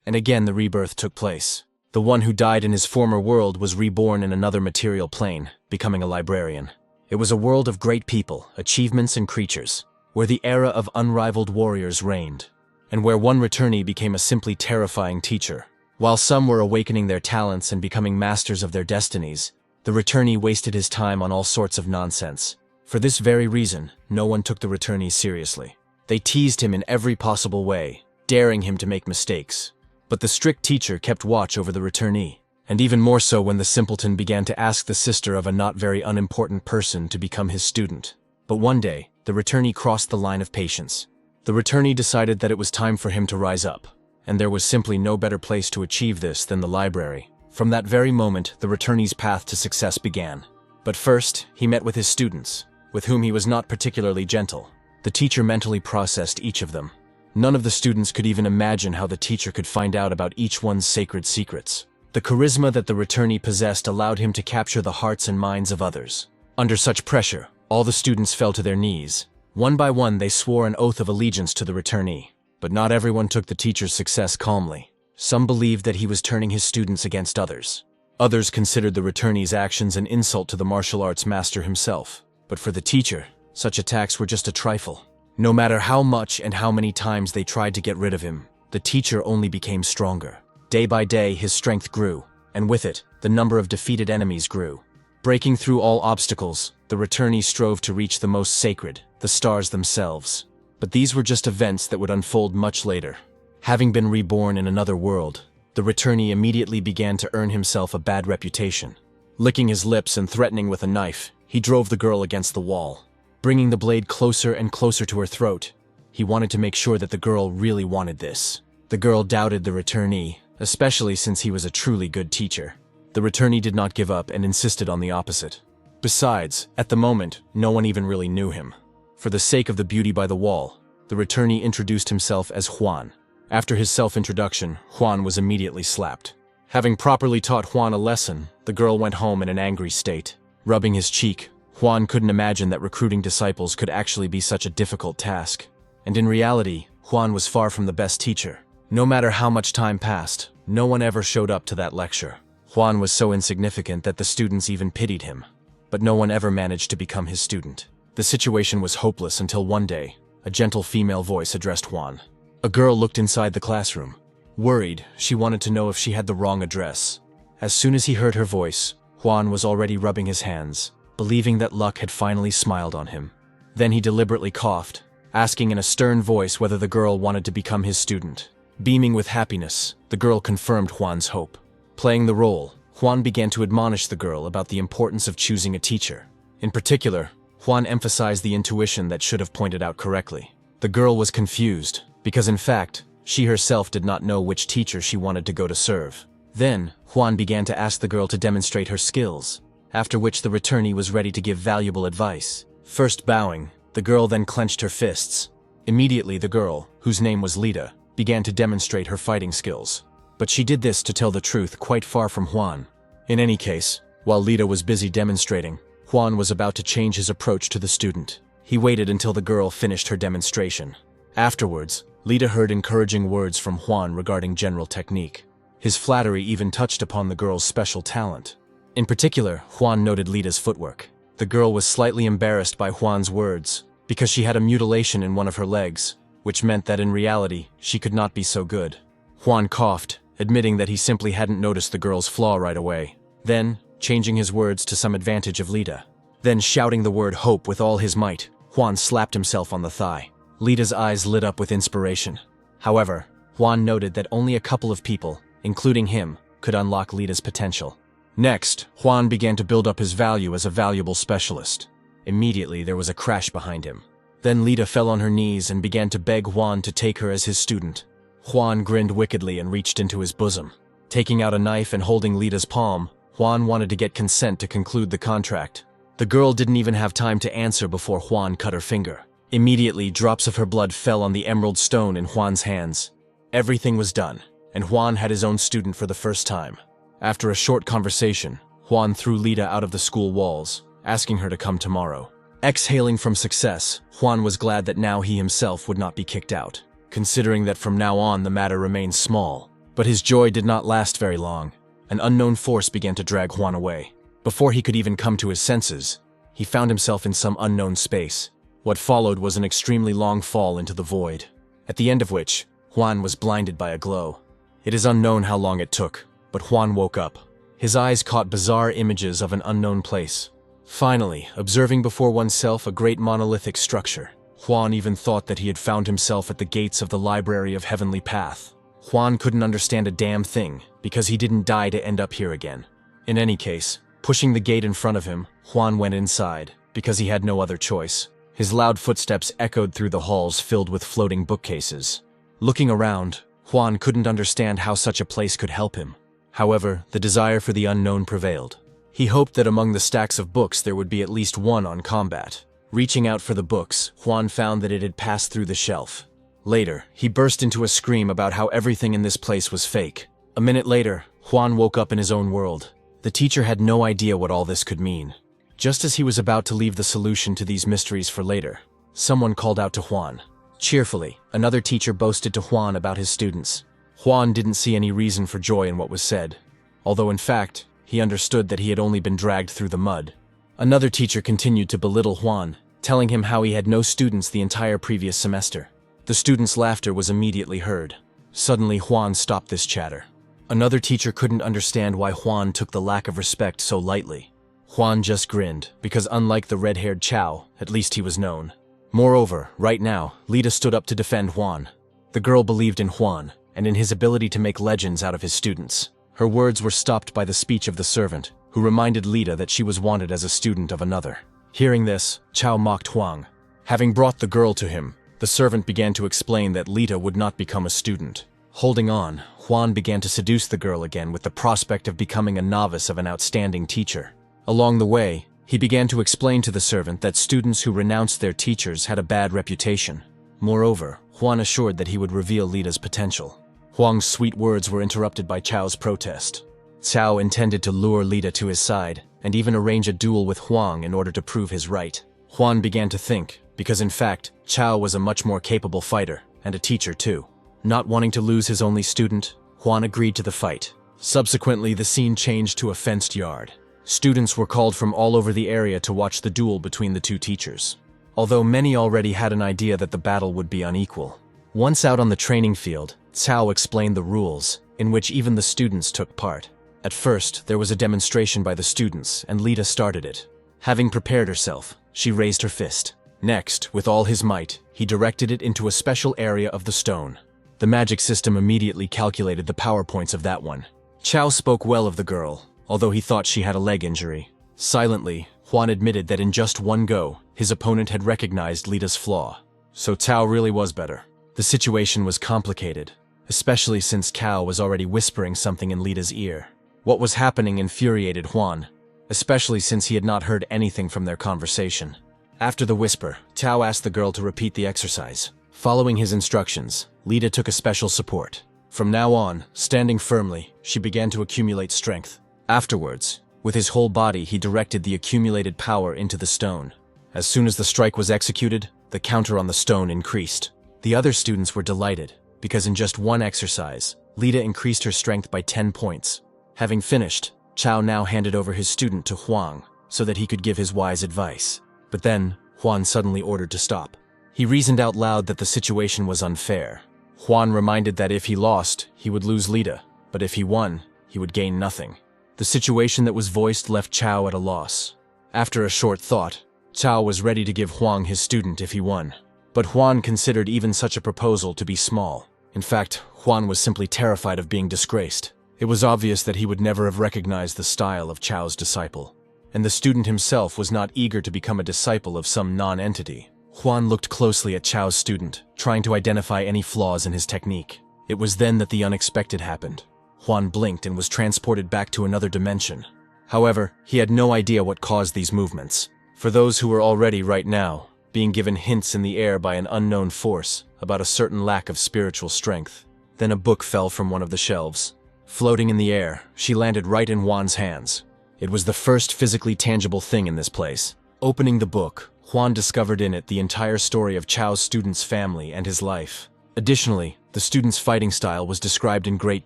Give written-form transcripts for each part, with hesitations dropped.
and again the rebirth took place. The one who died in his former world was reborn in another material plane, becoming a librarian. It was a world of great people, achievements, and creatures, where the era of unrivaled warriors reigned, and where one returnee became a simply terrifying teacher. While some were awakening their talents and becoming masters of their destinies, the returnee wasted his time on all sorts of nonsense. For this very reason, no one took the returnee seriously. They teased him in every possible way, daring him to make mistakes. But the strict teacher kept watch over the returnee, and even more so when the simpleton began to ask the sister of a not very unimportant person to become his student. But one day, the returnee crossed the line of patience. The returnee decided that it was time for him to rise up, and there was simply no better place to achieve this than the library. From that very moment, the returnee's path to success began. But first, he met with his students, with whom he was not particularly gentle. The teacher mentally processed each of them. None of the students could even imagine how the teacher could find out about each one's sacred secrets. The charisma that the returnee possessed allowed him to capture the hearts and minds of others. Under such pressure, all the students fell to their knees. One by one, they swore an oath of allegiance to the returnee. But not everyone took the teacher's success calmly. Some believed that he was turning his students against others. Others considered the returnee's actions an insult to the martial arts master himself. But for the teacher, such attacks were just a trifle. No matter how much and how many times they tried to get rid of him, the teacher only became stronger. Day by day, his strength grew, and with it, the number of defeated enemies grew. Breaking through all obstacles, the returnee strove to reach the most sacred, the stars themselves. But these were just events that would unfold much later. Having been reborn in another world, the returnee immediately began to earn himself a bad reputation. Licking his lips and threatening with a knife, he drove the girl against the wall. Bringing the blade closer and closer to her throat, he wanted to make sure that the girl really wanted this. The girl doubted the returnee, especially since he was a truly good teacher. The returnee did not give up and insisted on the opposite. Besides, at the moment, no one even really knew him. For the sake of the beauty by the wall, the returnee introduced himself as Juan. After his self-introduction, Juan was immediately slapped. Having properly taught Juan a lesson, the girl went home in an angry state. Rubbing his cheek, Juan couldn't imagine that recruiting disciples could actually be such a difficult task. And in reality, Juan was far from the best teacher. No matter how much time passed, no one ever showed up to that lecture. Juan was so insignificant that the students even pitied him. But no one ever managed to become his student. The situation was hopeless until one day, a gentle female voice addressed Juan. A girl looked inside the classroom. Worried, she wanted to know if she had the wrong address. As soon as he heard her voice, Juan was already rubbing his hands, believing that luck had finally smiled on him. Then he deliberately coughed, asking in a stern voice whether the girl wanted to become his student. Beaming with happiness, the girl confirmed Juan's hope. Playing the role, Juan began to admonish the girl about the importance of choosing a teacher. In particular, Juan emphasized the intuition that should have pointed out correctly. The girl was confused, because in fact, she herself did not know which teacher she wanted to go to serve. Then, Juan began to ask the girl to demonstrate her skills, after which the returnee was ready to give valuable advice. First bowing, the girl then clenched her fists. Immediately the girl, whose name was Lita, began to demonstrate her fighting skills. But she did this, to tell the truth, quite far from Juan. In any case, while Lita was busy demonstrating, Juan was about to change his approach to the student. He waited until the girl finished her demonstration. Afterwards, Lita heard encouraging words from Juan regarding general technique. His flattery even touched upon the girl's special talent. In particular, Juan noted Lita's footwork. The girl was slightly embarrassed by Juan's words, because she had a mutilation in one of her legs, which meant that in reality, she could not be so good. Juan coughed, admitting that he simply hadn't noticed the girl's flaw right away. Then, changing his words to some advantage of Lita. Then shouting the word hope with all his might, Juan slapped himself on the thigh. Lita's eyes lit up with inspiration. However, Juan noted that only a couple of people, including him, could unlock Lita's potential. Next, Juan began to build up his value as a valuable specialist. Immediately, there was a crash behind him. Then Lita fell on her knees and began to beg Juan to take her as his student. Juan grinned wickedly and reached into his bosom. Taking out a knife and holding Lita's palm, Juan wanted to get consent to conclude the contract. The girl didn't even have time to answer before Juan cut her finger. Immediately, drops of her blood fell on the emerald stone in Juan's hands. Everything was done, and Juan had his own student for the first time. After a short conversation, Juan threw Lita out of the school walls, asking her to come tomorrow. Exhaling from success, Juan was glad that now he himself would not be kicked out, considering that from now on the matter remained small. But his joy did not last very long. An unknown force began to drag Juan away. Before he could even come to his senses, he found himself in some unknown space. What followed was an extremely long fall into the void, at the end of which, Juan was blinded by a glow. It is unknown how long it took, but Juan woke up. His eyes caught bizarre images of an unknown place. Finally, observing before oneself a great monolithic structure, Juan even thought that he had found himself at the gates of the Library of Heavenly Path. Juan couldn't understand a damn thing, because he didn't die to end up here again. In any case, pushing the gate in front of him, Juan went inside, because he had no other choice. His loud footsteps echoed through the halls filled with floating bookcases. Looking around, Juan couldn't understand how such a place could help him. However, the desire for the unknown prevailed. He hoped that among the stacks of books there would be at least one on combat. Reaching out for the books, Juan found that it had passed through the shelf. Later, he burst into a scream about how everything in this place was fake. A minute later, Juan woke up in his own world. The teacher had no idea what all this could mean. Just as he was about to leave the solution to these mysteries for later, someone called out to Juan. Cheerfully, another teacher boasted to Juan about his students. Juan didn't see any reason for joy in what was said, although in fact, he understood that he had only been dragged through the mud. Another teacher continued to belittle Juan, telling him how he had no students the entire previous semester. The students' laughter was immediately heard. Suddenly, Juan stopped this chatter. Another teacher couldn't understand why Juan took the lack of respect so lightly. Juan just grinned, because unlike the red-haired Chow, at least he was known. Moreover, right now, Lita stood up to defend Juan. The girl believed in Juan, and in his ability to make legends out of his students. Her words were stopped by the speech of the servant, who reminded Lita that she was wanted as a student of another. Hearing this, Chow mocked Huang. Having brought the girl to him, the servant began to explain that Lita would not become a student. Holding on, Juan began to seduce the girl again with the prospect of becoming a novice of an outstanding teacher. Along the way, he began to explain to the servant that students who renounced their teachers had a bad reputation. Moreover, Juan assured that he would reveal Lita's potential. Huang's sweet words were interrupted by Chow's protest. Chow intended to lure Lita to his side, and even arrange a duel with Huang in order to prove his right. Juan began to think, because in fact, Chow was a much more capable fighter, and a teacher too. Not wanting to lose his only student, Juan agreed to the fight. Subsequently, the scene changed to a fenced yard. Students were called from all over the area to watch the duel between the two teachers. Although many already had an idea that the battle would be unequal. Once out on the training field, Cao explained the rules, in which even the students took part. At first, there was a demonstration by the students, and Lita started it. Having prepared herself, she raised her fist. Next, with all his might, he directed it into a special area of the stone. The magic system immediately calculated the power points of that one. Chow spoke well of the girl, although he thought she had a leg injury. Silently, Juan admitted that in just one go, his opponent had recognized Lita's flaw. So Cao really was better. The situation was complicated, especially since Cao was already whispering something in Lita's ear. What was happening infuriated Juan, especially since he had not heard anything from their conversation. After the whisper, Cao asked the girl to repeat the exercise. Following his instructions, Lita took a special support. From now on, standing firmly, she began to accumulate strength. Afterwards, with his whole body, he directed the accumulated power into the stone. As soon as the strike was executed, the counter on the stone increased. The other students were delighted, because in just one exercise, Lita increased her strength by 10 points. Having finished, Cao now handed over his student to Huang, so that he could give his wise advice. But then, Huan suddenly ordered to stop. He reasoned out loud that the situation was unfair. Huan reminded that if he lost, he would lose Lita, but if he won, he would gain nothing. The situation that was voiced left Cao at a loss. After a short thought, Cao was ready to give Huang his student if he won. But Huan considered even such a proposal to be small. In fact, Huan was simply terrified of being disgraced. It was obvious that he would never have recognized the style of Chao's disciple. And the student himself was not eager to become a disciple of some non-entity. Huan looked closely at Chao's student, trying to identify any flaws in his technique. It was then that the unexpected happened. Huan blinked and was transported back to another dimension. However, he had no idea what caused these movements. For those who were already right now, being given hints in the air by an unknown force about a certain lack of spiritual strength. Then a book fell from one of the shelves. Floating in the air, she landed right in Huan's hands. It was the first physically tangible thing in this place. Opening the book, Huan discovered in it the entire story of Chao's student's family and his life. Additionally, the The student's fighting style was described in great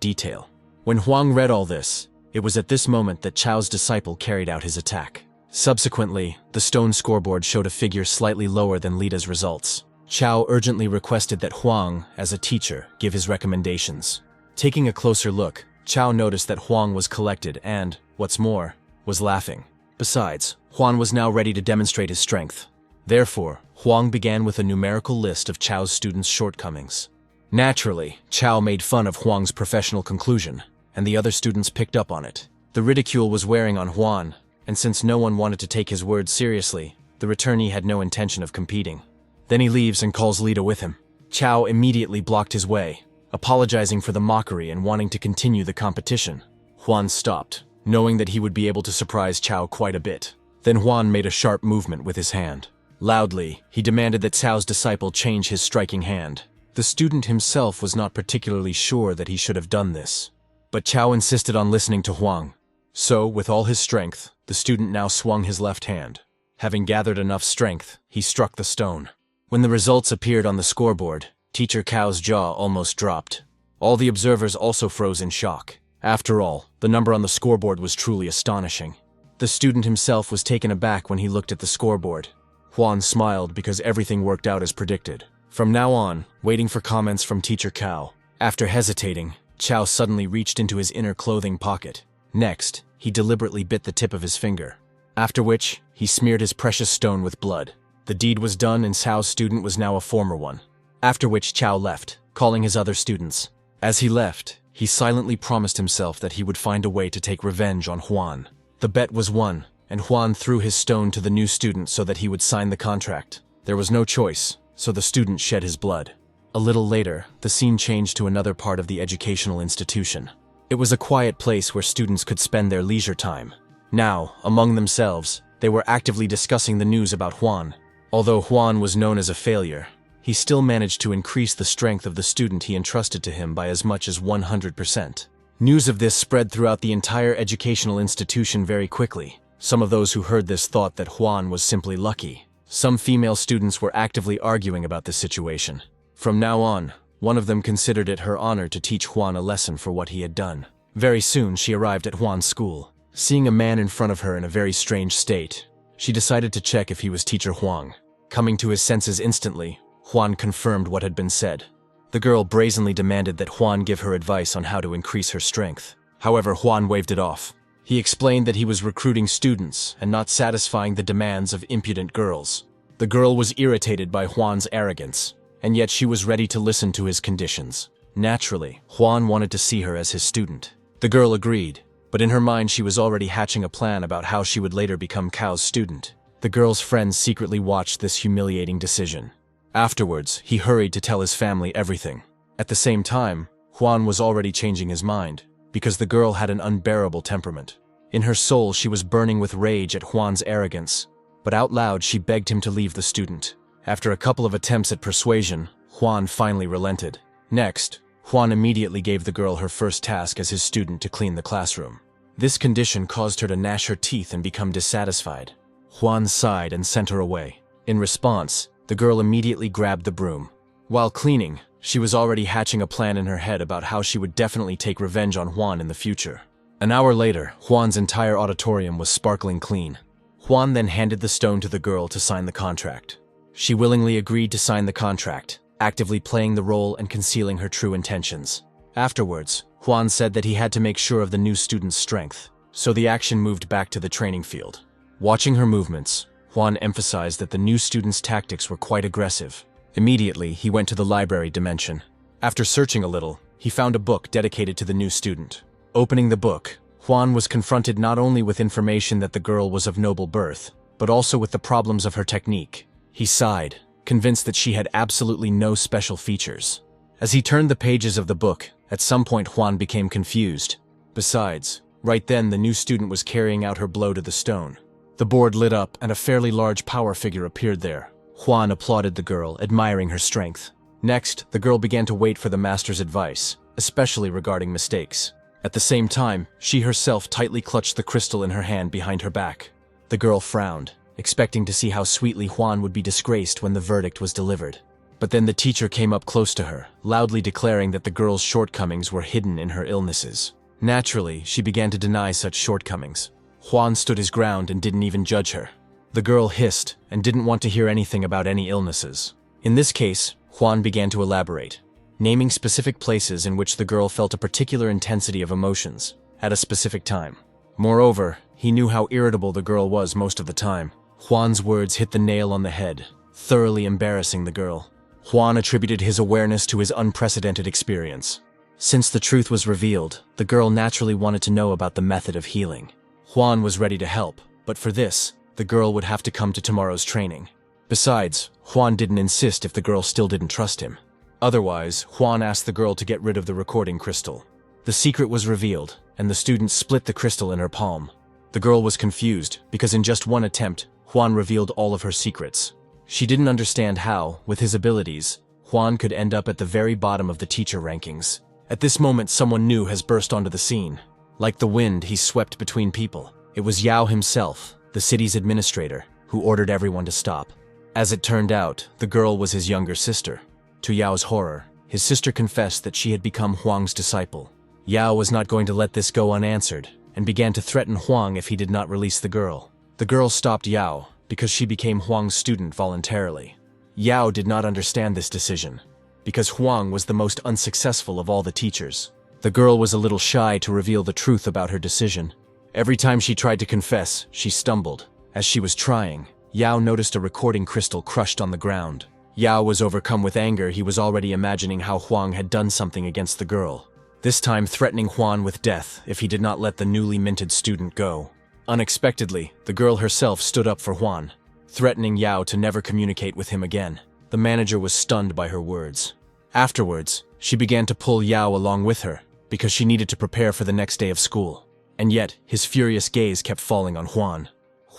detail. When Huang read all this, it was at this moment that Chao's disciple carried out his attack. Subsequently, the stone scoreboard showed a figure slightly lower than Lita's results. Chao urgently requested that Huang, as a teacher, give his recommendations. Taking a closer look, Chao noticed that Huang was collected and, what's more, was laughing. Besides, Huang was now ready to demonstrate his strength. Therefore, Huang began with a numerical list of Chao's students' shortcomings. Naturally, Chao made fun of Huang's professional conclusion, and the other students picked up on it. The ridicule was wearing on Huang, and since no one wanted to take his words seriously, the returnee had no intention of competing. Then he leaves and calls Lita with him. Chao immediately blocked his way, apologizing for the mockery and wanting to continue the competition. Huang stopped, knowing that he would be able to surprise Chao quite a bit. Then Huang made a sharp movement with his hand. Loudly, he demanded that Chao's disciple change his striking hand. The student himself was not particularly sure that he should have done this, but Chao insisted on listening to Huang. So, with all his strength, the student now swung his left hand. Having gathered enough strength, he struck the stone. When the results appeared on the scoreboard, Teacher Chao's jaw almost dropped. All the observers also froze in shock. After all, the number on the scoreboard was truly astonishing. The student himself was taken aback when he looked at the scoreboard. Huang smiled because everything worked out as predicted. From now on, waiting for comments from Teacher Chao. After hesitating, Chao suddenly reached into his inner clothing pocket. Next, he deliberately bit the tip of his finger. After which, he smeared his precious stone with blood. The deed was done and Chao's student was now a former one. After which Chao left, calling his other students. As he left, he silently promised himself that he would find a way to take revenge on Huang. The bet was won, and Huang threw his stone to the new student so that he would sign the contract. There was no choice, so the student shed his blood. A little later, the scene changed to another part of the educational institution. It was a quiet place where students could spend their leisure time. Now, among themselves, they were actively discussing the news about Huang. Although Huang was known as a failure, he still managed to increase the strength of the student he entrusted to him by as much as 100%. News of this spread throughout the entire educational institution very quickly. Some of those who heard this thought that Huang was simply lucky. Some female students were actively arguing about this situation. From now on, one of them considered it her honor to teach Huang a lesson for what he had done. Very soon, she arrived at Huang's school. Seeing a man in front of her in a very strange state, she decided to check if he was Teacher Huang. Coming to his senses instantly, Huang confirmed what had been said. The girl brazenly demanded that Huang give her advice on how to increase her strength. However, Huang waved it off. He explained that he was recruiting students and not satisfying the demands of impudent girls. The girl was irritated by Huang's arrogance, and yet she was ready to listen to his conditions. Naturally, Huang wanted to see her as his student. The girl agreed, but in her mind she was already hatching a plan about how she would later become Chao's student. The girl's friends secretly watched this humiliating decision. Afterwards, he hurried to tell his family everything. At the same time, Huang was already changing his mind, because the girl had an unbearable temperament. In her soul, she was burning with rage at Huang's arrogance, but out loud she begged him to leave the student. After a couple of attempts at persuasion, Huang finally relented. Next, Huang immediately gave the girl her first task as his student to clean the classroom. This condition caused her to gnash her teeth and become dissatisfied. Huang sighed and sent her away. In response, the girl immediately grabbed the broom. While cleaning, she was already hatching a plan in her head about how she would definitely take revenge on Huang in the future. An hour later, Huang's entire auditorium was sparkling clean. Huang then handed the stone to the girl to sign the contract. She willingly agreed to sign the contract, actively playing the role and concealing her true intentions. Afterwards, Huang said that he had to make sure of the new student's strength, so the action moved back to the training field. Watching her movements, Huang emphasized that the new student's tactics were quite aggressive. Immediately, he went to the library dimension. After searching a little, he found a book dedicated to the new student. Opening the book, Huang was confronted not only with information that the girl was of noble birth, but also with the problems of her technique. He sighed, convinced that she had absolutely no special features. As he turned the pages of the book, at some point Huang became confused. Besides, right then the new student was carrying out her blow to the stone. The board lit up and a fairly large power figure appeared there. Huang applauded the girl, admiring her strength. Next, the girl began to wait for the master's advice, especially regarding mistakes. At the same time, she herself tightly clutched the crystal in her hand behind her back. The girl frowned, expecting to see how sweetly Huang would be disgraced when the verdict was delivered. But then the teacher came up close to her, loudly declaring that the girl's shortcomings were hidden in her illnesses. Naturally, she began to deny such shortcomings. Juan stood his ground and didn't even judge her. The girl hissed and didn't want to hear anything about any illnesses. In this case, Juan began to elaborate, naming specific places in which the girl felt a particular intensity of emotions at a specific time. Moreover, he knew how irritable the girl was most of the time. Juan's words hit the nail on the head, thoroughly embarrassing the girl. Juan attributed his awareness to his unprecedented experience. Since the truth was revealed, the girl naturally wanted to know about the method of healing. Juan was ready to help, but for this, the girl would have to come to tomorrow's training. Besides, Juan didn't insist if the girl still didn't trust him. Otherwise, Juan asked the girl to get rid of the recording crystal. The secret was revealed, and the student split the crystal in her palm. The girl was confused, because in just one attempt, Juan revealed all of her secrets. She didn't understand how, with his abilities, Juan could end up at the very bottom of the teacher rankings. At this moment, someone new has burst onto the scene. Like the wind, he swept between people. It was Yao himself, the city's administrator, who ordered everyone to stop. As it turned out, the girl was his younger sister. To Yao's horror, his sister confessed that she had become Huang's disciple. Yao was not going to let this go unanswered, and began to threaten Huang if he did not release the girl. The girl stopped Yao, because she became Huang's student voluntarily. Yao did not understand this decision, because Huang was the most unsuccessful of all the teachers. The girl was a little shy to reveal the truth about her decision. Every time she tried to confess, she stumbled. As she was trying, Yao noticed a recording crystal crushed on the ground. Yao was overcome with anger. He was already imagining how Huang had done something against the girl, this time threatening Huang with death if he did not let the newly minted student go. Unexpectedly, the girl herself stood up for Huang, threatening Yao to never communicate with him again. The manager was stunned by her words. Afterwards, she began to pull Yao along with her, because she needed to prepare for the next day of school. And yet, his furious gaze kept falling on Huang.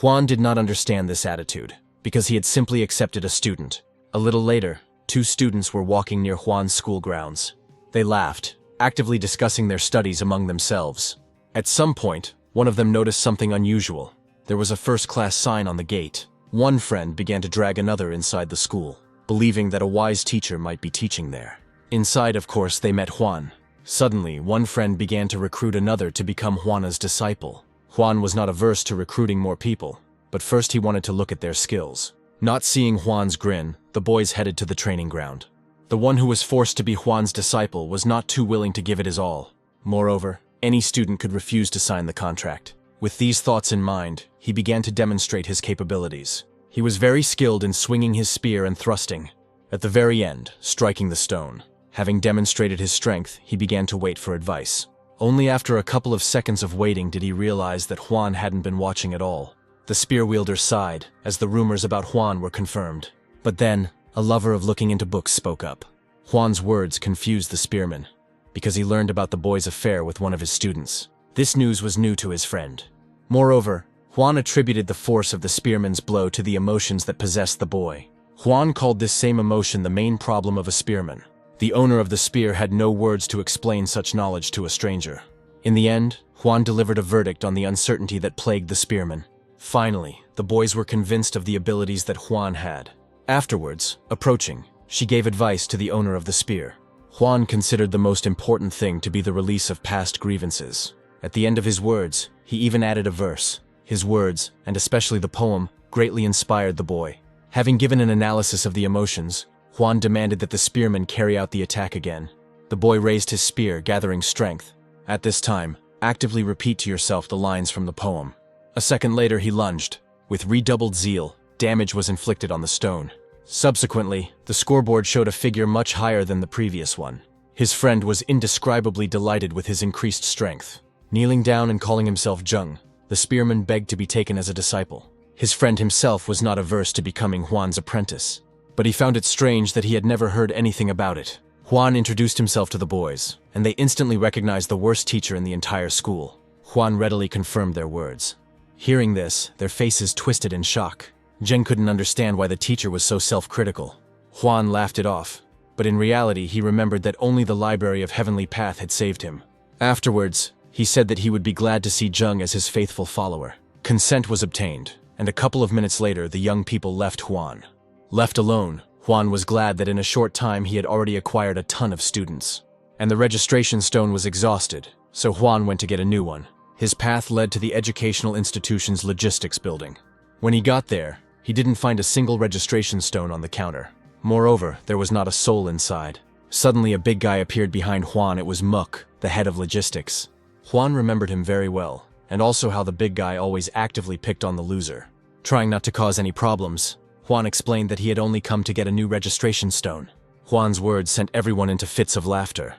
Huang did not understand this attitude, because he had simply accepted a student. A little later, two students were walking near Huang's school grounds. They laughed, actively discussing their studies among themselves. At some point, one of them noticed something unusual. There was a first-class sign on the gate. One friend began to drag another inside the school, believing that a wise teacher might be teaching there. Inside, of course, they met Huang. Suddenly, one friend began to recruit another to become Juana's disciple. Huang was not averse to recruiting more people, but first he wanted to look at their skills. Not seeing Huang's grin, the boys headed to the training ground. The one who was forced to be Huang's disciple was not too willing to give it his all. Moreover, any student could refuse to sign the contract. With these thoughts in mind, he began to demonstrate his capabilities. He was very skilled in swinging his spear and thrusting. At the very end, striking the stone. Having demonstrated his strength, he began to wait for advice. Only after a couple of seconds of waiting did he realize that Huang hadn't been watching at all. The spear wielder sighed, as the rumors about Huang were confirmed. But then, a lover of looking into books spoke up. Huang's words confused the spearman, because he learned about the boy's affair with one of his students. This news was new to his friend. Moreover, Huang attributed the force of the spearman's blow to the emotions that possessed the boy. Huang called this same emotion the main problem of a spearman. The owner of the spear had no words to explain such knowledge to a stranger. In the end, Huang delivered a verdict on the uncertainty that plagued the spearman. Finally, the boys were convinced of the abilities that Huang had. Afterwards, approaching, she gave advice to the owner of the spear. Huang considered the most important thing to be the release of past grievances. At the end of his words, he even added a verse. His words, and especially the poem, greatly inspired the boy. Having given an analysis of the emotions, Huang demanded that the spearman carry out the attack again. The boy raised his spear, gathering strength. At this time, actively repeat to yourself the lines from the poem. A second later, he lunged. With redoubled zeal, damage was inflicted on the stone. Subsequently, the scoreboard showed a figure much higher than the previous one. His friend was indescribably delighted with his increased strength. Kneeling down and calling himself Zheng, the spearman begged to be taken as a disciple. His friend himself was not averse to becoming Huang's apprentice, but he found it strange that he had never heard anything about it. Huang introduced himself to the boys, and they instantly recognized the worst teacher in the entire school. Huang readily confirmed their words. Hearing this, their faces twisted in shock. Zheng couldn't understand why the teacher was so self-critical. Huang laughed it off, but in reality he remembered that only the Library of Heavenly Path had saved him. Afterwards, he said that he would be glad to see Zheng as his faithful follower. Consent was obtained, and a couple of minutes later the young people left Huang. Left alone, Juan was glad that in a short time he had already acquired a ton of students. And the registration stone was exhausted, so Juan went to get a new one. His path led to the educational institution's logistics building. When he got there, he didn't find a single registration stone on the counter. Moreover, there was not a soul inside. Suddenly a big guy appeared behind Juan. It was Mook, the head of logistics. Juan remembered him very well, and also how the big guy always actively picked on the loser. Trying not to cause any problems, Juan explained that he had only come to get a new registration stone. Juan's words sent everyone into fits of laughter.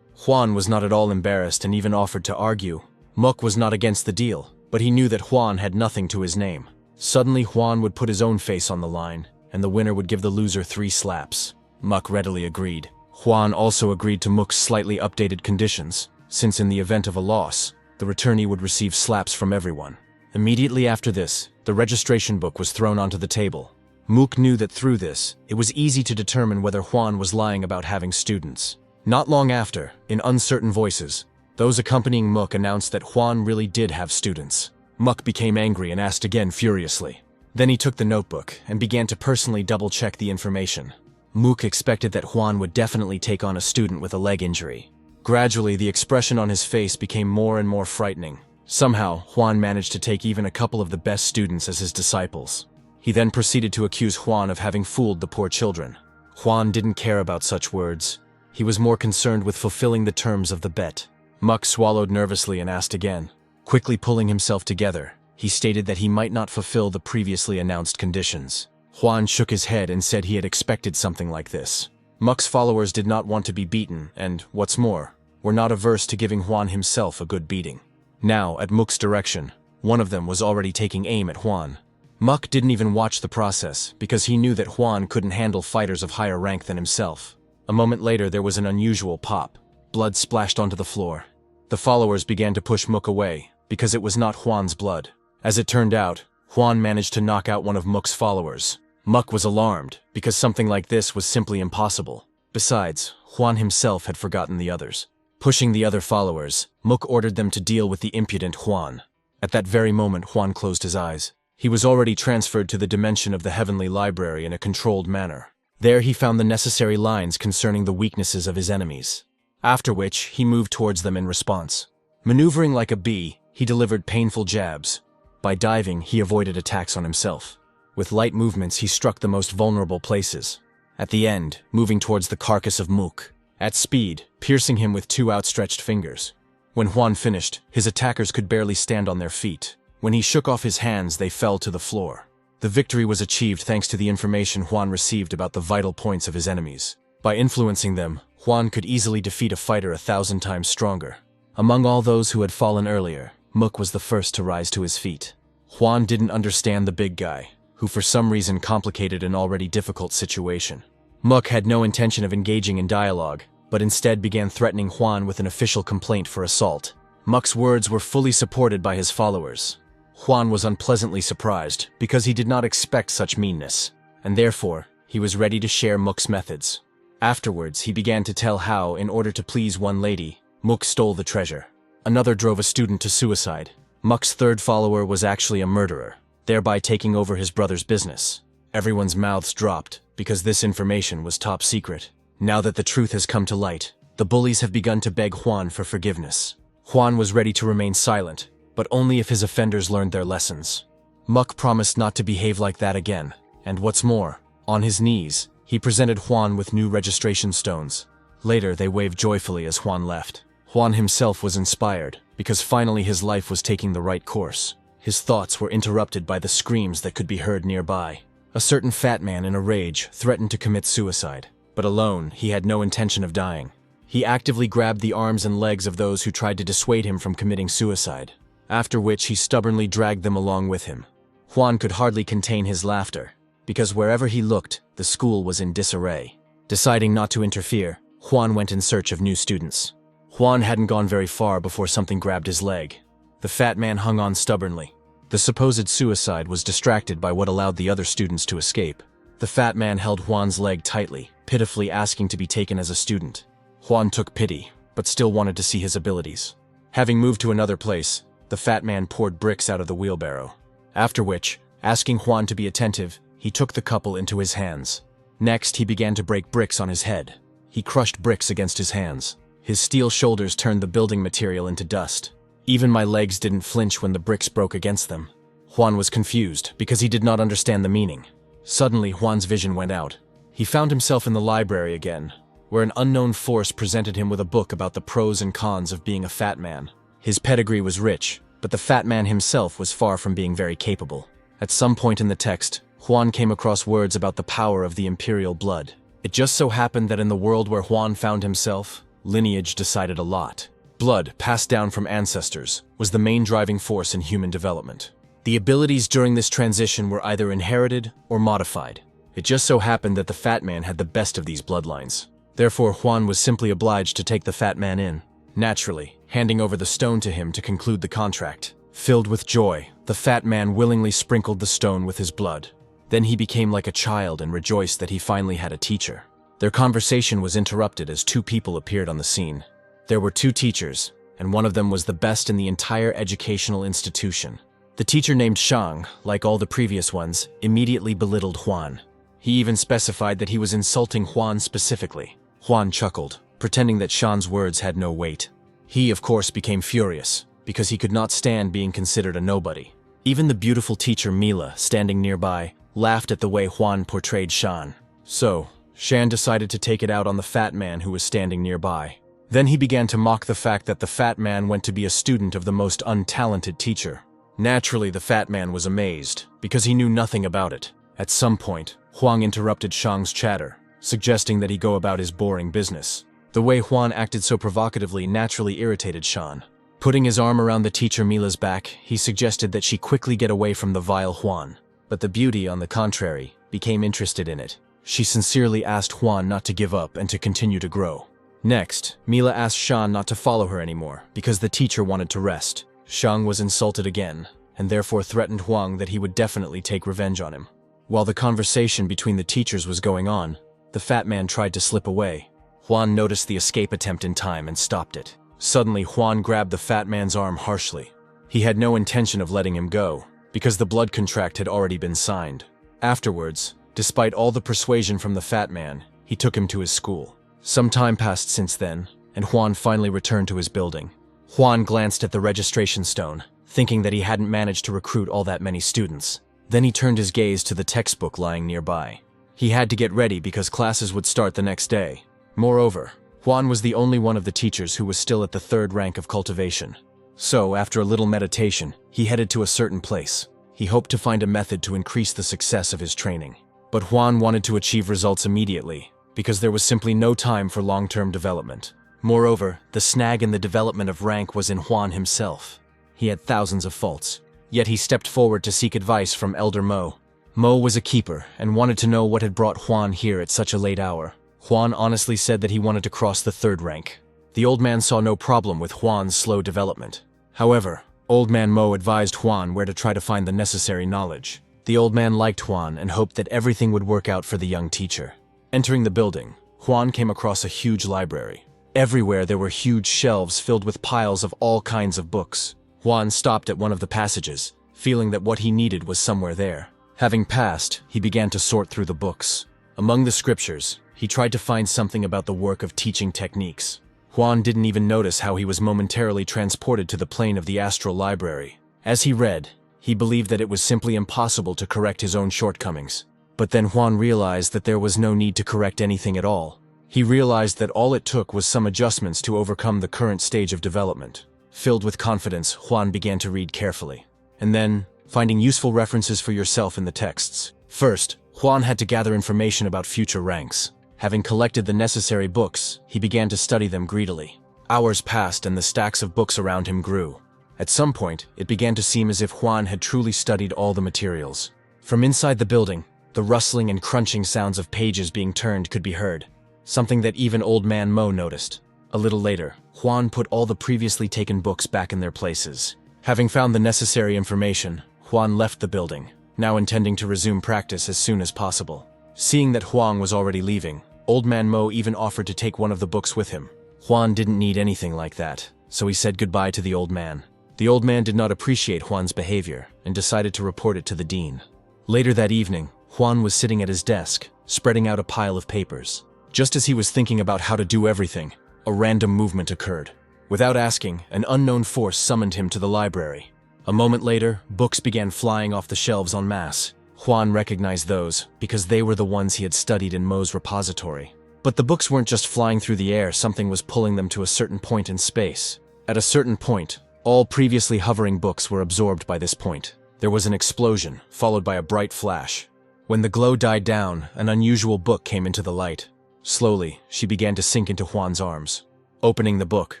Juan was not at all embarrassed and even offered to argue. Mook was not against the deal, but he knew that Juan had nothing to his name. Suddenly Juan would put his own face on the line, and the winner would give the loser 3 slaps. Mook readily agreed. Juan also agreed to Mook's slightly updated conditions, since in the event of a loss, the returnee would receive slaps from everyone. Immediately after this, the registration book was thrown onto the table. Mook knew that through this, it was easy to determine whether Juan was lying about having students. Not long after, in uncertain voices, those accompanying Mook announced that Juan really did have students. Mook became angry and asked again furiously. Then he took the notebook and began to personally double-check the information. Mook expected that Juan would definitely take on a student with a leg injury. Gradually, the expression on his face became more and more frightening. Somehow, Juan managed to take even a couple of the best students as his disciples. He then proceeded to accuse Juan of having fooled the poor children. Juan didn't care about such words. He was more concerned with fulfilling the terms of the bet. Mook swallowed nervously and asked again. Quickly pulling himself together, he stated that he might not fulfill the previously announced conditions. Juan shook his head and said he had expected something like this. Mook's followers did not want to be beaten and, what's more, were not averse to giving Juan himself a good beating. Now, at Mook's direction, one of them was already taking aim at Juan. Mook didn't even watch the process because he knew that Juan couldn't handle fighters of higher rank than himself. A moment later there was an unusual pop. Blood splashed onto the floor. The followers began to push Mook away because it was not Juan's blood. As it turned out, Juan managed to knock out one of Mook's followers. Mook was alarmed because something like this was simply impossible. Besides, Juan himself had forgotten the others. Pushing the other followers, Mook ordered them to deal with the impudent Juan. At that very moment, Juan closed his eyes. He was already transferred to the dimension of the Heavenly Library in a controlled manner. There he found the necessary lines concerning the weaknesses of his enemies. After which, he moved towards them in response. Maneuvering like a bee, he delivered painful jabs. By diving, he avoided attacks on himself. With light movements, he struck the most vulnerable places. At the end, moving towards the carcass of Mook. At speed, piercing him with 2 outstretched fingers. When Juan finished, his attackers could barely stand on their feet. When he shook off his hands, they fell to the floor. The victory was achieved thanks to the information Juan received about the vital points of his enemies. By influencing them, Juan could easily defeat a fighter 1,000 times stronger. Among all those who had fallen earlier, Mook was the first to rise to his feet. Juan didn't understand the big guy, who for some reason complicated an already difficult situation. Mook had no intention of engaging in dialogue, but instead began threatening Juan with an official complaint for assault. Mook's words were fully supported by his followers. Juan was unpleasantly surprised because he did not expect such meanness, and therefore, he was ready to share Mook's methods. Afterwards, he began to tell how, in order to please one lady, Mook stole the treasure. Another drove a student to suicide. Mook's third follower was actually a murderer, thereby taking over his brother's business. Everyone's mouths dropped because this information was top secret. Now that the truth has come to light, the bullies have begun to beg Juan for forgiveness. Juan was ready to remain silent, but only if his offenders learned their lessons. Mook promised not to behave like that again, and what's more, on his knees, he presented Juan with new registration stones. Later, they waved joyfully as Juan left. Juan himself was inspired, because finally his life was taking the right course. His thoughts were interrupted by the screams that could be heard nearby. A certain fat man in a rage threatened to commit suicide, but alone, he had no intention of dying. He actively grabbed the arms and legs of those who tried to dissuade him from committing suicide, after which he stubbornly dragged them along with him. Juan could hardly contain his laughter, because wherever he looked, the school was in disarray. Deciding not to interfere, Juan went in search of new students. Juan hadn't gone very far before something grabbed his leg. The fat man hung on stubbornly. The supposed suicide was distracted by what allowed the other students to escape. The fat man held Juan's leg tightly, pitifully asking to be taken as a student. Juan took pity, but still wanted to see his abilities. Having moved to another place, the fat man poured bricks out of the wheelbarrow. After which, asking Juan to be attentive, he took the couple into his hands. Next, he began to break bricks on his head. He crushed bricks against his hands. His steel shoulders turned the building material into dust. Even my legs didn't flinch when the bricks broke against them. Juan was confused because he did not understand the meaning. Suddenly, Juan's vision went out. He found himself in the library again, where an unknown force presented him with a book about the pros and cons of being a fat man. His pedigree was rich, but the fat man himself was far from being very capable. At some point in the text, Juan came across words about the power of the imperial blood. It just so happened that in the world where Juan found himself, lineage decided a lot. Blood, passed down from ancestors, was the main driving force in human development. The abilities during this transition were either inherited or modified. It just so happened that the fat man had the best of these bloodlines. Therefore, Juan was simply obliged to take the fat man in, naturally, handing over the stone to him to conclude the contract. Filled with joy, the fat man willingly sprinkled the stone with his blood. Then he became like a child and rejoiced that he finally had a teacher. Their conversation was interrupted as two people appeared on the scene. There were two teachers, and one of them was the best in the entire educational institution. The teacher named Shang, like all the previous ones, immediately belittled Juan. He even specified that he was insulting Juan specifically. Juan chuckled, pretending that Shang's words had no weight. He, of course, became furious, because he could not stand being considered a nobody. Even the beautiful teacher Mila, standing nearby, laughed at the way Juan portrayed Shan. So, Shan decided to take it out on the fat man who was standing nearby. Then he began to mock the fact that the fat man went to be a student of the most untalented teacher. Naturally, the fat man was amazed, because he knew nothing about it. At some point, Huang interrupted Shang's chatter, suggesting that he go about his boring business. The way Juan acted so provocatively naturally irritated Shan. Putting his arm around the teacher Mila's back, he suggested that she quickly get away from the vile Juan. But the beauty, on the contrary, became interested in it. She sincerely asked Juan not to give up and to continue to grow. Next, Mila asked Shan not to follow her anymore because the teacher wanted to rest. Shang was insulted again, and therefore threatened Huang that he would definitely take revenge on him. While the conversation between the teachers was going on, the fat man tried to slip away. Juan noticed the escape attempt in time and stopped it. Suddenly, Juan grabbed the fat man's arm harshly. He had no intention of letting him go, because the blood contract had already been signed. Afterwards, despite all the persuasion from the fat man, he took him to his school. Some time passed since then, and Juan finally returned to his building. Juan glanced at the registration stone, thinking that he hadn't managed to recruit all that many students. Then he turned his gaze to the textbook lying nearby. He had to get ready because classes would start the next day. Moreover, Juan was the only one of the teachers who was still at the 3rd rank of cultivation. So, after a little meditation, he headed to a certain place. He hoped to find a method to increase the success of his training. But Juan wanted to achieve results immediately, because there was simply no time for long-term development. Moreover, the snag in the development of rank was in Juan himself. He had thousands of faults, yet he stepped forward to seek advice from Elder Mo. Mo was a keeper and wanted to know what had brought Juan here at such a late hour. Juan honestly said that he wanted to cross the 3rd rank. The old man saw no problem with Juan's slow development. However, Old Man Mo advised Juan where to try to find the necessary knowledge. The old man liked Juan and hoped that everything would work out for the young teacher. Entering the building, Juan came across a huge library. Everywhere there were huge shelves filled with piles of all kinds of books. Juan stopped at one of the passages, feeling that what he needed was somewhere there. Having passed, he began to sort through the books. Among the scriptures, he tried to find something about the work of teaching techniques. Juan didn't even notice how he was momentarily transported to the plane of the astral library. As he read, he believed that it was simply impossible to correct his own shortcomings. But then Juan realized that there was no need to correct anything at all. He realized that all it took was some adjustments to overcome the current stage of development. Filled with confidence, Juan began to read carefully. And then, finding useful references for yourself in the texts. First, Juan had to gather information about future ranks. Having collected the necessary books, he began to study them greedily. Hours passed and the stacks of books around him grew. At some point, it began to seem as if Juan had truly studied all the materials. From inside the building, the rustling and crunching sounds of pages being turned could be heard, something that even Old Man Mo noticed. A little later, Juan put all the previously taken books back in their places. Having found the necessary information, Juan left the building, now intending to resume practice as soon as possible. Seeing that Huang was already leaving, Old Man Mo even offered to take one of the books with him. Juan didn't need anything like that, so he said goodbye to the old man. The old man did not appreciate Juan's behavior and decided to report it to the dean. Later that evening, Juan was sitting at his desk, spreading out a pile of papers. Just as he was thinking about how to do everything, a random movement occurred. Without asking, an unknown force summoned him to the library. A moment later, books began flying off the shelves en masse. Juan recognized those because they were the ones he had studied in Mo's repository. But the books weren't just flying through the air, something was pulling them to a certain point in space. At a certain point, all previously hovering books were absorbed by this point. There was an explosion, followed by a bright flash. When the glow died down, an unusual book came into the light. Slowly, she began to sink into Juan's arms. Opening the book,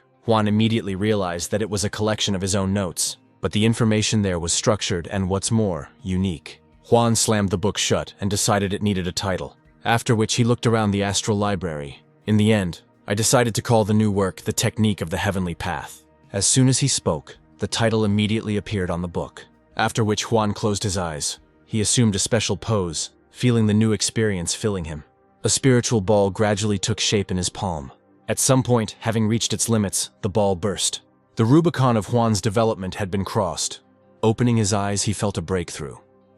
Juan immediately realized that it was a collection of his own notes, but the information there was structured and, what's more, unique. Juan slammed the book shut and decided it needed a title, after which he looked around the astral library. In the end, I decided to call the new work The Technique of the Heavenly Path. As soon as he spoke, the title immediately appeared on the book, after which Juan closed his eyes. He assumed a special pose, feeling the new experience filling him. A spiritual ball gradually took shape in his palm. At some point, having reached its limits, the ball burst. The Rubicon of Juan's development had been crossed. Opening his eyes, he felt a breakthrough.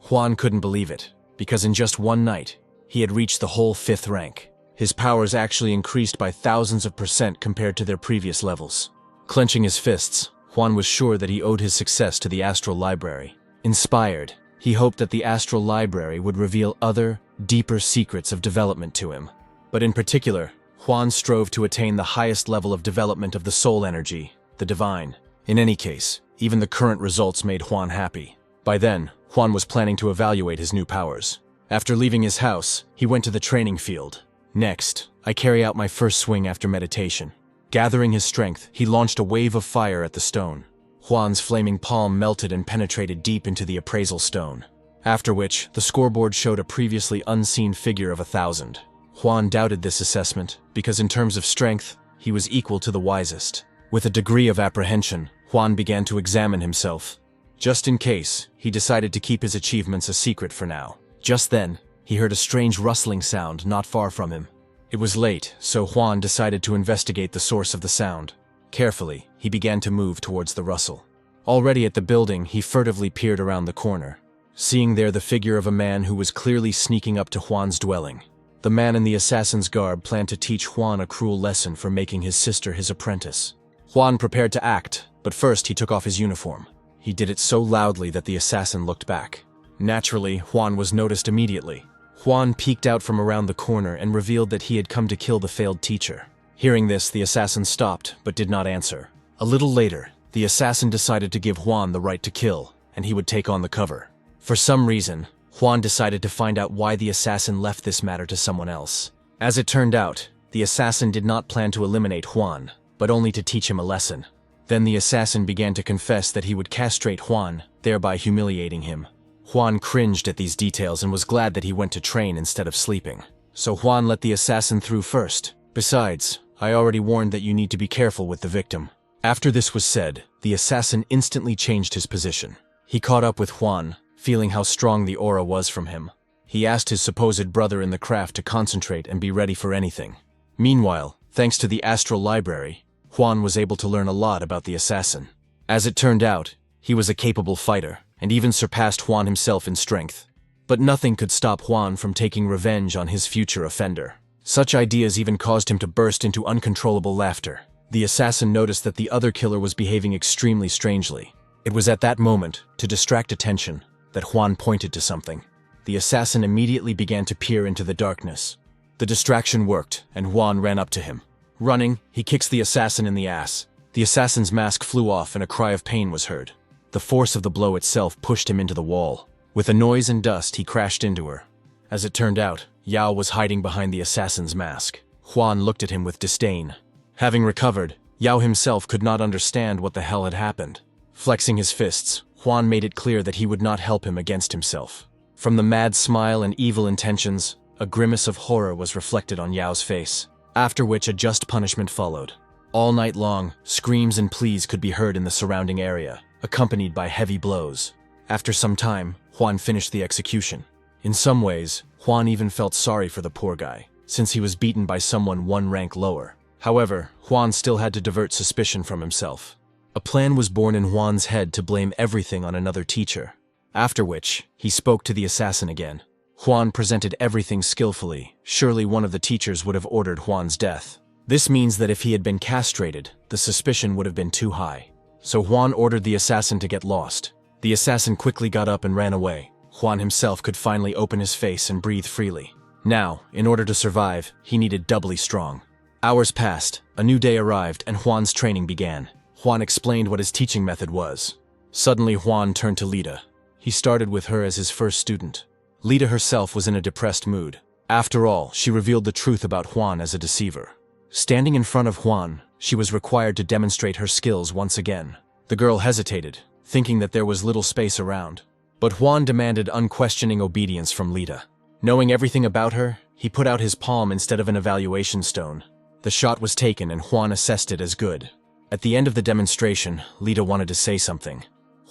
Juan couldn't believe it, because in just one night, he had reached the whole 5th rank. His powers actually increased by thousands of % compared to their previous levels. Clenching his fists, Juan was sure that he owed his success to the astral library. Inspired, he hoped that the astral library would reveal other, deeper secrets of development to him. But in particular, Juan strove to attain the highest level of development of the soul energy, the divine. In any case, even the current results made Juan happy. By then, Juan was planning to evaluate his new powers. After leaving his house, he went to the training field. Next, I carry out my first swing after meditation. Gathering his strength, he launched a wave of fire at the stone. Juan's flaming palm melted and penetrated deep into the appraisal stone. After which, the scoreboard showed a previously unseen figure of 1,000. Juan doubted this assessment, because in terms of strength, he was equal to the wisest. With a degree of apprehension, Juan began to examine himself. Just in case, he decided to keep his achievements a secret for now. Just then, he heard a strange rustling sound not far from him. It was late, so Juan decided to investigate the source of the sound. Carefully, he began to move towards the rustle. Already at the building, he furtively peered around the corner, seeing there the figure of a man who was clearly sneaking up to Juan's dwelling. The man in the assassin's garb planned to teach Juan a cruel lesson for making his sister his apprentice. Juan prepared to act, but first he took off his uniform. He did it so loudly that the assassin looked back. Naturally, Juan was noticed immediately. Juan peeked out from around the corner and revealed that he had come to kill the failed teacher. Hearing this, the assassin stopped, but did not answer. A little later, the assassin decided to give Juan the right to kill, and he would take on the cover. For some reason, Juan decided to find out why the assassin left this matter to someone else. As it turned out, the assassin did not plan to eliminate Juan, but only to teach him a lesson. Then the assassin began to confess that he would castrate Juan, thereby humiliating him. Juan cringed at these details and was glad that he went to train instead of sleeping. So Juan let the assassin through first. Besides, I already warned that you need to be careful with the victim. After this was said, the assassin instantly changed his position. He caught up with Juan, feeling how strong the aura was from him. He asked his supposed brother in the craft to concentrate and be ready for anything. Meanwhile, thanks to the astral library, Juan was able to learn a lot about the assassin. As it turned out, he was a capable fighter, and even surpassed Juan himself in strength. But nothing could stop Juan from taking revenge on his future offender. Such ideas even caused him to burst into uncontrollable laughter. The assassin noticed that the other killer was behaving extremely strangely. It was at that moment, to distract attention, that Juan pointed to something. The assassin immediately began to peer into the darkness. The distraction worked, and Juan ran up to him. Running, he kicks the assassin in the ass. The assassin's mask flew off and a cry of pain was heard. The force of the blow itself pushed him into the wall. With a noise and dust, he crashed into her. As it turned out, Yao was hiding behind the assassin's mask. Juan looked at him with disdain. Having recovered, Yao himself could not understand what the hell had happened. Flexing his fists, Juan made it clear that he would not help him against himself. From the mad smile and evil intentions, a grimace of horror was reflected on Yao's face, after which a just punishment followed. All night long, screams and pleas could be heard in the surrounding area, accompanied by heavy blows. After some time, Juan finished the execution. In some ways, Juan even felt sorry for the poor guy, since he was beaten by someone one rank lower. However, Juan still had to divert suspicion from himself. A plan was born in Juan's head to blame everything on another teacher. After which, he spoke to the assassin again. Juan presented everything skillfully. Surely one of the teachers would have ordered Juan's death. This means that if he had been castrated, the suspicion would have been too high. So Juan ordered the assassin to get lost. The assassin quickly got up and ran away. Juan himself could finally open his face and breathe freely. Now, in order to survive, he needed doubly strong. Hours passed, a new day arrived, and Juan's training began. Juan explained what his teaching method was. Suddenly Juan turned to Lita. He started with her as his first student. Lita herself was in a depressed mood. After all, she revealed the truth about Juan as a deceiver. Standing in front of Juan, she was required to demonstrate her skills once again. The girl hesitated, thinking that there was little space around. But Juan demanded unquestioning obedience from Lita. Knowing everything about her, he put out his palm instead of an evaluation stone. The shot was taken and Juan assessed it as good. At the end of the demonstration, Lita wanted to say something.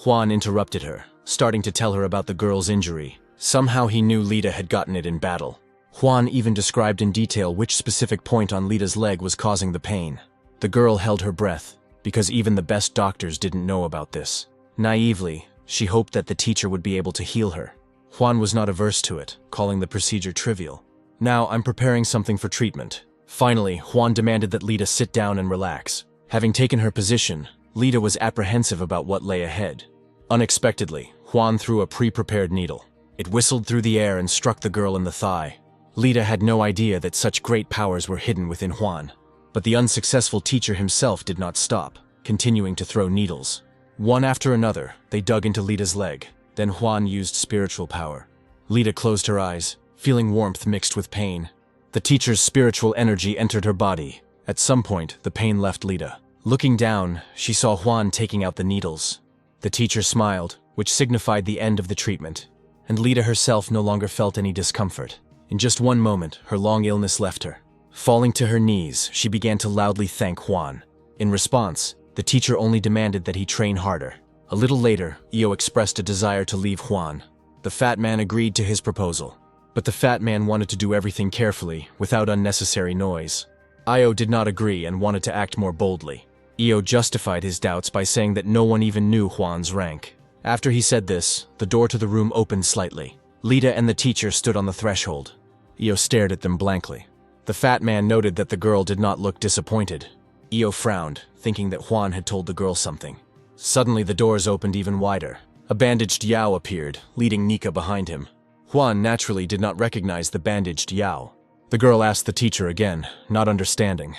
Juan interrupted her, starting to tell her about the girl's injury. Somehow he knew Lita had gotten it in battle. Juan even described in detail which specific point on Lita's leg was causing the pain. The girl held her breath, because even the best doctors didn't know about this. Naively, she hoped that the teacher would be able to heal her. Juan was not averse to it, calling the procedure trivial. Now I'm preparing something for treatment. Finally, Juan demanded that Lita sit down and relax. Having taken her position, Lita was apprehensive about what lay ahead. Unexpectedly, Juan threw a pre-prepared needle. It whistled through the air and struck the girl in the thigh. Lita had no idea that such great powers were hidden within Juan. But the unsuccessful teacher himself did not stop, continuing to throw needles. One after another, they dug into Lita's leg. Then Juan used spiritual power. Lita closed her eyes, feeling warmth mixed with pain. The teacher's spiritual energy entered her body. At some point, the pain left Lita. Looking down, she saw Juan taking out the needles. The teacher smiled, which signified the end of the treatment, and Lita herself no longer felt any discomfort. In just one moment, her long illness left her. Falling to her knees, she began to loudly thank Juan. In response, the teacher only demanded that he train harder. A little later, Io expressed a desire to leave Juan. The fat man agreed to his proposal. But the fat man wanted to do everything carefully, without unnecessary noise. Io did not agree and wanted to act more boldly. Io justified his doubts by saying that no one even knew Juan's rank. After he said this, the door to the room opened slightly. Lita and the teacher stood on the threshold. Io stared at them blankly. The fat man noted that the girl did not look disappointed. Io frowned, thinking that Juan had told the girl something. Suddenly the doors opened even wider. A bandaged Yao appeared, leading Nika behind him. Juan naturally did not recognize the bandaged Yao. The girl asked the teacher again, not understanding.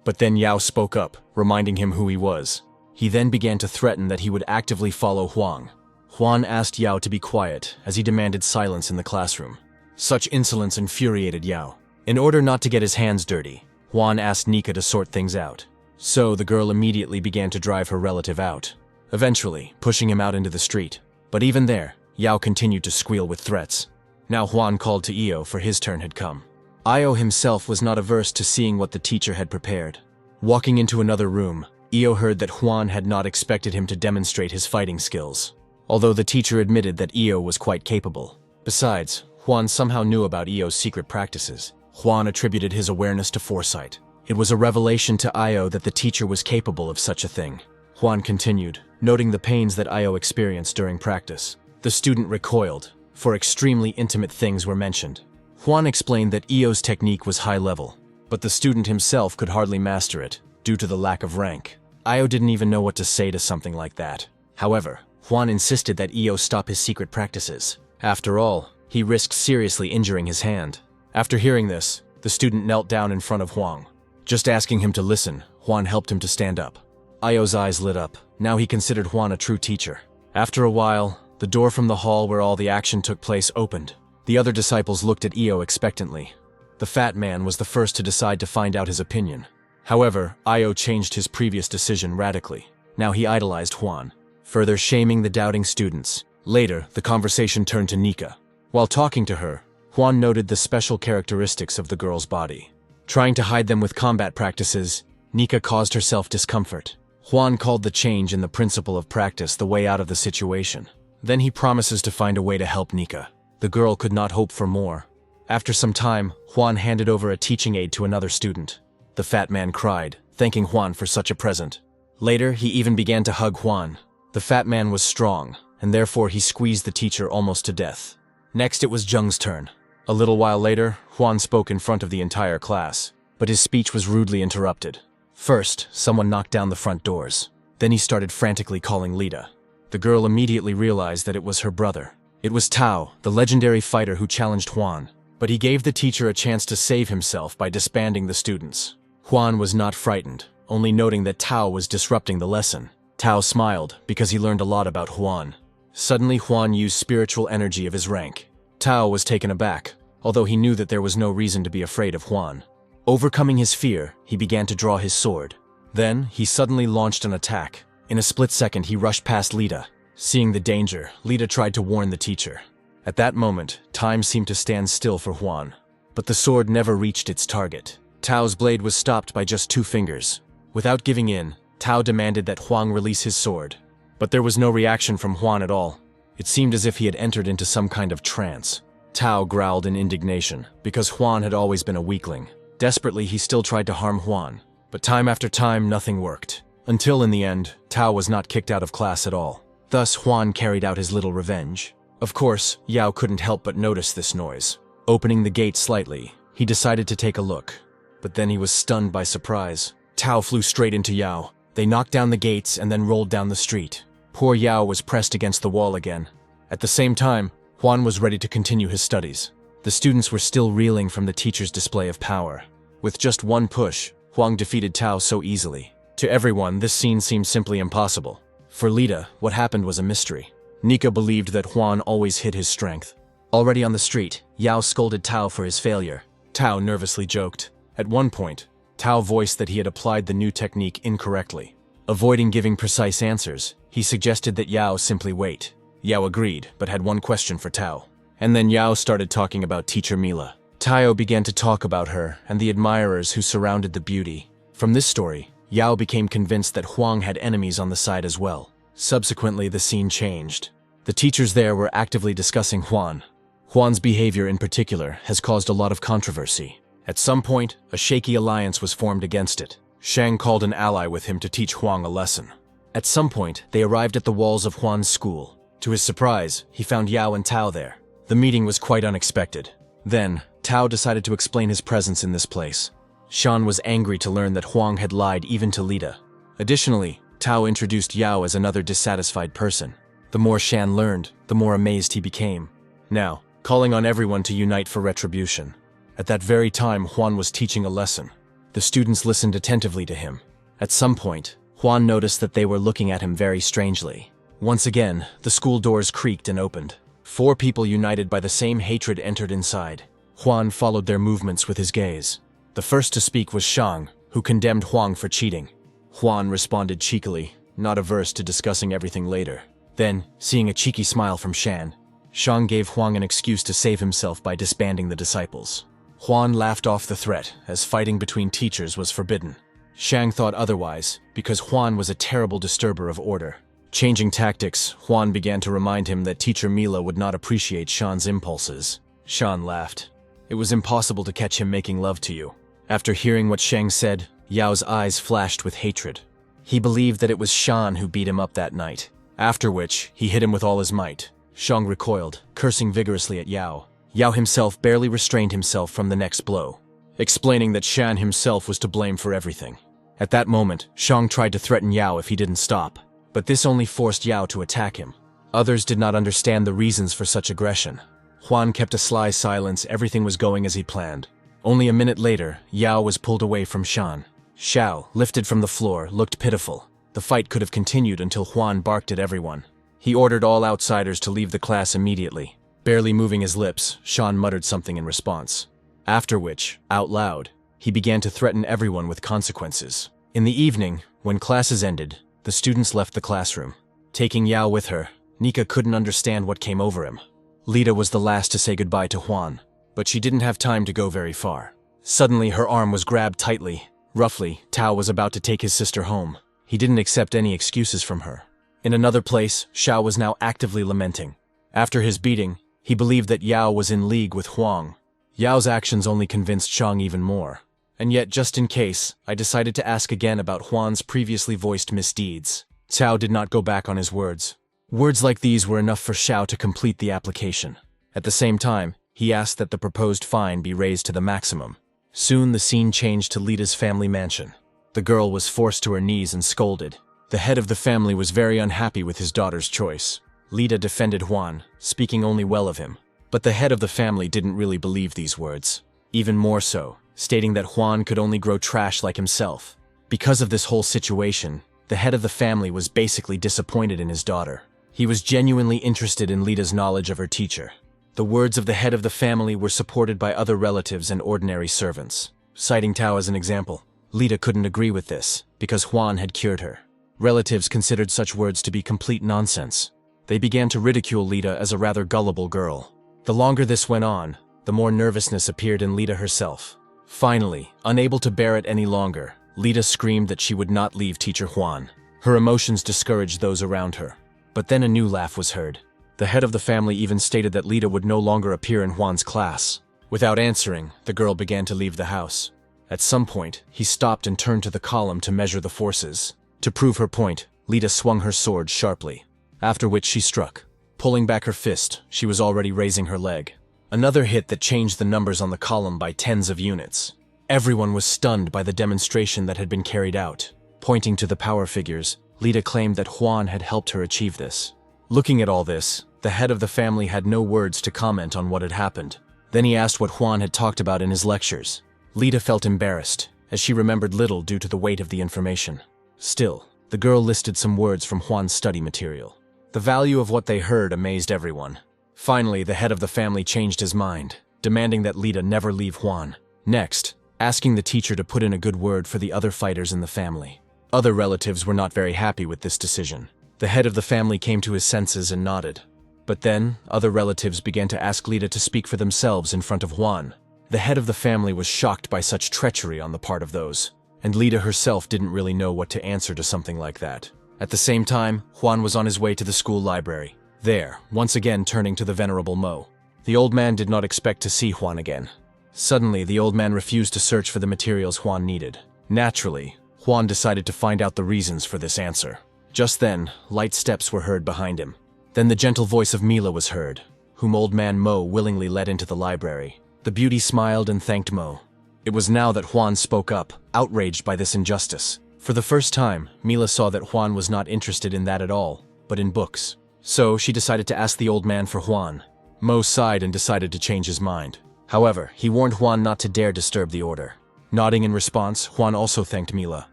But then Yao spoke up, reminding him who he was. He then began to threaten that he would actively follow Juan. Juan asked Yao to be quiet, as he demanded silence in the classroom. Such insolence infuriated Yao. In order not to get his hands dirty, Juan asked Nika to sort things out. So the girl immediately began to drive her relative out, eventually pushing him out into the street. But even there, Yao continued to squeal with threats. Now Juan called to Io, for his turn had come. Io himself was not averse to seeing what the teacher had prepared. Walking into another room, Io heard that Juan had not expected him to demonstrate his fighting skills, although the teacher admitted that Io was quite capable. Besides, Juan somehow knew about Io's secret practices. Juan attributed his awareness to foresight. It was a revelation to Io that the teacher was capable of such a thing. Juan continued, noting the pains that Io experienced during practice. The student recoiled, for extremely intimate things were mentioned. Juan explained that Io's technique was high level, but the student himself could hardly master it, due to the lack of rank. Io didn't even know what to say to something like that. However, Juan insisted that Io stop his secret practices. After all, he risked seriously injuring his hand. After hearing this, the student knelt down in front of Juan. Just asking him to listen, Juan helped him to stand up. Io's eyes lit up. Now he considered Juan a true teacher. After a while, the door from the hall where all the action took place opened. The other disciples looked at Io expectantly. The fat man was the first to decide to find out his opinion. However, Io changed his previous decision radically. Now he idolized Juan, further shaming the doubting students. Later, the conversation turned to Nika. While talking to her, Juan noted the special characteristics of the girl's body. Trying to hide them with combat practices, Nika caused herself discomfort. Juan called the change in the principle of practice the way out of the situation. Then he promises to find a way to help Nika. The girl could not hope for more. After some time, Juan handed over a teaching aid to another student. The fat man cried, thanking Juan for such a present. Later, he even began to hug Juan. The fat man was strong, and therefore he squeezed the teacher almost to death. Next, it was Zheng's turn. A little while later, Huan spoke in front of the entire class, but his speech was rudely interrupted. First, someone knocked down the front doors. Then he started frantically calling Lita. The girl immediately realized that it was her brother. It was Tao, the legendary fighter who challenged Huan, but he gave the teacher a chance to save himself by disbanding the students. Huan was not frightened, only noting that Tao was disrupting the lesson. Tao smiled because he learned a lot about Huan. Suddenly, Huan used spiritual energy of his rank. Tao was taken aback, although he knew that there was no reason to be afraid of Huan. Overcoming his fear, he began to draw his sword. Then, he suddenly launched an attack. In a split second, he rushed past Lita. Seeing the danger, Lita tried to warn the teacher. At that moment, time seemed to stand still for Huan. But the sword never reached its target. Tao's blade was stopped by just 2 fingers. Without giving in, Tao demanded that Huan release his sword. But there was no reaction from Huan at all. It seemed as if he had entered into some kind of trance. Tao growled in indignation, because Huan had always been a weakling. Desperately, he still tried to harm Huan. But time after time, nothing worked. Until in the end, Tao was not kicked out of class at all. Thus, Huan carried out his little revenge. Of course, Yao couldn't help but notice this noise. Opening the gate slightly, he decided to take a look. But then he was stunned by surprise. Tao flew straight into Yao. They knocked down the gates and then rolled down the street. Poor Yao was pressed against the wall again. At the same time, Huan was ready to continue his studies. The students were still reeling from the teacher's display of power. With just one push, Huang defeated Tao so easily. To everyone, this scene seemed simply impossible. For Lita, what happened was a mystery. Nika believed that Huan always hid his strength. Already on the street, Yao scolded Tao for his failure. Tao nervously joked. At one point, Tao voiced that he had applied the new technique incorrectly. Avoiding giving precise answers, he suggested that Yao simply wait. Yao agreed, but had one question for Tao. And then Yao started talking about teacher Mila. Tao began to talk about her and the admirers who surrounded the beauty. From this story, Yao became convinced that Huang had enemies on the side as well. Subsequently, the scene changed. The teachers there were actively discussing Huan. Huan's behavior in particular has caused a lot of controversy. At some point, a shaky alliance was formed against it. Shang called an ally with him to teach Huang a lesson. At some point, they arrived at the walls of Huan's school. To his surprise, he found Yao and Tao there. The meeting was quite unexpected. Then, Tao decided to explain his presence in this place. Shan was angry to learn that Huang had lied even to Lita. Additionally, Tao introduced Yao as another dissatisfied person. The more Shan learned, the more amazed he became. Now, calling on everyone to unite for retribution. At that very time, Huan was teaching a lesson. The students listened attentively to him. At some point, Huan noticed that they were looking at him very strangely. Once again, the school doors creaked and opened. 4 people united by the same hatred entered inside. Huan followed their movements with his gaze. The first to speak was Shang, who condemned Huang for cheating. Huan responded cheekily, not averse to discussing everything later. Then, seeing a cheeky smile from Shang gave Huang an excuse to save himself by disbanding the disciples. Huan laughed off the threat, as fighting between teachers was forbidden. Shang thought otherwise, because Huan was a terrible disturber of order. Changing tactics, Huan began to remind him that teacher Mila would not appreciate Shan's impulses. Shan laughed. It was impossible to catch him making love to you. After hearing what Shang said, Yao's eyes flashed with hatred. He believed that it was Shan who beat him up that night. After which, he hit him with all his might. Shang recoiled, cursing vigorously at Yao. Yao himself barely restrained himself from the next blow, explaining that Shan himself was to blame for everything. At that moment, Shang tried to threaten Yao if he didn't stop, but this only forced Yao to attack him. Others did not understand the reasons for such aggression. Huan kept a sly silence. Everything was going as he planned. Only a minute later, Yao was pulled away from Shan. Xiao, lifted from the floor, looked pitiful. The fight could have continued until Huan barked at everyone. He ordered all outsiders to leave the class immediately. Barely moving his lips, Shan muttered something in response. After which, out loud, he began to threaten everyone with consequences. In the evening, when classes ended, the students left the classroom. Taking Yao with her, Nika couldn't understand what came over him. Lita was the last to say goodbye to Huan, but she didn't have time to go very far. Suddenly, her arm was grabbed tightly. Roughly, Tao was about to take his sister home. He didn't accept any excuses from her. In another place, Xiao was now actively lamenting. After his beating, he believed that Yao was in league with Huang. Yao's actions only convinced Shang even more. And yet, just in case, I decided to ask again about Huan's previously voiced misdeeds. Cao did not go back on his words. Words like these were enough for Xiao to complete the application. At the same time, he asked that the proposed fine be raised to the maximum. Soon the scene changed to Lita's family mansion. The girl was forced to her knees and scolded. The head of the family was very unhappy with his daughter's choice. Lita defended Juan, speaking only well of him. But the head of the family didn't really believe these words. Even more so, stating that Juan could only grow trash like himself. Because of this whole situation, the head of the family was basically disappointed in his daughter. He was genuinely interested in Lita's knowledge of her teacher. The words of the head of the family were supported by other relatives and ordinary servants. Citing Tao as an example, Lita couldn't agree with this, because Juan had cured her. Relatives considered such words to be complete nonsense. They began to ridicule Lita as a rather gullible girl. The longer this went on, the more nervousness appeared in Lita herself. Finally, unable to bear it any longer, Lita screamed that she would not leave teacher Juan. Her emotions discouraged those around her. But then a new laugh was heard. The head of the family even stated that Lita would no longer appear in Juan's class. Without answering, the girl began to leave the house. At some point, he stopped and turned to the column to measure the forces. To prove her point, Lita swung her sword sharply, after which she struck. Pulling back her fist, she was already raising her leg. Another hit that changed the numbers on the column by tens of units. Everyone was stunned by the demonstration that had been carried out. Pointing to the power figures, Lita claimed that Juan had helped her achieve this. Looking at all this, the head of the family had no words to comment on what had happened. Then he asked what Juan had talked about in his lectures. Lita felt embarrassed, as she remembered little due to the weight of the information. Still, the girl listed some words from Juan's study material. The value of what they heard amazed everyone. Finally, the head of the family changed his mind, demanding that Lita never leave Juan. Next, asking the teacher to put in a good word for the other fighters in the family. Other relatives were not very happy with this decision. The head of the family came to his senses and nodded. But then, other relatives began to ask Lita to speak for themselves in front of Juan. The head of the family was shocked by such treachery on the part of those, and Lita herself didn't really know what to answer to something like that. At the same time, Juan was on his way to the school library. There, once again turning to the venerable Mo. The old man did not expect to see Juan again. Suddenly, the old man refused to search for the materials Juan needed. Naturally, Juan decided to find out the reasons for this answer. Just then, light steps were heard behind him. Then the gentle voice of Mila was heard, whom old man Mo willingly led into the library. The beauty smiled and thanked Mo. It was now that Juan spoke up, outraged by this injustice. For the first time, Mila saw that Juan was not interested in that at all, but in books. So she decided to ask the old man for Juan. Mo sighed and decided to change his mind. However, he warned Juan not to dare disturb the order. Nodding in response, Juan also thanked Mila.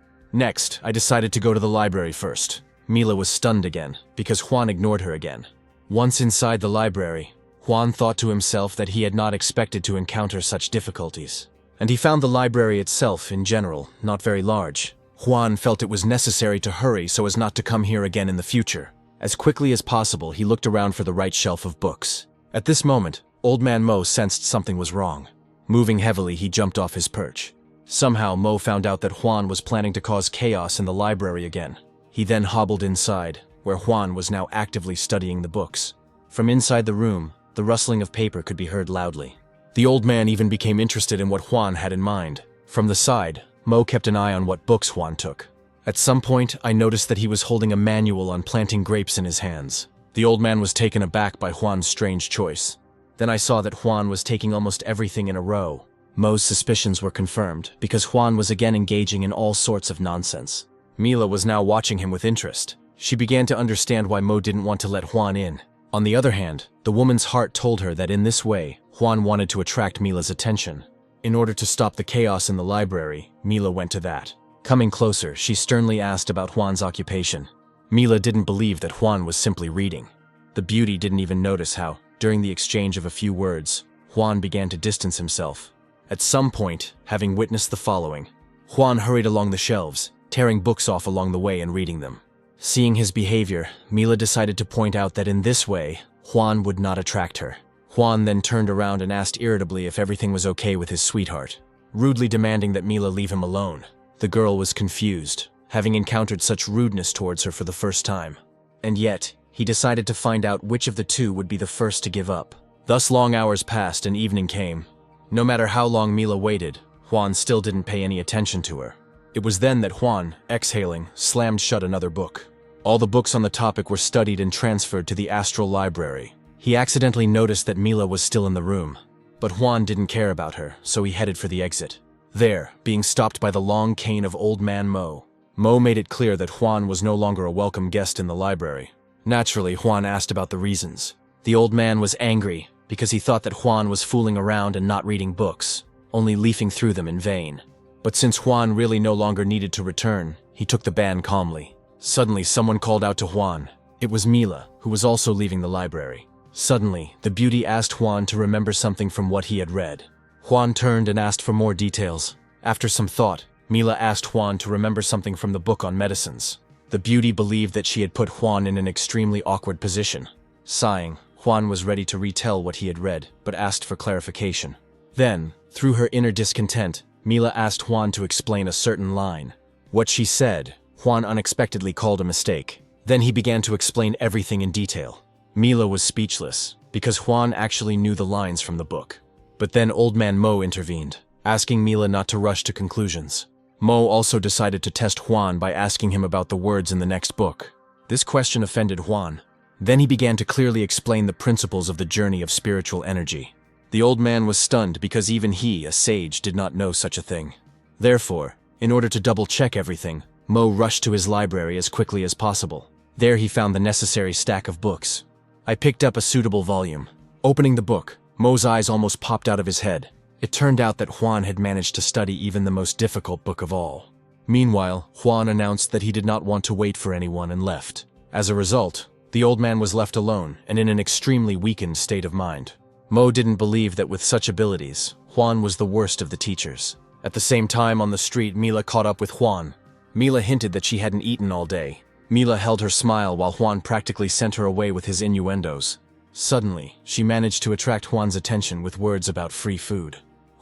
Next, I decided to go to the library first. Mila was stunned again, because Juan ignored her again. Once inside the library, Juan thought to himself that he had not expected to encounter such difficulties. And he found the library itself, in general, not very large. Juan felt it was necessary to hurry so as not to come here again in the future. As quickly as possible, he looked around for the right shelf of books. At this moment, old man Mo sensed something was wrong. Moving heavily, he jumped off his perch. Somehow, Mo found out that Juan was planning to cause chaos in the library again. He then hobbled inside, where Juan was now actively studying the books. From inside the room, the rustling of paper could be heard loudly. The old man even became interested in what Juan had in mind. From the side, Mo kept an eye on what books Juan took. At some point, I noticed that he was holding a manual on planting grapes in his hands. The old man was taken aback by Juan's strange choice. Then I saw that Juan was taking almost everything in a row. Mo's suspicions were confirmed, because Juan was again engaging in all sorts of nonsense. Mila was now watching him with interest. She began to understand why Mo didn't want to let Juan in. On the other hand, the woman's heart told her that in this way, Juan wanted to attract Mila's attention. In order to stop the chaos in the library, Mila went to that. Coming closer, she sternly asked about Juan's occupation. Mila didn't believe that Juan was simply reading. The beauty didn't even notice how, during the exchange of a few words, Juan began to distance himself. At some point, having witnessed the following, Juan hurried along the shelves, tearing books off along the way and reading them. Seeing his behavior, Mila decided to point out that in this way, Juan would not attract her. Juan then turned around and asked irritably if everything was okay with his sweetheart, rudely demanding that Mila leave him alone. The girl was confused, having encountered such rudeness towards her for the first time. And yet, he decided to find out which of the two would be the first to give up. Thus long hours passed and evening came. No matter how long Mila waited, Juan still didn't pay any attention to her. It was then that Juan, exhaling, slammed shut another book. All the books on the topic were studied and transferred to the astral library. He accidentally noticed that Mila was still in the room, but Juan didn't care about her, so he headed for the exit. There, being stopped by the long cane of Old Man Mo. Mo made it clear that Juan was no longer a welcome guest in the library. Naturally, Juan asked about the reasons. The old man was angry because he thought that Juan was fooling around and not reading books, only leafing through them in vain. But since Juan really no longer needed to return, he took the ban calmly. Suddenly, someone called out to Juan. It was Mila, who was also leaving the library. Suddenly, the beauty asked Juan to remember something from what he had read. Juan turned and asked for more details. After some thought, Mila asked Juan to remember something from the book on medicines. The beauty believed that she had put Juan in an extremely awkward position. Sighing, Juan was ready to retell what he had read, but asked for clarification. Then, through her inner discontent, Mila asked Juan to explain a certain line. What she said, Juan unexpectedly called a mistake. Then he began to explain everything in detail. Mila was speechless, because Juan actually knew the lines from the book. But then Old Man Mo intervened, asking Mila not to rush to conclusions. Mo also decided to test Juan by asking him about the words in the next book. This question offended Juan. Then he began to clearly explain the principles of the journey of spiritual energy. The old man was stunned because even he, a sage, did not know such a thing. Therefore, in order to double-check everything, Mo rushed to his library as quickly as possible. There he found the necessary stack of books. I picked up a suitable volume. Opening the book, Mo's eyes almost popped out of his head. It turned out that Juan had managed to study even the most difficult book of all. Meanwhile, Juan announced that he did not want to wait for anyone and left. As a result, the old man was left alone and in an extremely weakened state of mind. Mo didn't believe that with such abilities, Juan was the worst of the teachers. At the same time on the street, Mila caught up with Juan. Mila hinted that she hadn't eaten all day. Mila held her smile while Juan practically sent her away with his innuendos. Suddenly, she managed to attract Juan's attention with words about free food.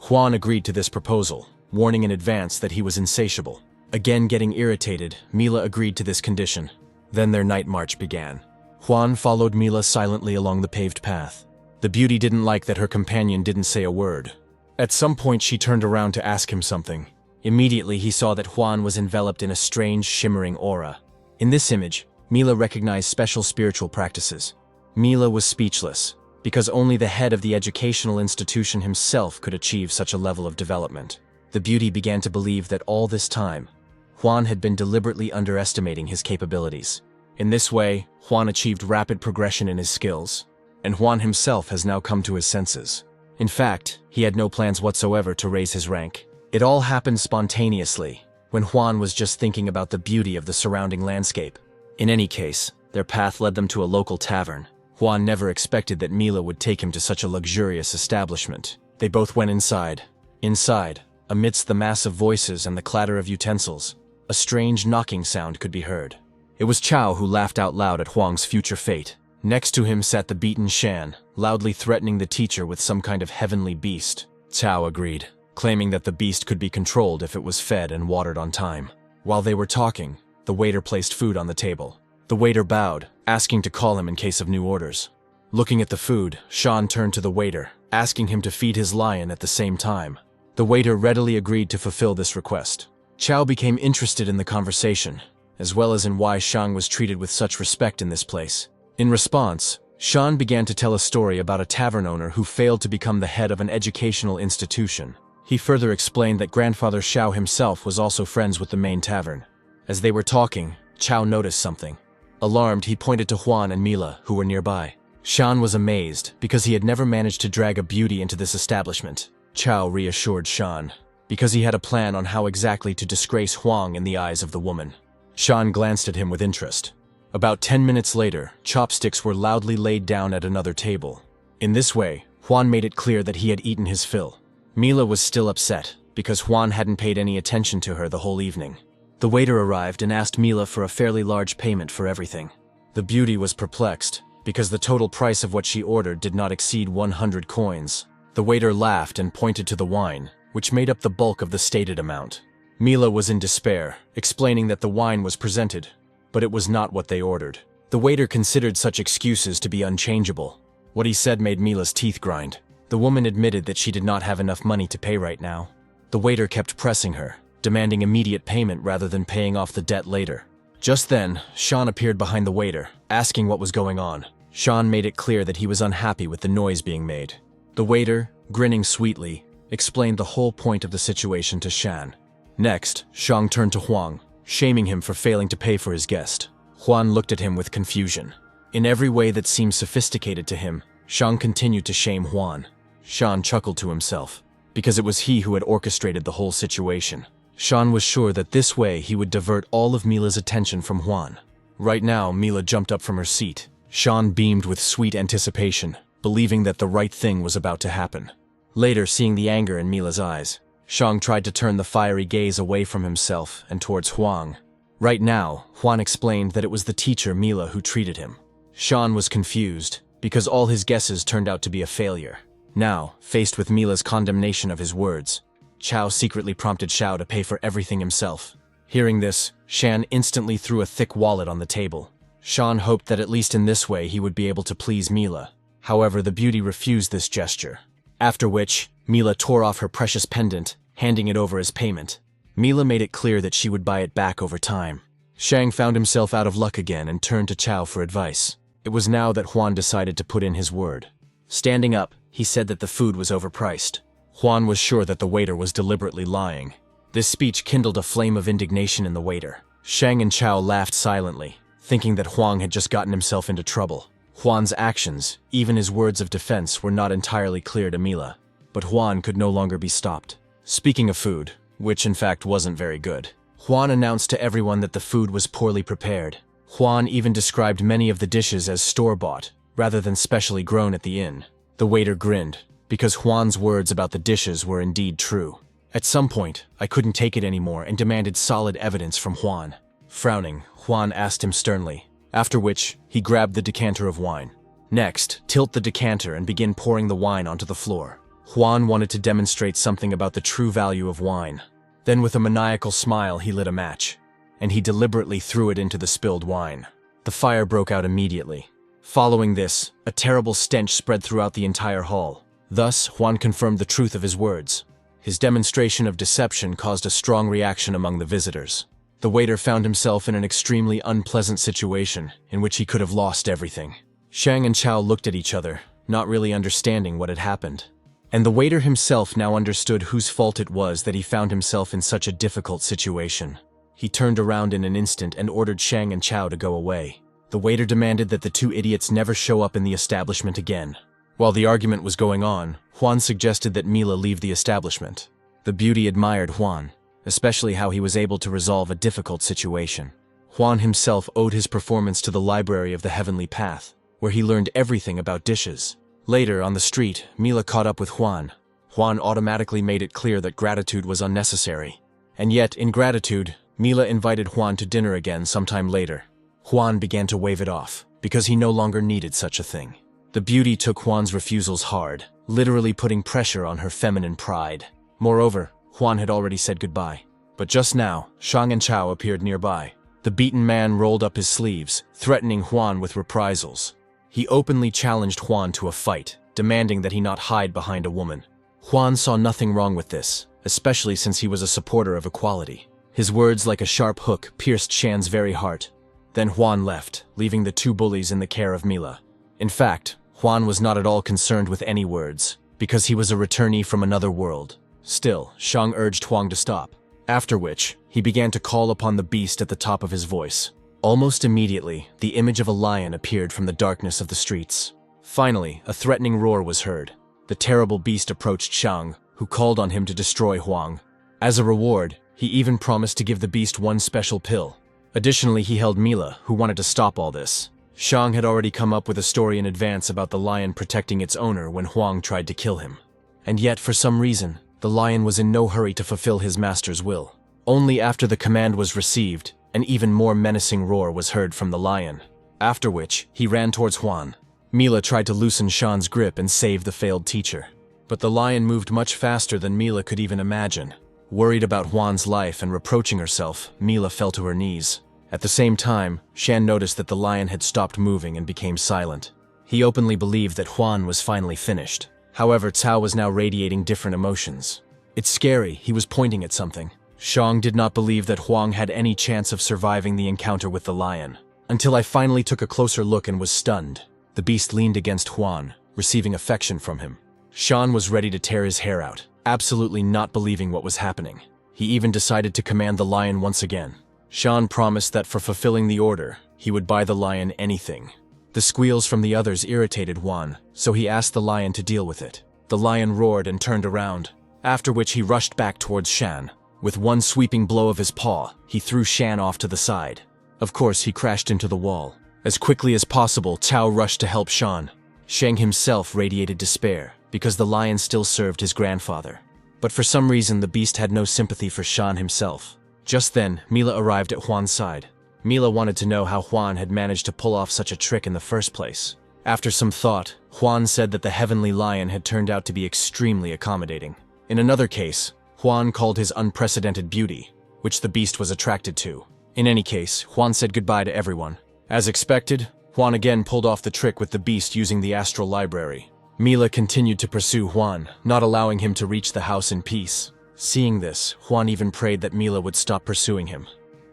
Juan agreed to this proposal, warning in advance that he was insatiable. Again getting irritated, Mila agreed to this condition. Then their night march began. Juan followed Mila silently along the paved path. The beauty didn't like that her companion didn't say a word. At some point she turned around to ask him something. Immediately he saw that Juan was enveloped in a strange, shimmering aura. In this image, Mila recognized special spiritual practices. Mila was speechless, because only the head of the educational institution himself could achieve such a level of development. The beauty began to believe that all this time, Juan had been deliberately underestimating his capabilities. In this way, Juan achieved rapid progression in his skills, and Juan himself has now come to his senses. In fact, he had no plans whatsoever to raise his rank. It all happened spontaneously, when Juan was just thinking about the beauty of the surrounding landscape. In any case, their path led them to a local tavern. Juan never expected that Mila would take him to such a luxurious establishment. They both went inside. Inside, amidst the mass of voices and the clatter of utensils, a strange knocking sound could be heard. It was Chao who laughed out loud at Huang's future fate. Next to him sat the beaten Shan, loudly threatening the teacher with some kind of heavenly beast. Chao agreed, claiming that the beast could be controlled if it was fed and watered on time. While they were talking, the waiter placed food on the table. The waiter bowed, asking to call him in case of new orders. Looking at the food, Shan turned to the waiter, asking him to feed his lion at the same time. The waiter readily agreed to fulfill this request. Chao became interested in the conversation, as well as in why Shang was treated with such respect in this place. In response, Shan began to tell a story about a tavern owner who failed to become the head of an educational institution. He further explained that Grandfather Xiao himself was also friends with the main tavern. As they were talking, Chao noticed something. Alarmed, he pointed to Juan and Mila, who were nearby. Shan was amazed, because he had never managed to drag a beauty into this establishment. Chao reassured Shan, because he had a plan on how exactly to disgrace Huang in the eyes of the woman. Shan glanced at him with interest. About 10 minutes later, chopsticks were loudly laid down at another table. In this way, Juan made it clear that he had eaten his fill. Mila was still upset, because Juan hadn't paid any attention to her the whole evening. The waiter arrived and asked Mila for a fairly large payment for everything. The beauty was perplexed, because the total price of what she ordered did not exceed 100 coins. The waiter laughed and pointed to the wine, which made up the bulk of the stated amount. Mila was in despair, explaining that the wine was presented, but it was not what they ordered. The waiter considered such excuses to be unchangeable. What he said made Mila's teeth grind. The woman admitted that she did not have enough money to pay right now. The waiter kept pressing her, demanding immediate payment rather than paying off the debt later. Just then, Shan appeared behind the waiter, asking what was going on. Shan made it clear that he was unhappy with the noise being made. The waiter, grinning sweetly, explained the whole point of the situation to Shan. Next, Shang turned to Huang, shaming him for failing to pay for his guest. Huan looked at him with confusion. In every way that seemed sophisticated to him, Shang continued to shame Huan. Shan chuckled to himself, because it was he who had orchestrated the whole situation. Shan was sure that this way he would divert all of Mila's attention from Huan. Right now, Mila jumped up from her seat. Shan beamed with sweet anticipation, believing that the right thing was about to happen. Later, seeing the anger in Mila's eyes, Shang tried to turn the fiery gaze away from himself and towards Huang. Right now, Huan explained that it was the teacher Mila who treated him. Shan was confused, because all his guesses turned out to be a failure. Now, faced with Mila's condemnation of his words, Chao secretly prompted Xiao to pay for everything himself. Hearing this, Shan instantly threw a thick wallet on the table. Shan hoped that at least in this way he would be able to please Mila. However, the beauty refused this gesture. After which, Mila tore off her precious pendant, handing it over as payment. Mila made it clear that she would buy it back over time. Shang found himself out of luck again and turned to Chao for advice. It was now that Huan decided to put in his word. Standing up, he said that the food was overpriced. Huan was sure that the waiter was deliberately lying. This speech kindled a flame of indignation in the waiter. Shang and Chao laughed silently, thinking that Huang had just gotten himself into trouble. Huan's actions, even his words of defense, were not entirely clear to Mila. But Huan could no longer be stopped. Speaking of food, which in fact wasn't very good, Huan announced to everyone that the food was poorly prepared. Huan even described many of the dishes as store-bought, rather than specially grown at the inn. The waiter grinned, because Huan's words about the dishes were indeed true. At some point, I couldn't take it anymore and demanded solid evidence from Huan. Frowning, Huan asked him sternly, after which he grabbed the decanter of wine. Next, tilt the decanter and begin pouring the wine onto the floor. Huan wanted to demonstrate something about the true value of wine. Then with a maniacal smile he lit a match, and he deliberately threw it into the spilled wine. The fire broke out immediately. Following this, a terrible stench spread throughout the entire hall. Thus, Huan confirmed the truth of his words. His demonstration of deception caused a strong reaction among the visitors. The waiter found himself in an extremely unpleasant situation in which he could have lost everything. Shang and Chao looked at each other, not really understanding what had happened. And the waiter himself now understood whose fault it was that he found himself in such a difficult situation. He turned around in an instant and ordered Shang and Chao to go away. The waiter demanded that the two idiots never show up in the establishment again. While the argument was going on, Huan suggested that Mila leave the establishment. The beauty admired Huan, especially how he was able to resolve a difficult situation. Huan himself owed his performance to the Library of the Heavenly Path, where he learned everything about dishes. Later, on the street, Mila caught up with Huan. Huan automatically made it clear that gratitude was unnecessary. And yet, in gratitude, Mila invited Huan to dinner again sometime later. Huan began to wave it off, because he no longer needed such a thing. The beauty took Huan's refusals hard, literally putting pressure on her feminine pride. Moreover, Huan had already said goodbye. But just now, Shang and Chao appeared nearby. The beaten man rolled up his sleeves, threatening Huan with reprisals. He openly challenged Huan to a fight, demanding that he not hide behind a woman. Huan saw nothing wrong with this, especially since he was a supporter of equality. His words, like a sharp hook, pierced Shan's very heart. Then Huan left, leaving the two bullies in the care of Mila. In fact, Huan was not at all concerned with any words, because he was a returnee from another world. Still, Shang urged Huang to stop, after which, he began to call upon the beast at the top of his voice. Almost immediately, the image of a lion appeared from the darkness of the streets. Finally, a threatening roar was heard. The terrible beast approached Shang, who called on him to destroy Huang. As a reward, he even promised to give the beast one special pill. Additionally, he held Mila, who wanted to stop all this. Shang had already come up with a story in advance about the lion protecting its owner when Huang tried to kill him. And yet, for some reason, the lion was in no hurry to fulfill his master's will. Only after the command was received, an even more menacing roar was heard from the lion. After which, he ran towards Huan. Mila tried to loosen Shan's grip and save the failed teacher. But the lion moved much faster than Mila could even imagine. Worried about Huan's life and reproaching herself, Mila fell to her knees. At the same time, Shan noticed that the lion had stopped moving and became silent. He openly believed that Huan was finally finished. However, Cao was now radiating different emotions. It's scary, he was pointing at something. Shang did not believe that Huang had any chance of surviving the encounter with the lion, until I finally took a closer look and was stunned. The beast leaned against Juan, receiving affection from him. Sean was ready to tear his hair out, absolutely not believing what was happening. He even decided to command the lion once again. Sean promised that for fulfilling the order, he would buy the lion anything. The squeals from the others irritated Juan, so he asked the lion to deal with it. The lion roared and turned around, after which he rushed back towards Shan. With one sweeping blow of his paw, he threw Shan off to the side. Of course, he crashed into the wall. As quickly as possible, Chao rushed to help Shan. Shang himself radiated despair, because the lion still served his grandfather. But for some reason, the beast had no sympathy for Shan himself. Just then, Mila arrived at Juan's side. Mila wanted to know how Juan had managed to pull off such a trick in the first place. After some thought, Juan said that the heavenly lion had turned out to be extremely accommodating. In another case, Juan called his unprecedented beauty, which the beast was attracted to. In any case, Juan said goodbye to everyone. As expected, Juan again pulled off the trick with the beast using the astral library. Mila continued to pursue Juan, not allowing him to reach the house in peace. Seeing this, Juan even prayed that Mila would stop pursuing him.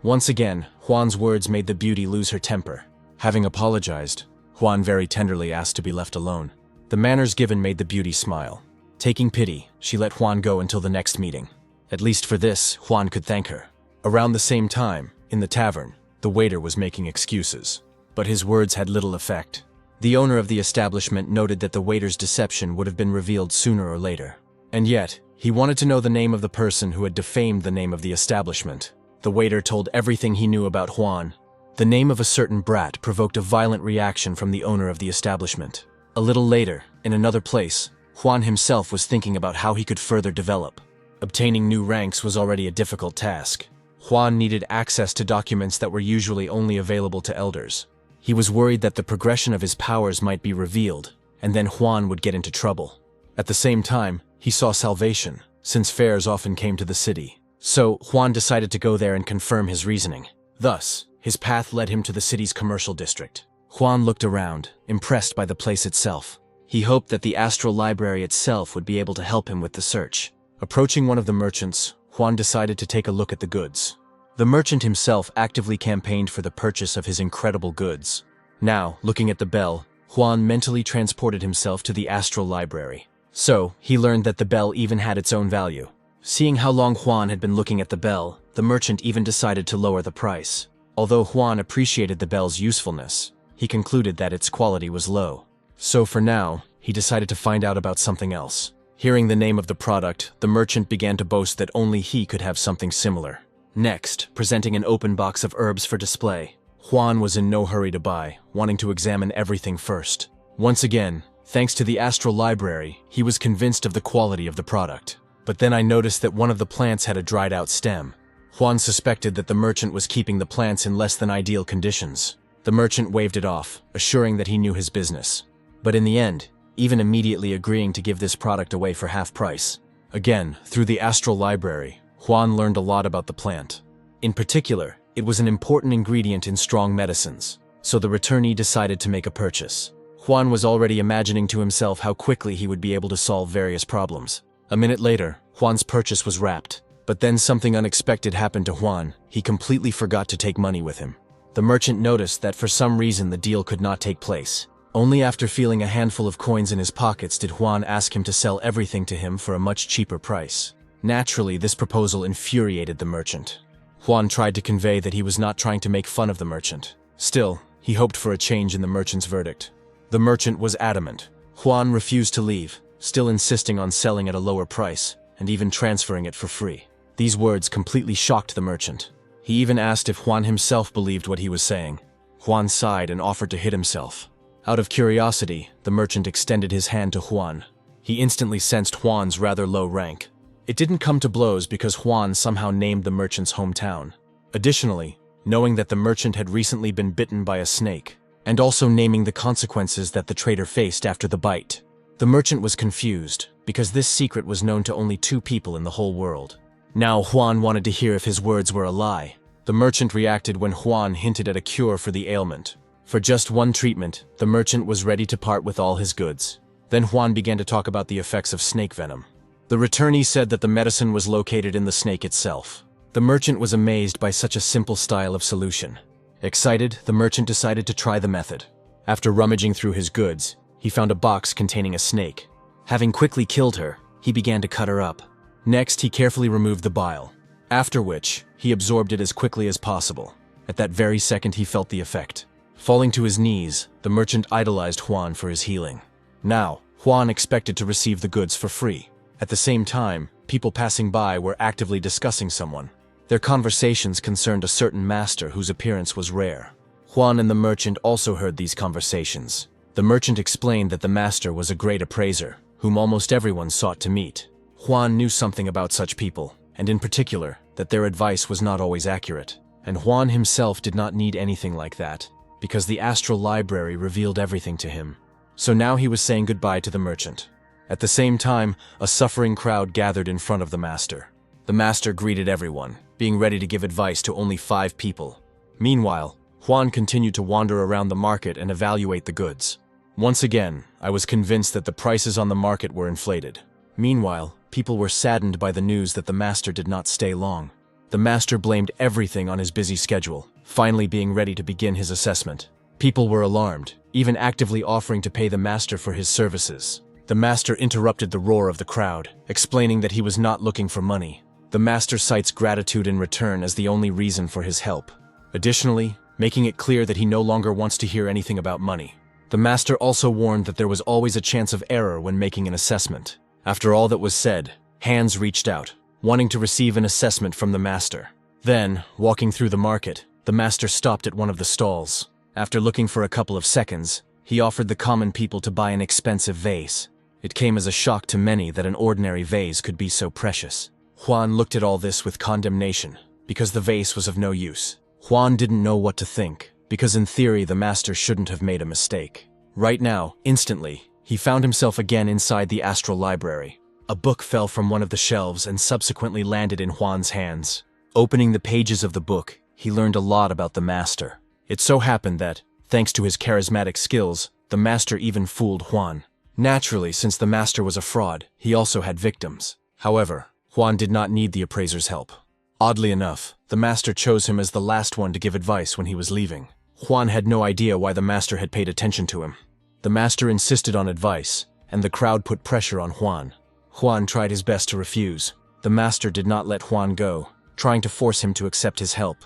Once again, Juan's words made the beauty lose her temper. Having apologized, Juan very tenderly asked to be left alone. The manners given made the beauty smile. Taking pity, she let Juan go until the next meeting. At least for this, Juan could thank her. Around the same time, in the tavern, the waiter was making excuses. But his words had little effect. The owner of the establishment noted that the waiter's deception would have been revealed sooner or later. And yet, he wanted to know the name of the person who had defamed the name of the establishment. The waiter told everything he knew about Juan. The name of a certain brat provoked a violent reaction from the owner of the establishment. A little later, in another place, Juan himself was thinking about how he could further develop. Obtaining new ranks was already a difficult task. Juan needed access to documents that were usually only available to elders. He was worried that the progression of his powers might be revealed, and then Juan would get into trouble. At the same time, he saw salvation, since fairs often came to the city. So, Juan decided to go there and confirm his reasoning. Thus, his path led him to the city's commercial district. Juan looked around, impressed by the place itself. He hoped that the astral library itself would be able to help him with the search. Approaching one of the merchants, Juan decided to take a look at the goods. The merchant himself actively campaigned for the purchase of his incredible goods. Now, looking at the bell, Juan mentally transported himself to the astral library. So, he learned that the bell even had its own value. Seeing how long Juan had been looking at the bell, the merchant even decided to lower the price. Although Juan appreciated the bell's usefulness, he concluded that its quality was low. So for now, he decided to find out about something else. Hearing the name of the product, the merchant began to boast that only he could have something similar. Next, presenting an open box of herbs for display, Juan was in no hurry to buy, wanting to examine everything first. Once again, thanks to the astral library, he was convinced of the quality of the product. But then I noticed that one of the plants had a dried out stem. Juan suspected that the merchant was keeping the plants in less than ideal conditions. The merchant waved it off, assuring that he knew his business. But in the end, even immediately agreeing to give this product away for half price. Again, through the astral library, Juan learned a lot about the plant. In particular, it was an important ingredient in strong medicines, so the returnee decided to make a purchase. Juan was already imagining to himself how quickly he would be able to solve various problems. A minute later, Juan's purchase was wrapped. But then something unexpected happened to Juan. He completely forgot to take money with him. The merchant noticed that for some reason the deal could not take place. Only after feeling a handful of coins in his pockets did Juan ask him to sell everything to him for a much cheaper price. Naturally, this proposal infuriated the merchant. Juan tried to convey that he was not trying to make fun of the merchant. Still, he hoped for a change in the merchant's verdict. The merchant was adamant. Juan refused to leave, still insisting on selling at a lower price, and even transferring it for free. These words completely shocked the merchant. He even asked if Juan himself believed what he was saying. Juan sighed and offered to hit himself. Out of curiosity, the merchant extended his hand to Juan. He instantly sensed Juan's rather low rank. It didn't come to blows because Juan somehow named the merchant's hometown. Additionally, knowing that the merchant had recently been bitten by a snake, and also naming the consequences that the trader faced after the bite, the merchant was confused because this secret was known to only 2 people in the whole world. Now Juan wanted to hear if his words were a lie. The merchant reacted when Juan hinted at a cure for the ailment. For just one treatment, the merchant was ready to part with all his goods. Then Juan began to talk about the effects of snake venom. The returnee said that the medicine was located in the snake itself. The merchant was amazed by such a simple style of solution. Excited, the merchant decided to try the method. After rummaging through his goods, he found a box containing a snake. Having quickly killed her, he began to cut her up. Next, he carefully removed the bile, after which he absorbed it as quickly as possible. At that very second, he felt the effect. Falling to his knees, the merchant idolized Juan for his healing. Now, Juan expected to receive the goods for free. At the same time, people passing by were actively discussing someone. Their conversations concerned a certain master whose appearance was rare. Juan and the merchant also heard these conversations. The merchant explained that the master was a great appraiser, whom almost everyone sought to meet. Juan knew something about such people, and in particular, that their advice was not always accurate. And Juan himself did not need anything like that, because the astral library revealed everything to him. So now he was saying goodbye to the merchant. At the same time, a suffering crowd gathered in front of the master. The master greeted everyone, being ready to give advice to only 5 people. Meanwhile, Juan continued to wander around the market and evaluate the goods. Once again, I was convinced that the prices on the market were inflated. Meanwhile, people were saddened by the news that the master did not stay long. The master blamed everything on his busy schedule, finally being ready to begin his assessment. People were alarmed, even actively offering to pay the master for his services. The master interrupted the roar of the crowd, explaining that he was not looking for money. The master cites gratitude in return as the only reason for his help. Additionally, making it clear that he no longer wants to hear anything about money. The master also warned that there was always a chance of error when making an assessment. After all that was said, hands reached out, wanting to receive an assessment from the master. Then, walking through the market, the master stopped at one of the stalls. After looking for a couple of seconds, he offered the common people to buy an expensive vase. It came as a shock to many that an ordinary vase could be so precious. Juan looked at all this with condemnation, because the vase was of no use. Juan didn't know what to think, because in theory the master shouldn't have made a mistake. Right now, instantly, he found himself again inside the astral library. A book fell from one of the shelves and subsequently landed in Juan's hands. Opening the pages of the book, he learned a lot about the master. It so happened that, thanks to his charismatic skills, the master even fooled Juan. Naturally, since the master was a fraud, he also had victims. However, Juan did not need the appraiser's help. Oddly enough, the master chose him as the last one to give advice when he was leaving. Juan had no idea why the master had paid attention to him. The master insisted on advice, and the crowd put pressure on Juan. Juan tried his best to refuse. The master did not let Juan go, trying to force him to accept his help.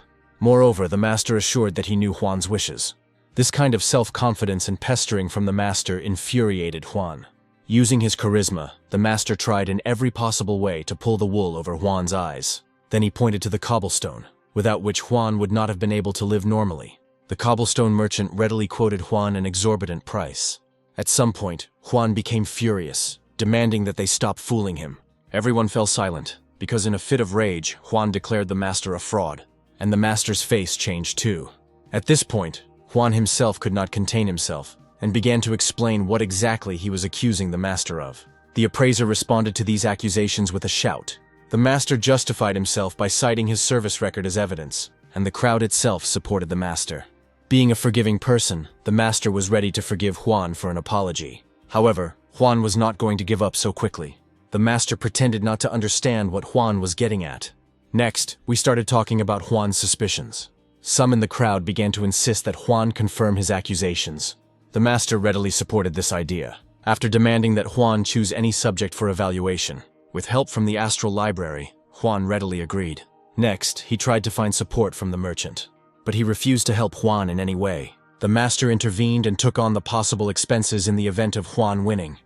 Moreover, the master assured that he knew Juan's wishes. This kind of self-confidence and pestering from the master infuriated Juan. Using his charisma, the master tried in every possible way to pull the wool over Juan's eyes. Then he pointed to the cobblestone, without which Juan would not have been able to live normally. The cobblestone merchant readily quoted Juan an exorbitant price. At some point, Juan became furious, demanding that they stop fooling him. Everyone fell silent, because in a fit of rage, Juan declared the master a fraud, and the master's face changed too. At this point, Juan himself could not contain himself, and began to explain what exactly he was accusing the master of. The appraiser responded to these accusations with a shout. The master justified himself by citing his service record as evidence, and the crowd itself supported the master. Being a forgiving person, the master was ready to forgive Juan for an apology. However, Juan was not going to give up so quickly. The master pretended not to understand what Juan was getting at. Next, we started talking about Juan's suspicions. Some in the crowd began to insist that Juan confirm his accusations. The master readily supported this idea, after demanding that Juan choose any subject for evaluation. With help from the astral library, Juan readily agreed. Next, he tried to find support from the merchant, but he refused to help Juan in any way. The master intervened and took on the possible expenses in the event of Juan winning.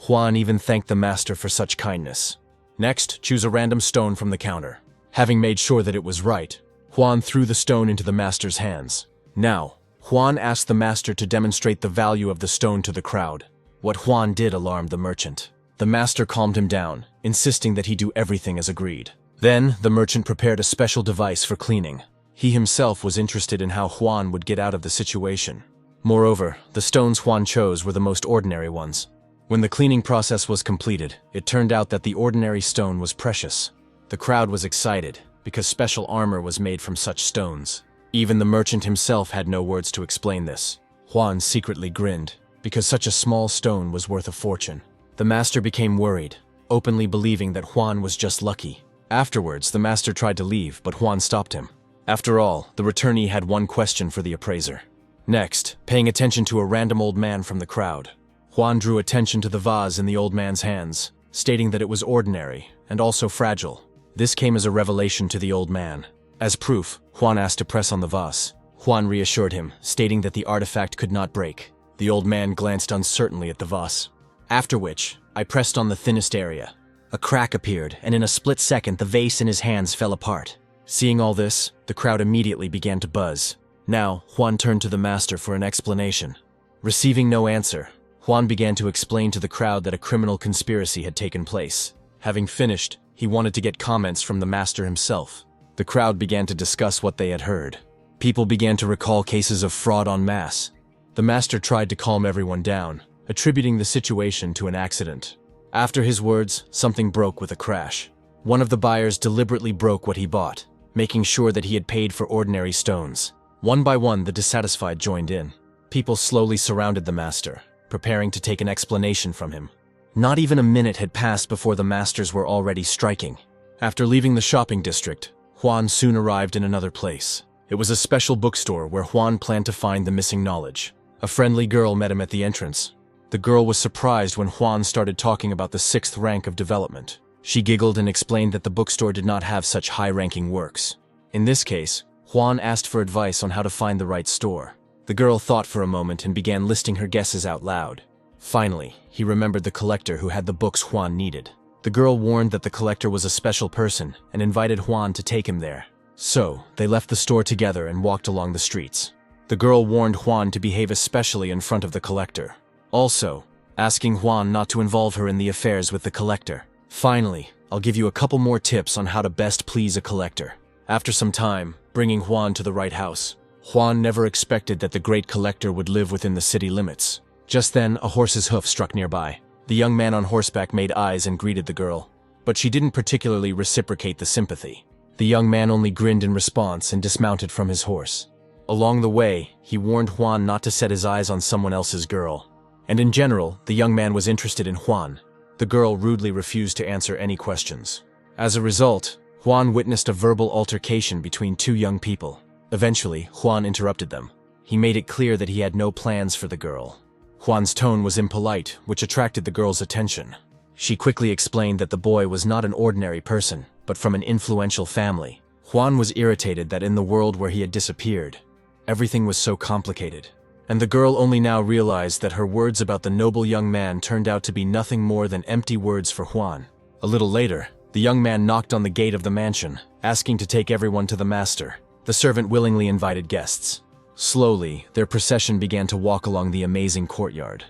Juan even thanked the master for such kindness. Next, choose a random stone from the counter. Having made sure that it was right, Juan threw the stone into the master's hands. Now, Juan asked the master to demonstrate the value of the stone to the crowd. What Juan did alarmed the merchant. The master calmed him down, insisting that he do everything as agreed. Then, the merchant prepared a special device for cleaning. He himself was interested in how Juan would get out of the situation. Moreover, the stones Juan chose were the most ordinary ones. When the cleaning process was completed, it turned out that the ordinary stone was precious. The crowd was excited, because special armor was made from such stones. Even the merchant himself had no words to explain this. Juan secretly grinned, because such a small stone was worth a fortune. The master became worried, openly believing that Juan was just lucky. Afterwards, the master tried to leave, but Juan stopped him. After all, the returnee had one question for the appraiser. Next, paying attention to a random old man from the crowd, Juan drew attention to the vase in the old man's hands, stating that it was ordinary and also fragile. This came as a revelation to the old man. As proof, Juan asked to press on the vase. Juan reassured him, stating that the artifact could not break. The old man glanced uncertainly at the vase. After which, I pressed on the thinnest area. A crack appeared, and in a split second the vase in his hands fell apart. Seeing all this, the crowd immediately began to buzz. Now, Juan turned to the master for an explanation. Receiving no answer, Juan began to explain to the crowd that a criminal conspiracy had taken place. Having finished, he wanted to get comments from the master himself. The crowd began to discuss what they had heard. People began to recall cases of fraud en masse. The master tried to calm everyone down, attributing the situation to an accident. After his words, something broke with a crash. One of the buyers deliberately broke what he bought, making sure that he had paid for ordinary stones. One by one, the dissatisfied joined in. People slowly surrounded the master, preparing to take an explanation from him. Not even a minute had passed before the masters were already striking. After leaving the shopping district, Juan soon arrived in another place. It was a special bookstore where Juan planned to find the missing knowledge. A friendly girl met him at the entrance. The girl was surprised when Juan started talking about the 6th rank of development. She giggled and explained that the bookstore did not have such high-ranking works. In this case, Juan asked for advice on how to find the right store. The girl thought for a moment and began listing her guesses out loud. Finally, he remembered the collector who had the books Juan needed. The girl warned that the collector was a special person and invited Juan to take him there. So, they left the store together and walked along the streets. The girl warned Juan to behave especially in front of the collector, also asking Juan not to involve her in the affairs with the collector. Finally, I'll give you a couple more tips on how to best please a collector. After some time, bringing Juan to the right house. Juan never expected that the great collector would live within the city limits. Just then, a horse's hoof struck nearby. The young man on horseback made eyes and greeted the girl, but she didn't particularly reciprocate the sympathy. The young man only grinned in response and dismounted from his horse. Along the way, he warned Juan not to set his eyes on someone else's girl. And in general, the young man was interested in Juan. The girl rudely refused to answer any questions. As a result, Juan witnessed a verbal altercation between two young people. Eventually, Juan interrupted them. He made it clear that he had no plans for the girl. Juan's tone was impolite, which attracted the girl's attention. She quickly explained that the boy was not an ordinary person, but from an influential family. Juan was irritated that in the world where he had disappeared, everything was so complicated. And the girl only now realized that her words about the noble young man turned out to be nothing more than empty words for Juan. A little later, the young man knocked on the gate of the mansion, asking to take everyone to the master. The servant willingly invited guests. Slowly, their procession began to walk along the amazing courtyard.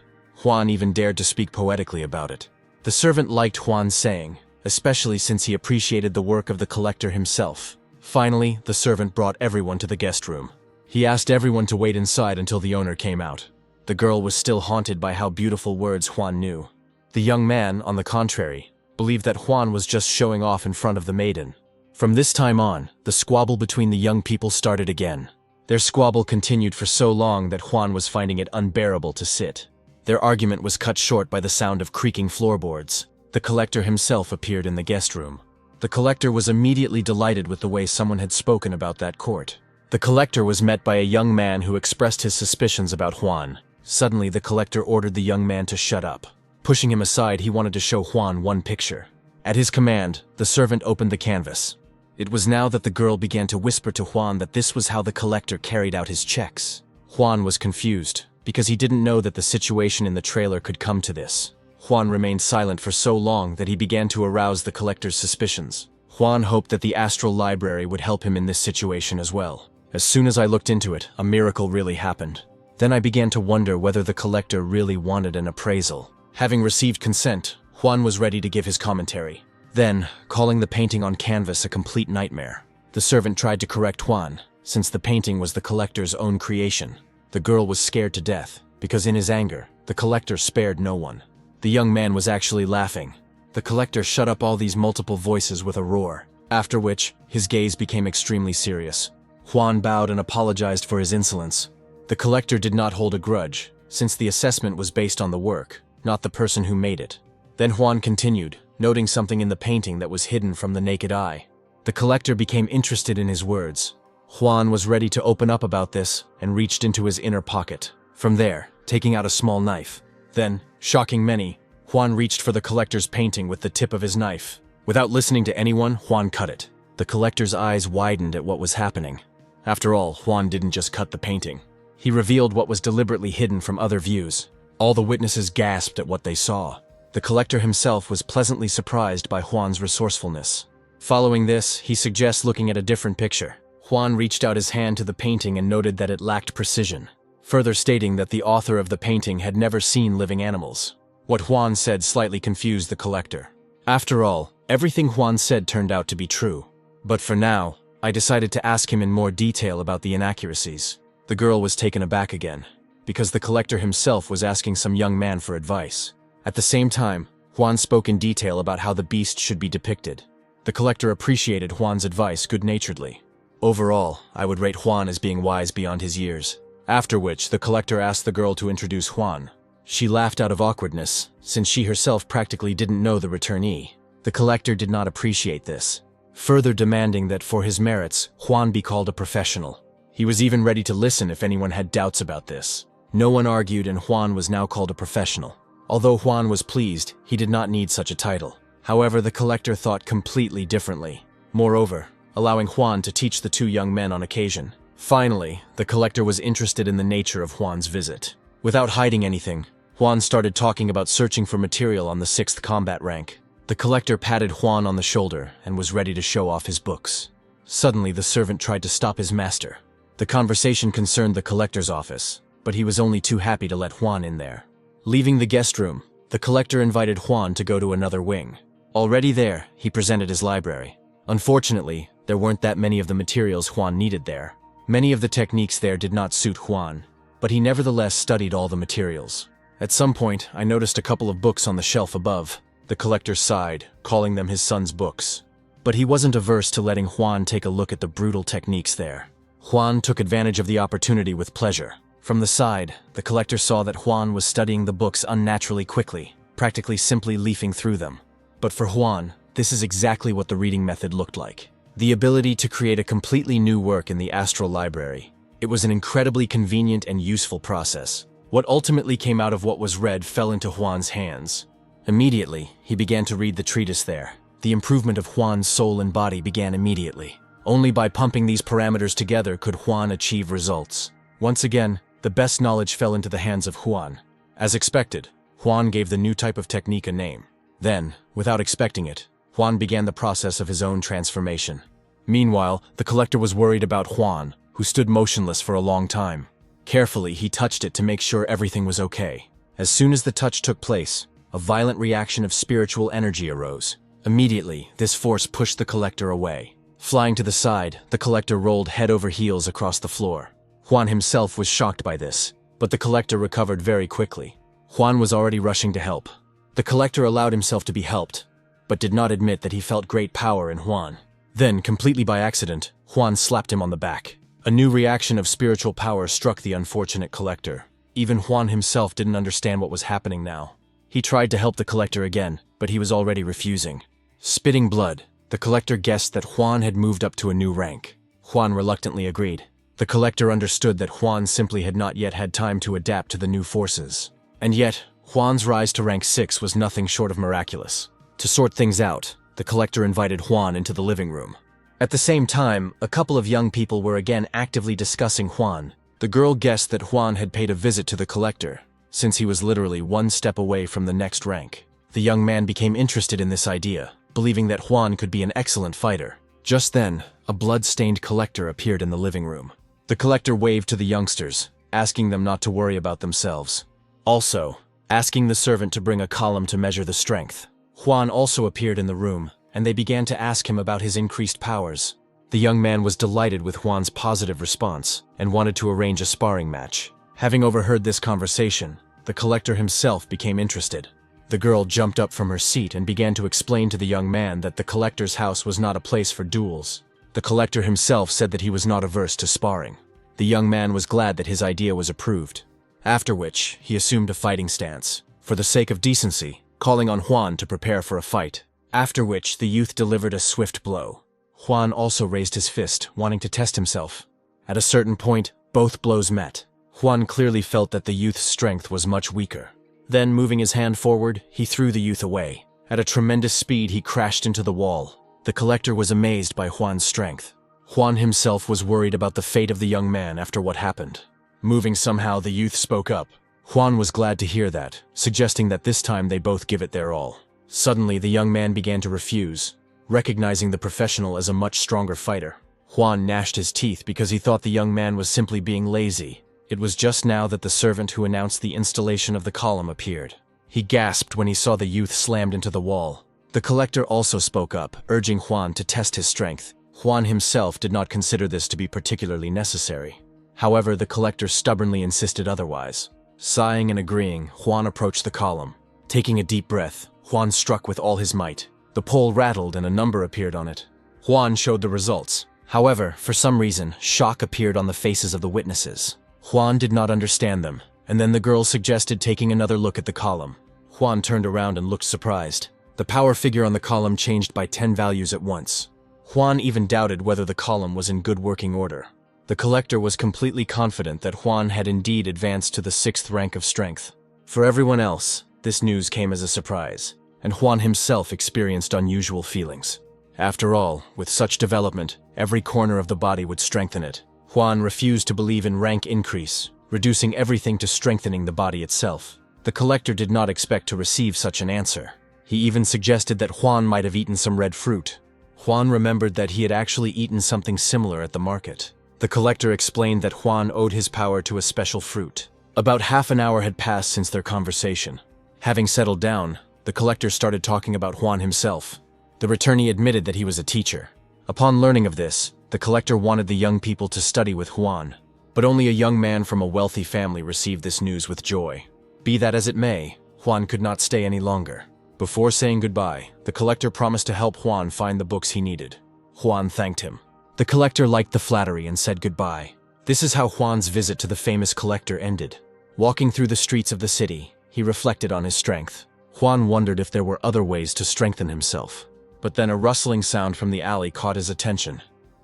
Juan even dared to speak poetically about it. The servant liked Juan's saying, especially since he appreciated the work of the collector himself. Finally, the servant brought everyone to the guest room. He asked everyone to wait inside until the owner came out. The girl was still haunted by how beautiful words Juan knew. The young man, on the contrary, believed that Juan was just showing off in front of the maiden. From this time on, the squabble between the young people started again. Their squabble continued for so long that Juan was finding it unbearable to sit. Their argument was cut short by the sound of creaking floorboards. The collector himself appeared in the guest room. The collector was immediately delighted with the way someone had spoken about that court. The collector was met by a young man who expressed his suspicions about Juan. Suddenly, the collector ordered the young man to shut up. Pushing him aside, he wanted to show Juan one picture. At his command, the servant opened the canvas. It was now that the girl began to whisper to Juan that this was how the collector carried out his checks. Juan was confused, because he didn't know that the situation in the trailer could come to this. Juan remained silent for so long that he began to arouse the collector's suspicions. Juan hoped that the astral library would help him in this situation as well. As soon as I looked into it, a miracle really happened. Then I began to wonder whether the collector really wanted an appraisal. Having received consent, Juan was ready to give his commentary. Then, calling the painting on canvas a complete nightmare, the servant tried to correct Juan, since the painting was the collector's own creation. The girl was scared to death, because in his anger, the collector spared no one. The young man was actually laughing. The collector shut up all these multiple voices with a roar, after which, his gaze became extremely serious. Juan bowed and apologized for his insolence. The collector did not hold a grudge, since the assessment was based on the work, not the person who made it. Then Juan continued, noting something in the painting that was hidden from the naked eye. The collector became interested in his words. Juan was ready to open up about this and reached into his inner pocket. From there, taking out a small knife. Then, shocking many, Juan reached for the collector's painting with the tip of his knife. Without listening to anyone, Juan cut it. The collector's eyes widened at what was happening. After all, Juan didn't just cut the painting. He revealed what was deliberately hidden from other views. All the witnesses gasped at what they saw. The collector himself was pleasantly surprised by Juan's resourcefulness. Following this, he suggests looking at a different picture. Juan reached out his hand to the painting and noted that it lacked precision, further stating that the author of the painting had never seen living animals. What Juan said slightly confused the collector. After all, everything Juan said turned out to be true. But for now, I decided to ask him in more detail about the inaccuracies. The girl was taken aback again, because the collector himself was asking some young man for advice. At the same time, Juan spoke in detail about how the beast should be depicted. The collector appreciated Juan's advice good-naturedly. Overall, I would rate Juan as being wise beyond his years. After which, the collector asked the girl to introduce Juan. She laughed out of awkwardness, since she herself practically didn't know the returnee. The collector did not appreciate this, further demanding that for his merits, Juan be called a professional. He was even ready to listen if anyone had doubts about this. No one argued, and Juan was now called a professional. Although Juan was pleased, he did not need such a title. However, the collector thought completely differently. Moreover, allowing Juan to teach the two young men on occasion. Finally, the collector was interested in the nature of Juan's visit. Without hiding anything, Juan started talking about searching for material on the 6th combat rank. The collector patted Juan on the shoulder and was ready to show off his books. Suddenly, the servant tried to stop his master. The conversation concerned the collector's office, but he was only too happy to let Juan in there. Leaving the guest room, the collector invited Juan to go to another wing. Already there, he presented his library. Unfortunately, there weren't that many of the materials Juan needed there. Many of the techniques there did not suit Juan, but he nevertheless studied all the materials. At some point, I noticed a couple of books on the shelf above. The collector sighed, calling them his son's books. But he wasn't averse to letting Juan take a look at the brutal techniques there. Juan took advantage of the opportunity with pleasure. From the side, the collector saw that Juan was studying the books unnaturally quickly, practically simply leafing through them. But for Juan, this is exactly what the reading method looked like. The ability to create a completely new work in the astral library. It was an incredibly convenient and useful process. What ultimately came out of what was read fell into Juan's hands. Immediately, he began to read the treatise there. The improvement of Juan's soul and body began immediately. Only by pumping these parameters together could Juan achieve results. Once again, the best knowledge fell into the hands of Juan. As expected, Juan gave the new type of technique a name. Then, without expecting it, Juan began the process of his own transformation. Meanwhile, the collector was worried about Juan, who stood motionless for a long time. Carefully, he touched it to make sure everything was okay. As soon as the touch took place, a violent reaction of spiritual energy arose. Immediately, this force pushed the collector away. Flying to the side, the collector rolled head over heels across the floor. Juan himself was shocked by this, but the collector recovered very quickly. Juan was already rushing to help. The collector allowed himself to be helped, but did not admit that he felt great power in Juan. Then, completely by accident, Juan slapped him on the back. A new reaction of spiritual power struck the unfortunate collector. Even Juan himself didn't understand what was happening now. He tried to help the collector again, but he was already refusing. Spitting blood, the collector guessed that Juan had moved up to a new rank. Juan reluctantly agreed. The collector understood that Juan simply had not yet had time to adapt to the new forces. And yet, Juan's rise to rank 6 was nothing short of miraculous. To sort things out, the collector invited Juan into the living room. At the same time, a couple of young people were again actively discussing Juan. The girl guessed that Juan had paid a visit to the collector, since he was literally one step away from the next rank. The young man became interested in this idea, believing that Juan could be an excellent fighter. Just then, a blood-stained collector appeared in the living room. The collector waved to the youngsters, asking them not to worry about themselves. Also, asking the servant to bring a column to measure the strength. Juan also appeared in the room, and they began to ask him about his increased powers. The young man was delighted with Juan's positive response and wanted to arrange a sparring match. Having overheard this conversation, the collector himself became interested. The girl jumped up from her seat and began to explain to the young man that the collector's house was not a place for duels. The collector himself said that he was not averse to sparring. The young man was glad that his idea was approved. After which, he assumed a fighting stance, for the sake of decency, calling on Juan to prepare for a fight. After which, the youth delivered a swift blow. Juan also raised his fist, wanting to test himself. At a certain point, both blows met. Juan clearly felt that the youth's strength was much weaker. Then, moving his hand forward, he threw the youth away. At a tremendous speed, he crashed into the wall. The collector was amazed by Juan's strength. Juan himself was worried about the fate of the young man after what happened. Moving somehow, the youth spoke up. Juan was glad to hear that, suggesting that this time they both give it their all. Suddenly, the young man began to refuse, recognizing the professional as a much stronger fighter. Juan gnashed his teeth because he thought the young man was simply being lazy. It was just now that the servant who announced the installation of the column appeared. He gasped when he saw the youth slammed into the wall. The collector also spoke up, urging Juan to test his strength. Juan himself did not consider this to be particularly necessary. However, the collector stubbornly insisted otherwise. Sighing and agreeing, Juan approached the column. Taking a deep breath, Juan struck with all his might. The pole rattled and a number appeared on it. Juan showed the results. However, for some reason, shock appeared on the faces of the witnesses. Juan did not understand them, and then the girl suggested taking another look at the column. Juan turned around and looked surprised. The power figure on the column changed by 10 values at once. Juan even doubted whether the column was in good working order. The collector was completely confident that Juan had indeed advanced to the 6th rank of strength. For everyone else, this news came as a surprise, and Juan himself experienced unusual feelings. After all, with such development, every corner of the body would strengthen it. Juan refused to believe in rank increase, reducing everything to strengthening the body itself. The collector did not expect to receive such an answer. He even suggested that Juan might have eaten some red fruit. Juan remembered that he had actually eaten something similar at the market. The collector explained that Juan owed his power to a special fruit. About half an hour had passed since their conversation. Having settled down, the collector started talking about Juan himself. The returnee admitted that he was a teacher. Upon learning of this, the collector wanted the young people to study with Juan. But only a young man from a wealthy family received this news with joy. Be that as it may, Juan could not stay any longer. Before saying goodbye, the collector promised to help Juan find the books he needed. Juan thanked him. The collector liked the flattery and said goodbye. This is how Juan's visit to the famous collector ended. Walking through the streets of the city, he reflected on his strength. Juan wondered if there were other ways to strengthen himself. But then a rustling sound from the alley caught his attention.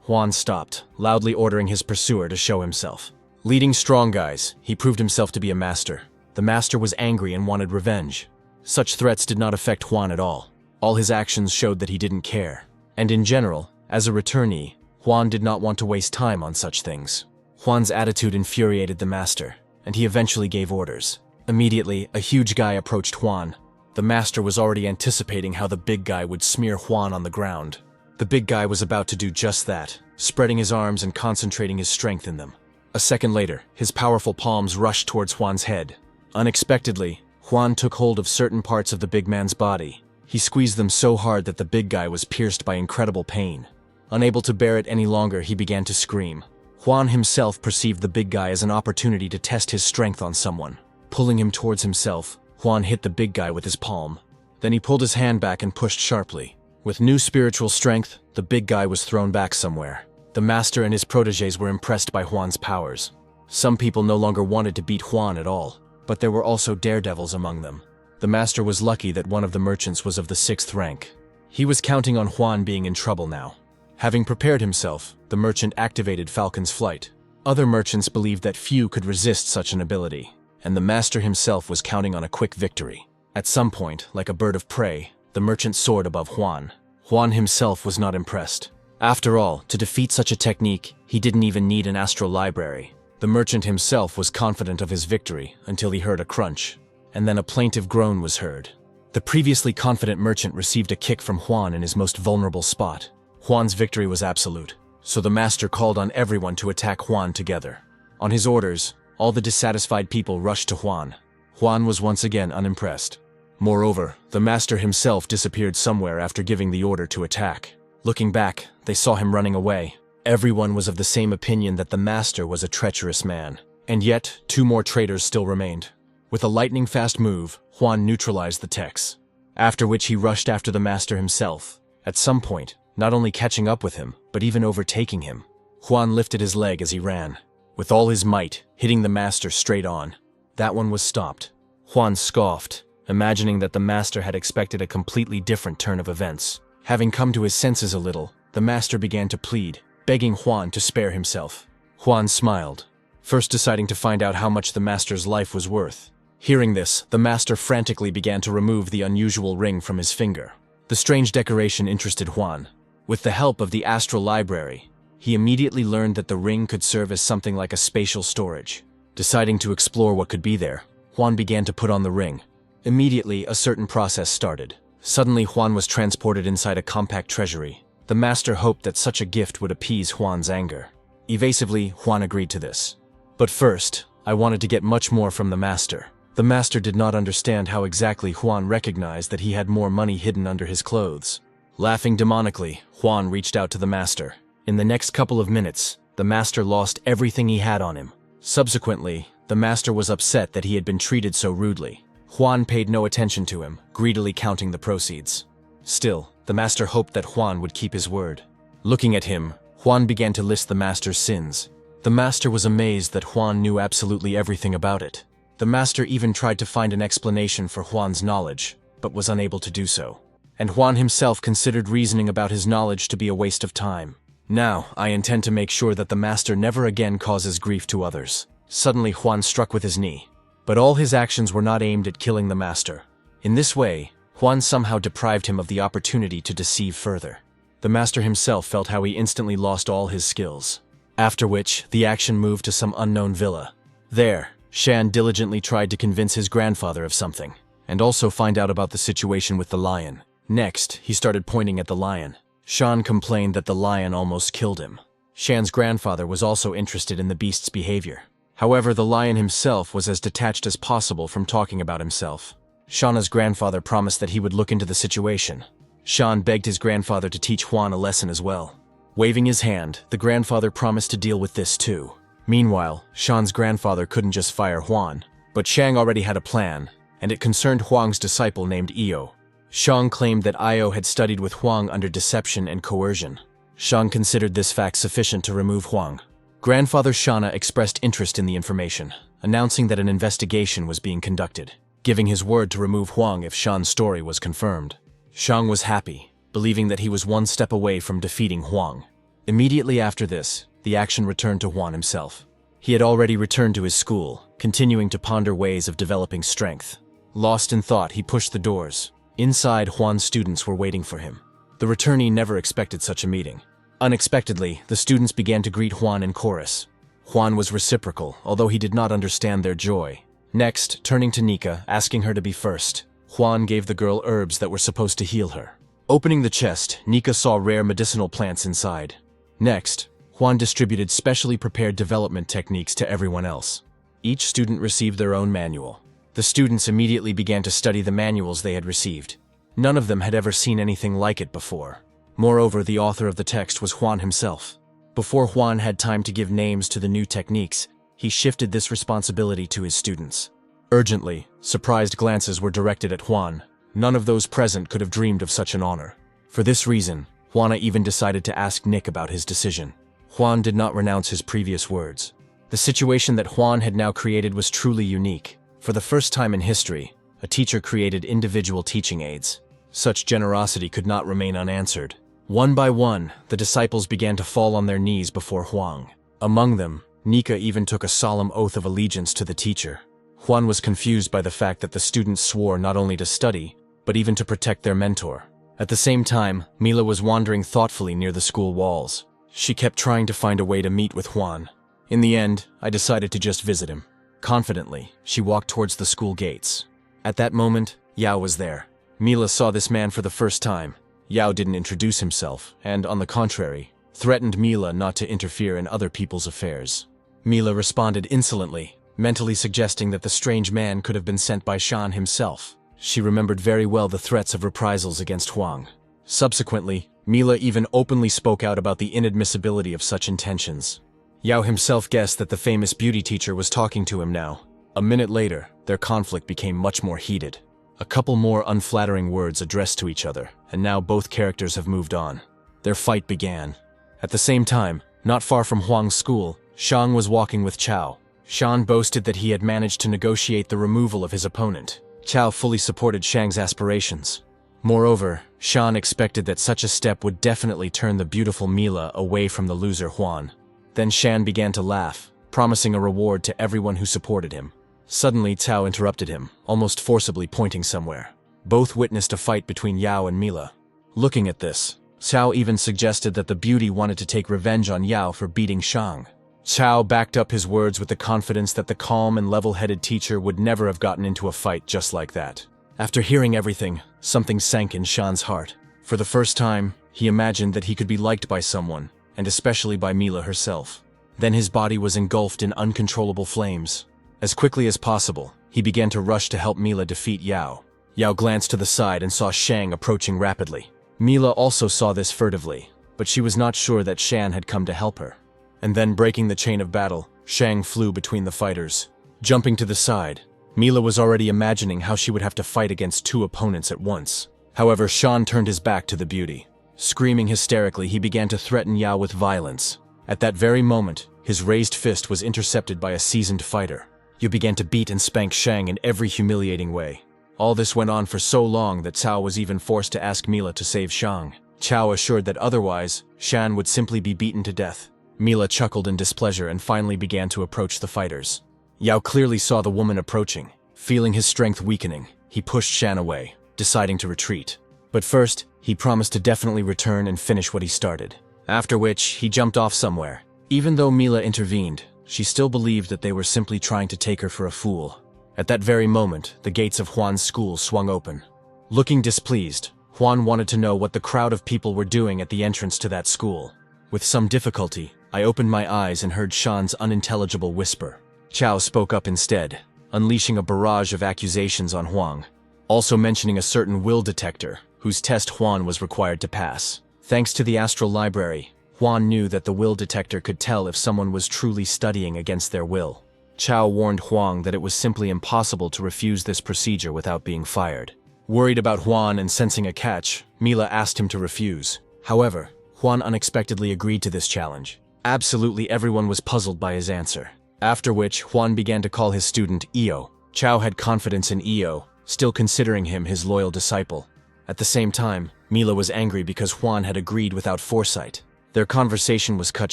Juan stopped, loudly ordering his pursuer to show himself. Leading strong guys, he proved himself to be a master. The master was angry and wanted revenge. Such threats did not affect Juan at all. All his actions showed that he didn't care. And in general, as a returnee, Juan did not want to waste time on such things. Juan's attitude infuriated the master, and he eventually gave orders. Immediately, a huge guy approached Juan. The master was already anticipating how the big guy would smear Juan on the ground. The big guy was about to do just that, spreading his arms and concentrating his strength in them. A second later, his powerful palms rushed towards Juan's head. Unexpectedly, Juan took hold of certain parts of the big man's body. He squeezed them so hard that the big guy was pierced by incredible pain. Unable to bear it any longer, he began to scream. Juan himself perceived the big guy as an opportunity to test his strength on someone. Pulling him towards himself, Juan hit the big guy with his palm. Then he pulled his hand back and pushed sharply. With new spiritual strength, the big guy was thrown back somewhere. The master and his protégés were impressed by Juan's powers. Some people no longer wanted to beat Juan at all, but there were also daredevils among them. The master was lucky that one of the merchants was of the 6th rank. He was counting on Juan being in trouble now. Having prepared himself, the merchant activated Falcon's flight. Other merchants believed that few could resist such an ability, and the master himself was counting on a quick victory. At some point, like a bird of prey, the merchant soared above Juan. Juan himself was not impressed. After all, to defeat such a technique, he didn't even need an astral library. The merchant himself was confident of his victory until he heard a crunch, and then a plaintive groan was heard. The previously confident merchant received a kick from Juan in his most vulnerable spot. Juan's victory was absolute, so the master called on everyone to attack Juan together. On his orders, all the dissatisfied people rushed to Juan. Juan was once again unimpressed. Moreover, the master himself disappeared somewhere after giving the order to attack. Looking back, they saw him running away. Everyone was of the same opinion that the master was a treacherous man. And yet, 2 more traitors still remained. With a lightning-fast move, Juan neutralized the techs, after which he rushed after the master himself. At some point, not only catching up with him, but even overtaking him. Juan lifted his leg as he ran, with all his might, hitting the master straight on. That one was stopped. Juan scoffed, imagining that the master had expected a completely different turn of events. Having come to his senses a little, the master began to plead, begging Huan to spare himself. Huan smiled, first deciding to find out how much the master's life was worth. Hearing this, the master frantically began to remove the unusual ring from his finger. The strange decoration interested Huan. With the help of the astral library, he immediately learned that the ring could serve as something like a spatial storage. Deciding to explore what could be there, Huan began to put on the ring. Immediately, a certain process started. Suddenly, Huan was transported inside a compact treasury. The master hoped that such a gift would appease Huan's anger. Evasively, Huan agreed to this. But first, I wanted to get much more from the master. The master did not understand how exactly Huan recognized that he had more money hidden under his clothes. Laughing demonically, Huan reached out to the master. In the next couple of minutes, the master lost everything he had on him. Subsequently, the master was upset that he had been treated so rudely. Huan paid no attention to him, greedily counting the proceeds. Still, the master hoped that Huan would keep his word. Looking at him, Huan began to list the master's sins. The master was amazed that Huan knew absolutely everything about it. The master even tried to find an explanation for Huan's knowledge, but was unable to do so. And Huan himself considered reasoning about his knowledge to be a waste of time. Now, I intend to make sure that the master never again causes grief to others. Suddenly, Huan struck with his knee. But all his actions were not aimed at killing the master. In this way, Huan somehow deprived him of the opportunity to deceive further. The master himself felt how he instantly lost all his skills. After which, the action moved to some unknown villa. There, Shan diligently tried to convince his grandfather of something, and also find out about the situation with the lion. Next, he started pointing at the lion. Shan complained that the lion almost killed him. Shan's grandfather was also interested in the beast's behavior. However, the lion himself was as detached as possible from talking about himself. Shana's grandfather promised that he would look into the situation. Shan begged his grandfather to teach Huan a lesson as well. Waving his hand, the grandfather promised to deal with this too. Meanwhile, Shan's grandfather couldn't just fire Huan, but Shang already had a plan, and it concerned Huang's disciple named Io. Shang claimed that Io had studied with Huang under deception and coercion. Shang considered this fact sufficient to remove Huang. Grandfather Shana expressed interest in the information, announcing that an investigation was being conducted, giving his word to remove Huang if Shan's story was confirmed. Shang was happy, believing that he was one step away from defeating Huang. Immediately after this, the action returned to Huan himself. He had already returned to his school, continuing to ponder ways of developing strength. Lost in thought, he pushed the doors. Inside, Huan's students were waiting for him. The returnee never expected such a meeting. Unexpectedly, the students began to greet Huan in chorus. Huan was reciprocal, although he did not understand their joy. Next, turning to Nika, asking her to be first, Huan gave the girl herbs that were supposed to heal her. Opening the chest, Nika saw rare medicinal plants inside. Next, Huan distributed specially prepared development techniques to everyone else. Each student received their own manual. The students immediately began to study the manuals they had received. None of them had ever seen anything like it before. Moreover, the author of the text was Huan himself. Before Huan had time to give names to the new techniques, he shifted this responsibility to his students. Urgently, surprised glances were directed at Huan. None of those present could have dreamed of such an honor. For this reason, Huana even decided to ask Nick about his decision. Huan did not renounce his previous words. The situation that Huan had now created was truly unique. For the first time in history, a teacher created individual teaching aids. Such generosity could not remain unanswered. One by one, the disciples began to fall on their knees before Huang. Among them, Nika even took a solemn oath of allegiance to the teacher. Huan was confused by the fact that the students swore not only to study, but even to protect their mentor. At the same time, Mila was wandering thoughtfully near the school walls. She kept trying to find a way to meet with Huan. In the end, I decided to just visit him. Confidently, she walked towards the school gates. At that moment, Yao was there. Mila saw this man for the first time. Yao didn't introduce himself, and, on the contrary, threatened Mila not to interfere in other people's affairs. Mila responded insolently, mentally suggesting that the strange man could have been sent by Shan himself. She remembered very well the threats of reprisals against Huang. Subsequently, Mila even openly spoke out about the inadmissibility of such intentions. Yao himself guessed that the famous beauty teacher was talking to him now. A minute later, their conflict became much more heated. A couple more unflattering words addressed to each other, and now both characters have moved on. Their fight began. At the same time, not far from Huang's school, Shang was walking with Chao. Shan boasted that he had managed to negotiate the removal of his opponent. Chao fully supported Shang's aspirations. Moreover, Shan expected that such a step would definitely turn the beautiful Mila away from the loser Huan. Then Shan began to laugh, promising a reward to everyone who supported him. Suddenly, Cao interrupted him, almost forcibly pointing somewhere. Both witnessed a fight between Yao and Mila. Looking at this, Cao even suggested that the beauty wanted to take revenge on Yao for beating Shang. Cao backed up his words with the confidence that the calm and level-headed teacher would never have gotten into a fight just like that. After hearing everything, something sank in Shan's heart. For the first time, he imagined that he could be liked by someone, and especially by Mila herself. Then his body was engulfed in uncontrollable flames. As quickly as possible, he began to rush to help Mila defeat Yao. Yao glanced to the side and saw Shang approaching rapidly. Mila also saw this furtively, but she was not sure that Shan had come to help her. And then, breaking the chain of battle, Shang flew between the fighters. Jumping to the side, Mila was already imagining how she would have to fight against two opponents at once. However, Shan turned his back to the beauty. Screaming hysterically, he began to threaten Yao with violence. At that very moment, his raised fist was intercepted by a seasoned fighter. Yu began to beat and spank Shang in every humiliating way. All this went on for so long that Cao was even forced to ask Mila to save Shang. Cao assured that otherwise, Shan would simply be beaten to death. Mila chuckled in displeasure and finally began to approach the fighters. Yao clearly saw the woman approaching. Feeling his strength weakening, he pushed Shan away, deciding to retreat. But first, he promised to definitely return and finish what he started. After which, he jumped off somewhere. Even though Mila intervened, she still believed that they were simply trying to take her for a fool. At that very moment, the gates of Huan's school swung open. Looking displeased, Huan wanted to know what the crowd of people were doing at the entrance to that school. With some difficulty, I opened my eyes and heard Shan's unintelligible whisper. Cao spoke up instead, unleashing a barrage of accusations on Huang, also mentioning a certain will detector, whose test Huan was required to pass. Thanks to the astral library, Huan knew that the will detector could tell if someone was truly studying against their will. Cao warned Huang that it was simply impossible to refuse this procedure without being fired. Worried about Huan and sensing a catch, Mila asked him to refuse. However, Huan unexpectedly agreed to this challenge. Absolutely everyone was puzzled by his answer. After which, Huan began to call his student Io. Cao had confidence in Io, still considering him his loyal disciple. At the same time, Mila was angry because Huan had agreed without foresight. Their conversation was cut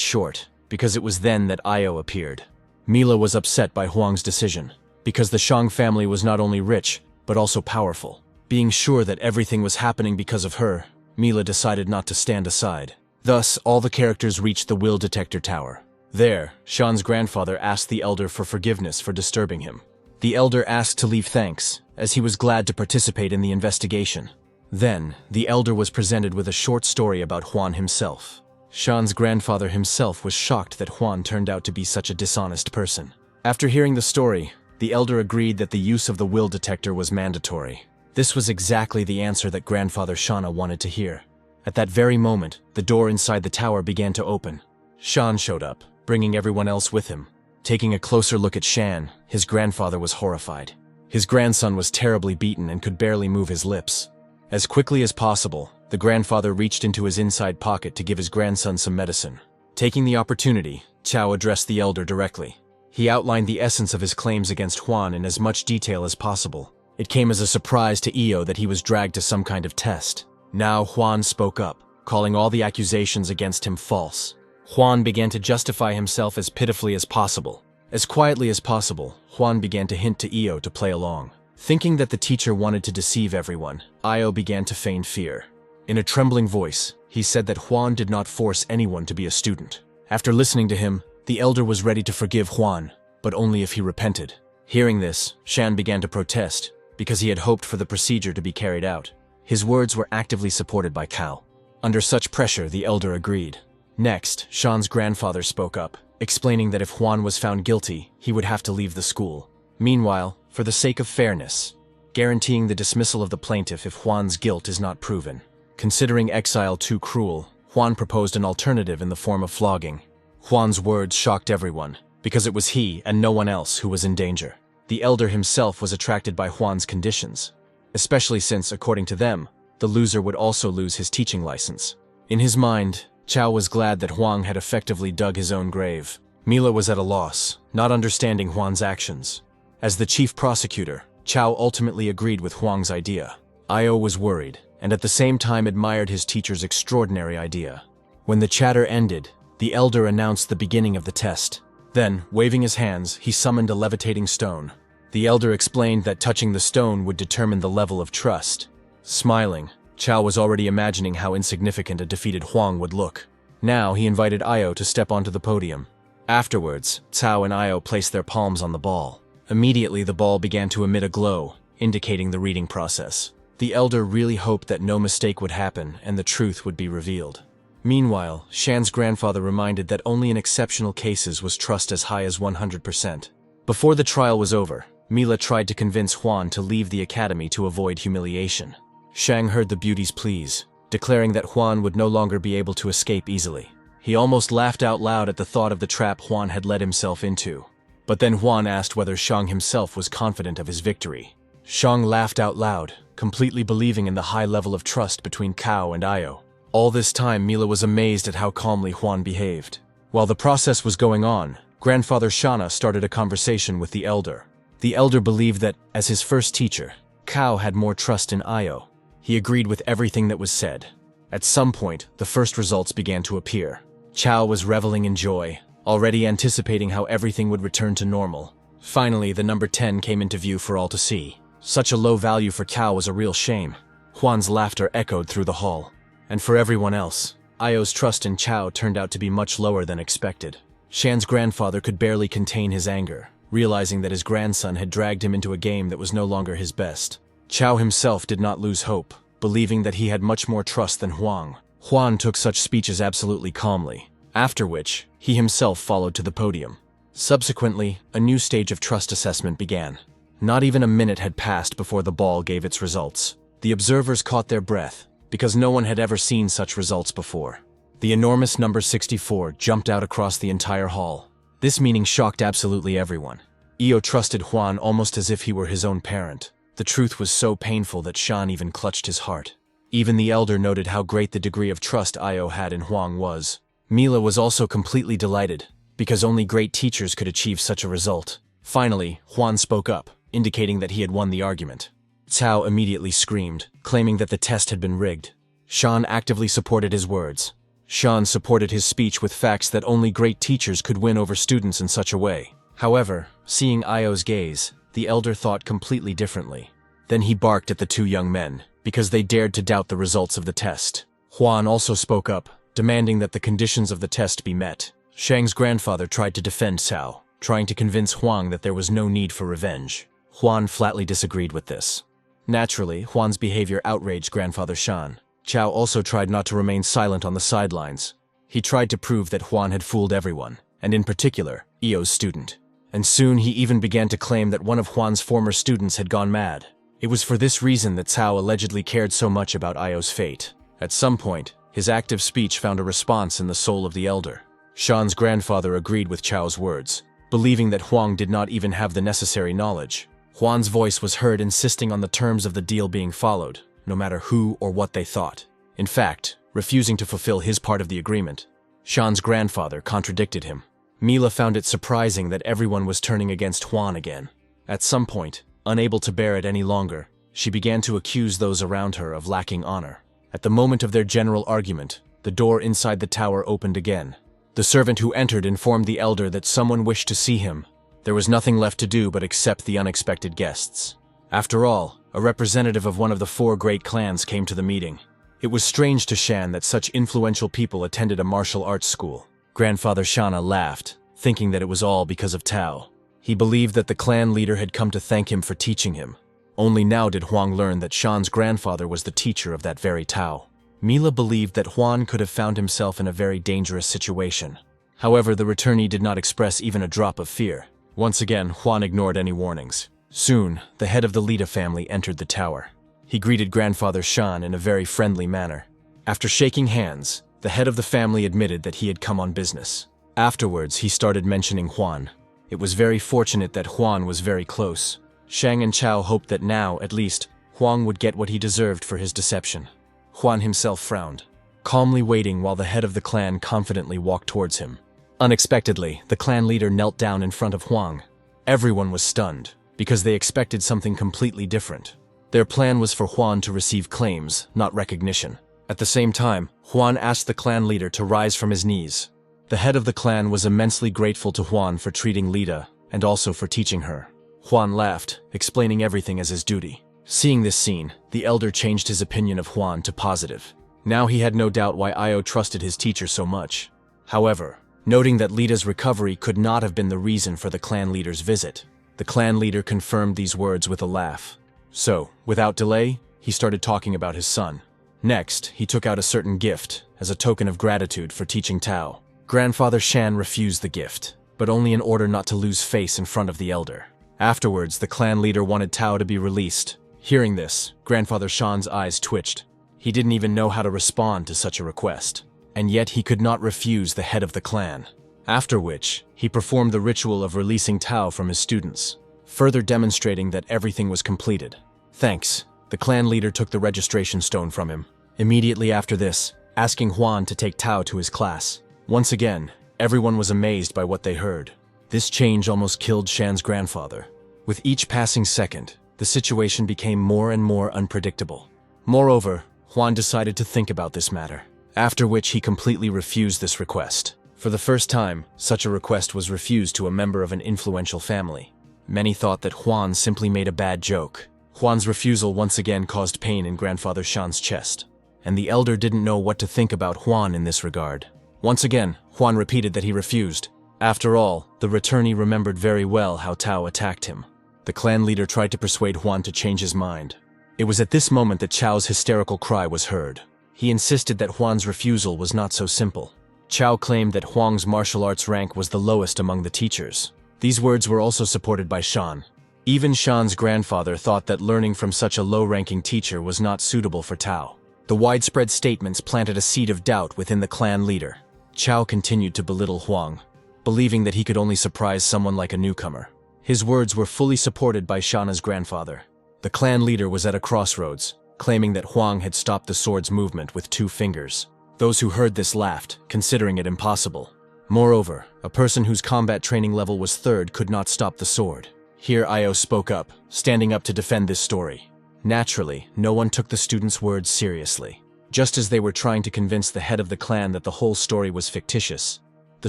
short, because it was then that Io appeared. Mila was upset by Huang's decision, because the Shang family was not only rich, but also powerful. Being sure that everything was happening because of her, Mila decided not to stand aside. Thus, all the characters reached the will detector tower. There, Shan's grandfather asked the elder for forgiveness for disturbing him. The elder asked to leave thanks, as he was glad to participate in the investigation. Then, the elder was presented with a short story about Huan himself. Shan's grandfather himself was shocked that Huan turned out to be such a dishonest person. After hearing the story, the elder agreed that the use of the will detector was mandatory. This was exactly the answer that Grandfather Shana wanted to hear. At that very moment, the door inside the tower began to open. Shan showed up, bringing everyone else with him. Taking a closer look at Shan, his grandfather was horrified. His grandson was terribly beaten and could barely move his lips. As quickly as possible, the grandfather reached into his inside pocket to give his grandson some medicine. Taking the opportunity, Cao addressed the elder directly. He outlined the essence of his claims against Huan in as much detail as possible. It came as a surprise to Io that he was dragged to some kind of test. Now Huan spoke up, calling all the accusations against him false. Huan began to justify himself as pitifully as possible. As quietly as possible, Huan began to hint to Io to play along. Thinking that the teacher wanted to deceive everyone, Io began to feign fear. In a trembling voice, he said that Huan did not force anyone to be a student. After listening to him, the elder was ready to forgive Huan, but only if he repented. Hearing this, Shan began to protest, because he had hoped for the procedure to be carried out. His words were actively supported by Cao. Under such pressure, the elder agreed. Next, Shan's grandfather spoke up, explaining that if Huan was found guilty, he would have to leave the school. Meanwhile, for the sake of fairness, guaranteeing the dismissal of the plaintiff if Huan's guilt is not proven. Considering exile too cruel, Huan proposed an alternative in the form of flogging. Huan's words shocked everyone, because it was he and no one else who was in danger. The elder himself was attracted by Huan's conditions, especially since, according to them, the loser would also lose his teaching license. In his mind, Cao was glad that Huang had effectively dug his own grave. Mila was at a loss, not understanding Huan's actions. As the chief prosecutor, Cao ultimately agreed with Huang's idea. Io was worried, and at the same time admired his teacher's extraordinary idea. When the chatter ended, the elder announced the beginning of the test. Then, waving his hands, he summoned a levitating stone. The elder explained that touching the stone would determine the level of trust. Smiling, Chao was already imagining how insignificant a defeated Huang would look. Now he invited Io to step onto the podium. Afterwards, Cao and Io placed their palms on the ball. Immediately the ball began to emit a glow, indicating the reading process. The elder really hoped that no mistake would happen and the truth would be revealed. Meanwhile, Shan's grandfather reminded that only in exceptional cases was trust as high as 100%. Before the trial was over, Mila tried to convince Huan to leave the academy to avoid humiliation. Shang heard the beauty's pleas, declaring that Huan would no longer be able to escape easily. He almost laughed out loud at the thought of the trap Huan had led himself into. But then Huan asked whether Shang himself was confident of his victory. Shang laughed out loud, completely believing in the high level of trust between Cao and Io. All this time, Mila was amazed at how calmly Huan behaved. While the process was going on, Grandfather Shana started a conversation with the elder. The elder believed that, as his first teacher, Cao had more trust in Io. He agreed with everything that was said. At some point, the first results began to appear. Cao was reveling in joy, already anticipating how everything would return to normal. Finally, the number 10 came into view for all to see. Such a low value for Cao was a real shame. Huan's laughter echoed through the hall. And for everyone else, Io's trust in Cao turned out to be much lower than expected. Shan's grandfather could barely contain his anger, realizing that his grandson had dragged him into a game that was no longer his best. Cao himself did not lose hope, believing that he had much more trust than Huang. Huan took such speeches absolutely calmly, after which, he himself followed to the podium. Subsequently, a new stage of trust assessment began. Not even a minute had passed before the ball gave its results. The observers caught their breath, because no one had ever seen such results before. The enormous number 64 jumped out across the entire hall. This meaning shocked absolutely everyone. Io trusted Huan almost as if he were his own parent. The truth was so painful that Shan even clutched his heart. Even the elder noted how great the degree of trust Io had in Huang was. Mila was also completely delighted, because only great teachers could achieve such a result. Finally, Huan spoke up, indicating that he had won the argument. Cao immediately screamed, claiming that the test had been rigged. Shan actively supported his words. Shan supported his speech with facts that only great teachers could win over students in such a way. However, seeing Io's gaze, the elder thought completely differently. Then he barked at the two young men, because they dared to doubt the results of the test. Huan also spoke up, demanding that the conditions of the test be met. Shang's grandfather tried to defend Cao, trying to convince Huang that there was no need for revenge. Huan flatly disagreed with this. Naturally, Huan's behavior outraged Grandfather Shan. Cao also tried not to remain silent on the sidelines. He tried to prove that Huan had fooled everyone, and in particular, Io's student. And soon he even began to claim that one of Huan's former students had gone mad. It was for this reason that Cao allegedly cared so much about Io's fate. At some point, his active speech found a response in the soul of the elder. Shan's grandfather agreed with Cao's words, believing that Huang did not even have the necessary knowledge. Huan's voice was heard insisting on the terms of the deal being followed, no matter who or what they thought. In fact, refusing to fulfill his part of the agreement. Shan's grandfather contradicted him. Mila found it surprising that everyone was turning against Huan again. At some point, unable to bear it any longer, she began to accuse those around her of lacking honor. At the moment of their general argument, the door inside the tower opened again. The servant who entered informed the elder that someone wished to see him. There was nothing left to do but accept the unexpected guests. After all, a representative of one of the 4 great clans came to the meeting. It was strange to Shan that such influential people attended a martial arts school. Grandfather Shana laughed, thinking that it was all because of Tao. He believed that the clan leader had come to thank him for teaching him. Only now did Huang learn that Shan's grandfather was the teacher of that very Tao. Mila believed that Huan could have found himself in a very dangerous situation. However, the returnee did not express even a drop of fear. Once again, Huan ignored any warnings. Soon, the head of the Lida family entered the tower. He greeted Grandfather Shan in a very friendly manner. After shaking hands, the head of the family admitted that he had come on business. Afterwards, he started mentioning Huan. It was very fortunate that Huan was very close. Shang and Cao hoped that now, at least, Huang would get what he deserved for his deception. Huan himself frowned, calmly waiting while the head of the clan confidently walked towards him. Unexpectedly, the clan leader knelt down in front of Huang. Everyone was stunned, because they expected something completely different. Their plan was for Juan to receive claims, not recognition. At the same time, Juan asked the clan leader to rise from his knees. The head of the clan was immensely grateful to Juan for treating Lita, and also for teaching her. Juan laughed, explaining everything as his duty. Seeing this scene, the elder changed his opinion of Juan to positive. Now he had no doubt why Io trusted his teacher so much. However, noting that Lita's recovery could not have been the reason for the clan leader's visit, the clan leader confirmed these words with a laugh. So, without delay, he started talking about his son. Next, he took out a certain gift, as a token of gratitude for teaching Tao. Grandfather Shan refused the gift, but only in order not to lose face in front of the elder. Afterwards, the clan leader wanted Tao to be released. Hearing this, Grandfather Shan's eyes twitched. He didn't even know how to respond to such a request. And yet he could not refuse the head of the clan. After which, he performed the ritual of releasing Tao from his students, further demonstrating that everything was completed. Thanks. The clan leader took the registration stone from him. Immediately after this, asking Juan to take Tao to his class. Once again, everyone was amazed by what they heard. This change almost killed Shan's grandfather. With each passing second, the situation became more and more unpredictable. Moreover, Juan decided to think about this matter, after which he completely refused this request. For the first time, such a request was refused to a member of an influential family. Many thought that Juan simply made a bad joke. Juan's refusal once again caused pain in Grandfather Shan's chest, and the elder didn't know what to think about Juan in this regard. Once again, Juan repeated that he refused. After all, the returnee remembered very well how Tao attacked him. The clan leader tried to persuade Juan to change his mind. It was at this moment that Chao's hysterical cry was heard. He insisted that Juan's refusal was not so simple. Chao claimed that Huang's martial arts rank was the lowest among the teachers. These words were also supported by Shan. Even Shan's grandfather thought that learning from such a low-ranking teacher was not suitable for Tao. The widespread statements planted a seed of doubt within the clan leader. Chao continued to belittle Huang, believing that he could only surprise someone like a newcomer. His words were fully supported by Shana's grandfather. The clan leader was at a crossroads, claiming that Huang had stopped the sword's movement with 2 fingers. Those who heard this laughed, considering it impossible. Moreover, a person whose combat training level was 3rd could not stop the sword. Here Io spoke up, standing up to defend this story. Naturally, no one took the student's words seriously. Just as they were trying to convince the head of the clan that the whole story was fictitious, the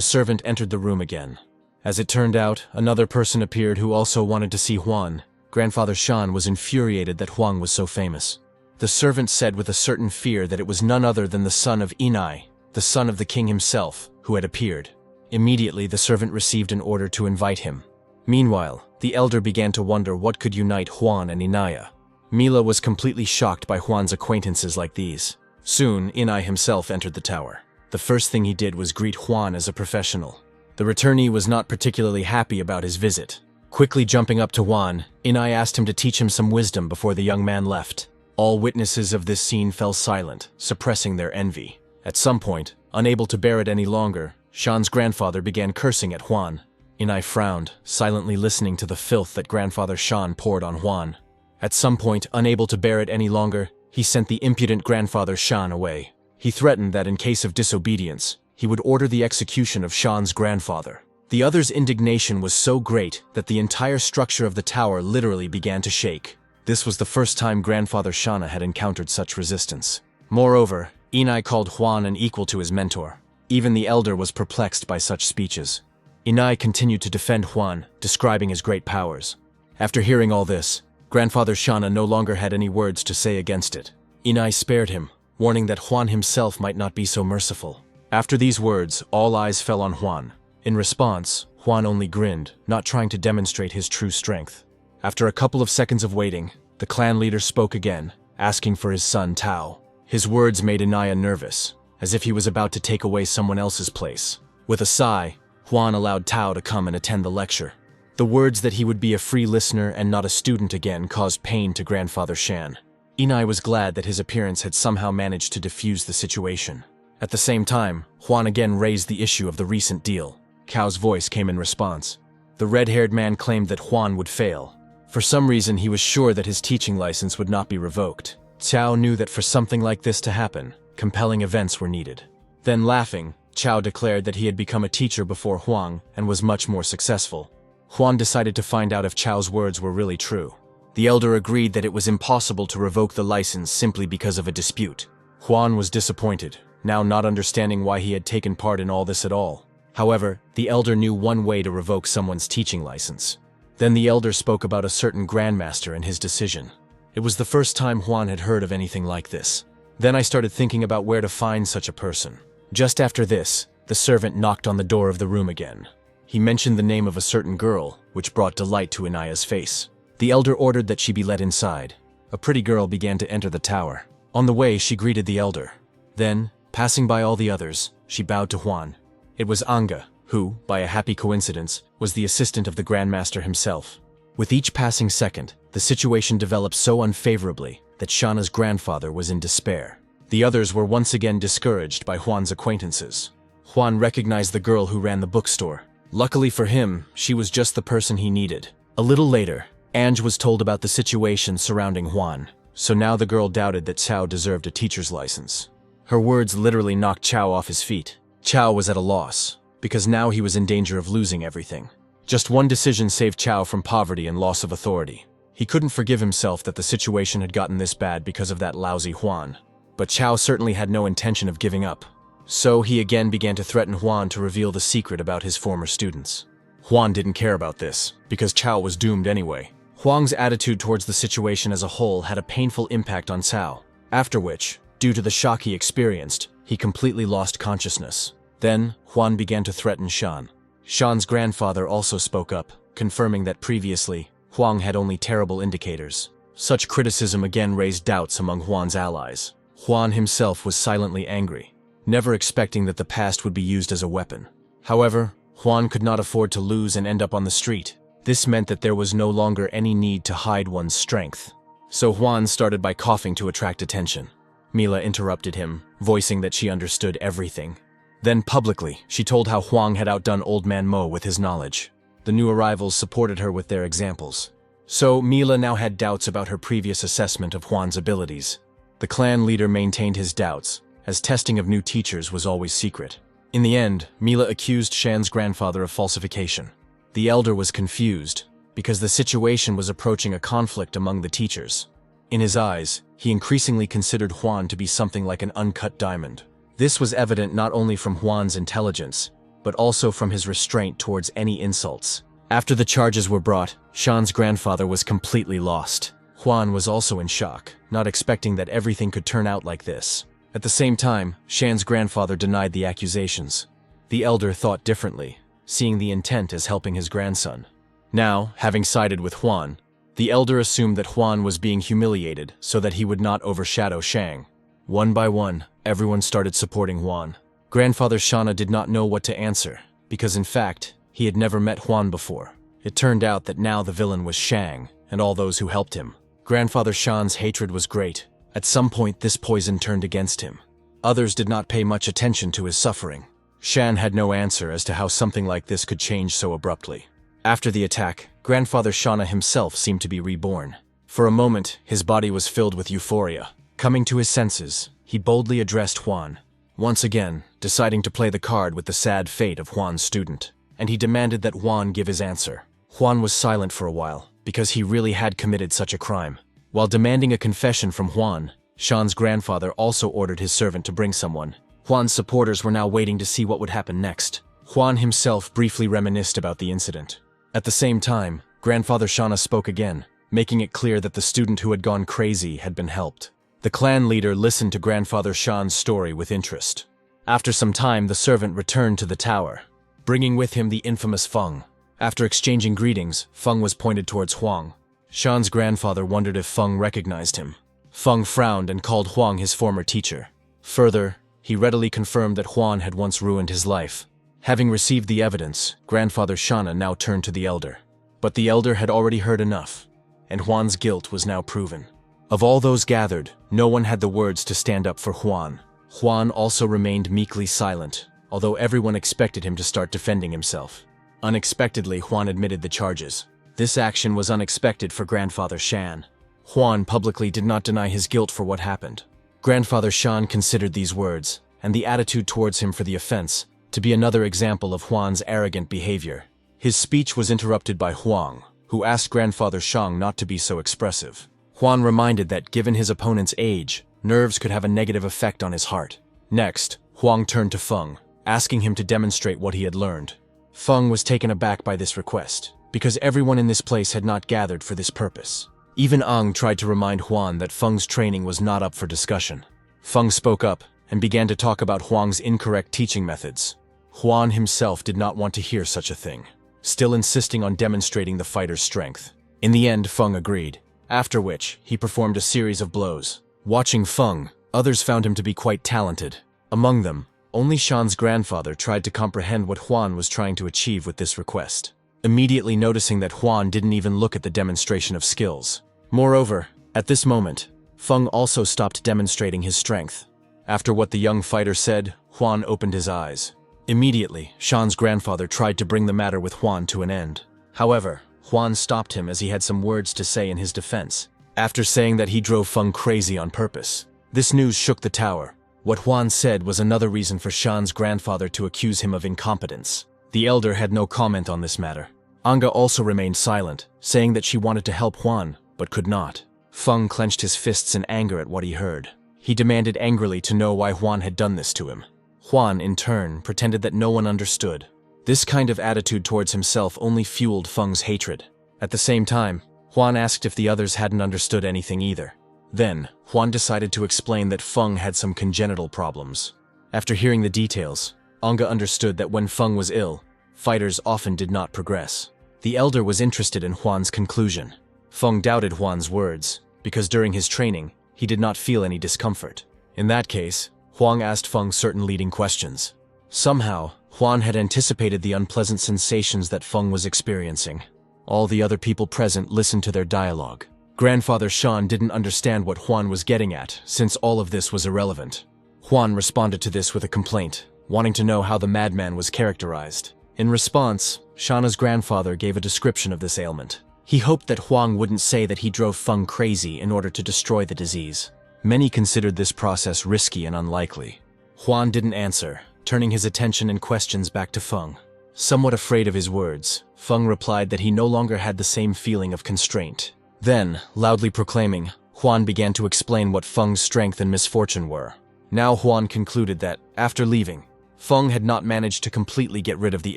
servant entered the room again. As it turned out, another person appeared who also wanted to see Huang. Grandfather Shan was infuriated that Huang was so famous. The servant said with a certain fear that it was none other than the son of Inai, the son of the king himself, who had appeared. Immediately, the servant received an order to invite him. Meanwhile, the elder began to wonder what could unite Huang and Inaya. Mila was completely shocked by Huang's acquaintances like these. Soon, Inai himself entered the tower. The first thing he did was greet Huang as a professional. The returnee was not particularly happy about his visit. Quickly jumping up to Huang, Inai asked him to teach him some wisdom before the young man left. All witnesses of this scene fell silent, suppressing their envy. At some point, unable to bear it any longer, Shan's grandfather began cursing at Huang. Inai frowned, silently listening to the filth that Grandfather Shan poured on Huang. At some point, unable to bear it any longer, he sent the impudent Grandfather Shan away. He threatened that in case of disobedience, he would order the execution of Shan's grandfather. The other's indignation was so great that the entire structure of the tower literally began to shake. This was the first time Grandfather Shana had encountered such resistance. Moreover, Inai called Huang an equal to his mentor. Even the elder was perplexed by such speeches. Inai continued to defend Huang, describing his great powers. After hearing all this, Grandfather Shana no longer had any words to say against it. Inai spared him, warning that Huang himself might not be so merciful. After these words, all eyes fell on Huang. In response, Huang only grinned, not trying to demonstrate his true strength. After a couple of seconds of waiting, the clan leader spoke again, asking for his son Tao. His words made Inaya nervous, as if he was about to take away someone else's place. With a sigh, Huang allowed Tao to come and attend the lecture. The words that he would be a free listener and not a student again caused pain to Grandfather Shan. Inai was glad that his appearance had somehow managed to defuse the situation. At the same time, Huang again raised the issue of the recent deal. Cao's voice came in response. The red-haired man claimed that Huang would fail. For some reason, he was sure that his teaching license would not be revoked. Chao knew that for something like this to happen, compelling events were needed. Then laughing, Chao declared that he had become a teacher before Huang and was much more successful. Huang decided to find out if Chao's words were really true. The elder agreed that it was impossible to revoke the license simply because of a dispute. Juan was disappointed, now not understanding why he had taken part in all this at all. However, the elder knew one way to revoke someone's teaching license. Then the elder spoke about a certain grandmaster and his decision. It was the first time Juan had heard of anything like this. Then I started thinking about where to find such a person. Just after this, the servant knocked on the door of the room again. He mentioned the name of a certain girl, which brought delight to Inaya's face. The elder ordered that she be let inside. A pretty girl began to enter the tower. On the way, she greeted the elder. Then, passing by all the others, she bowed to Juan. It was Anga, who, by a happy coincidence, was the assistant of the Grandmaster himself. With each passing second, the situation developed so unfavorably that Shana's grandfather was in despair. The others were once again discouraged by Juan's acquaintances. Juan recognized the girl who ran the bookstore. Luckily for him, she was just the person he needed. A little later, Ange was told about the situation surrounding Juan, so now the girl doubted that Chao deserved a teacher's license. Her words literally knocked Chao off his feet. Chao was at a loss, because now he was in danger of losing everything. Just one decision saved Chao from poverty and loss of authority. He couldn't forgive himself that the situation had gotten this bad because of that lousy Juan. But Chao certainly had no intention of giving up. So he again began to threaten Juan to reveal the secret about his former students. Juan didn't care about this, because Chao was doomed anyway. Huang's attitude towards the situation as a whole had a painful impact on Cao, after which, due to the shock he experienced, he completely lost consciousness. Then, Juan began to threaten Shan. Shan's grandfather also spoke up, confirming that previously, Huang had only terrible indicators. Such criticism again raised doubts among Juan's allies. Juan himself was silently angry, never expecting that the past would be used as a weapon. However, Juan could not afford to lose and end up on the street. This meant that there was no longer any need to hide one's strength. So Juan started by coughing to attract attention. Mila interrupted him, voicing that she understood everything. Then publicly, she told how Huang had outdone Old Man Mo with his knowledge. The new arrivals supported her with their examples. So Mila now had doubts about her previous assessment of Juan's abilities. The clan leader maintained his doubts, as testing of new teachers was always secret. In the end, Mila accused Shan's grandfather of falsification. The elder was confused, because the situation was approaching a conflict among the teachers. In his eyes, he increasingly considered Juan to be something like an uncut diamond. This was evident not only from Juan's intelligence, but also from his restraint towards any insults. After the charges were brought, Shan's grandfather was completely lost. Juan was also in shock, not expecting that everything could turn out like this. At the same time, Shan's grandfather denied the accusations. The elder thought differently, seeing the intent as helping his grandson. Now, having sided with Juan, the elder assumed that Juan was being humiliated so that he would not overshadow Shang. One by one, everyone started supporting Juan. Grandfather Shana did not know what to answer, because in fact, he had never met Juan before. It turned out that now the villain was Shang, and all those who helped him. Grandfather Shan's hatred was great. At some point, this poison turned against him. Others did not pay much attention to his suffering. Shan had no answer as to how something like this could change so abruptly. After the attack, Grandfather Shana himself seemed to be reborn. For a moment, his body was filled with euphoria. Coming to his senses, he boldly addressed Juan, once again deciding to play the card with the sad fate of Juan's student, and he demanded that Juan give his answer. Juan was silent for a while, because he really had committed such a crime. While demanding a confession from Juan, Shan's grandfather also ordered his servant to bring someone. Juan's supporters were now waiting to see what would happen next. Juan himself briefly reminisced about the incident. At the same time, Grandfather Shana spoke again, making it clear that the student who had gone crazy had been helped. The clan leader listened to Grandfather Shan's story with interest. After some time, the servant returned to the tower, bringing with him the infamous Feng. After exchanging greetings, Feng was pointed towards Huang. Shan's grandfather wondered if Feng recognized him. Feng frowned and called Huang his former teacher. Further, he readily confirmed that Huan had once ruined his life. Having received the evidence, Grandfather Shana now turned to the elder. But the elder had already heard enough, and Huan's guilt was now proven. Of all those gathered, no one had the words to stand up for Huan. Huan also remained meekly silent, although everyone expected him to start defending himself. Unexpectedly, Huan admitted the charges. This action was unexpected for Grandfather Shan. Huan publicly did not deny his guilt for what happened. Grandfather Shan considered these words, and the attitude towards him for the offense, to be another example of Huan's arrogant behavior. His speech was interrupted by Huang, who asked Grandfather Shang not to be so expressive. Huan reminded that given his opponent's age, nerves could have a negative effect on his heart. Next, Huang turned to Feng, asking him to demonstrate what he had learned. Feng was taken aback by this request, because everyone in this place had not gathered for this purpose. Even Ang tried to remind Huan that Feng's training was not up for discussion. Feng spoke up and began to talk about Huang's incorrect teaching methods. Huan himself did not want to hear such a thing, still insisting on demonstrating the fighter's strength. In the end, Feng agreed, after which he performed a series of blows. Watching Feng, others found him to be quite talented. Among them, only Shan's grandfather tried to comprehend what Huan was trying to achieve with this request, immediately noticing that Huan didn't even look at the demonstration of skills. Moreover, at this moment, Feng also stopped demonstrating his strength. After what the young fighter said, Huan opened his eyes. Immediately, Shan's grandfather tried to bring the matter with Huan to an end. However, Huan stopped him as he had some words to say in his defense, after saying that he drove Feng crazy on purpose. This news shook the tower. What Huan said was another reason for Shan's grandfather to accuse him of incompetence. The elder had no comment on this matter. Anga also remained silent, saying that she wanted to help Huan, but could not. Feng clenched his fists in anger at what he heard. He demanded angrily to know why Huan had done this to him. Huan, in turn, pretended that no one understood. This kind of attitude towards himself only fueled Feng's hatred. At the same time, Huan asked if the others hadn't understood anything either. Then, Huan decided to explain that Feng had some congenital problems. After hearing the details, Anga understood that when Feng was ill, fighters often did not progress. The elder was interested in Huan's conclusion. Feng doubted Huan's words, because during his training, he did not feel any discomfort. In that case, Huang asked Feng certain leading questions. Somehow, Huan had anticipated the unpleasant sensations that Feng was experiencing. All the other people present listened to their dialogue. Grandfather Shan didn't understand what Huan was getting at, since all of this was irrelevant. Huan responded to this with a complaint, wanting to know how the madman was characterized. In response, Shana's grandfather gave a description of this ailment. He hoped that Huang wouldn't say that he drove Feng crazy in order to destroy the disease. Many considered this process risky and unlikely. Huan didn't answer, turning his attention and questions back to Feng. Somewhat afraid of his words, Feng replied that he no longer had the same feeling of constraint. Then, loudly proclaiming, Huan began to explain what Feng's strength and misfortune were. Now Huan concluded that, after leaving, Feng had not managed to completely get rid of the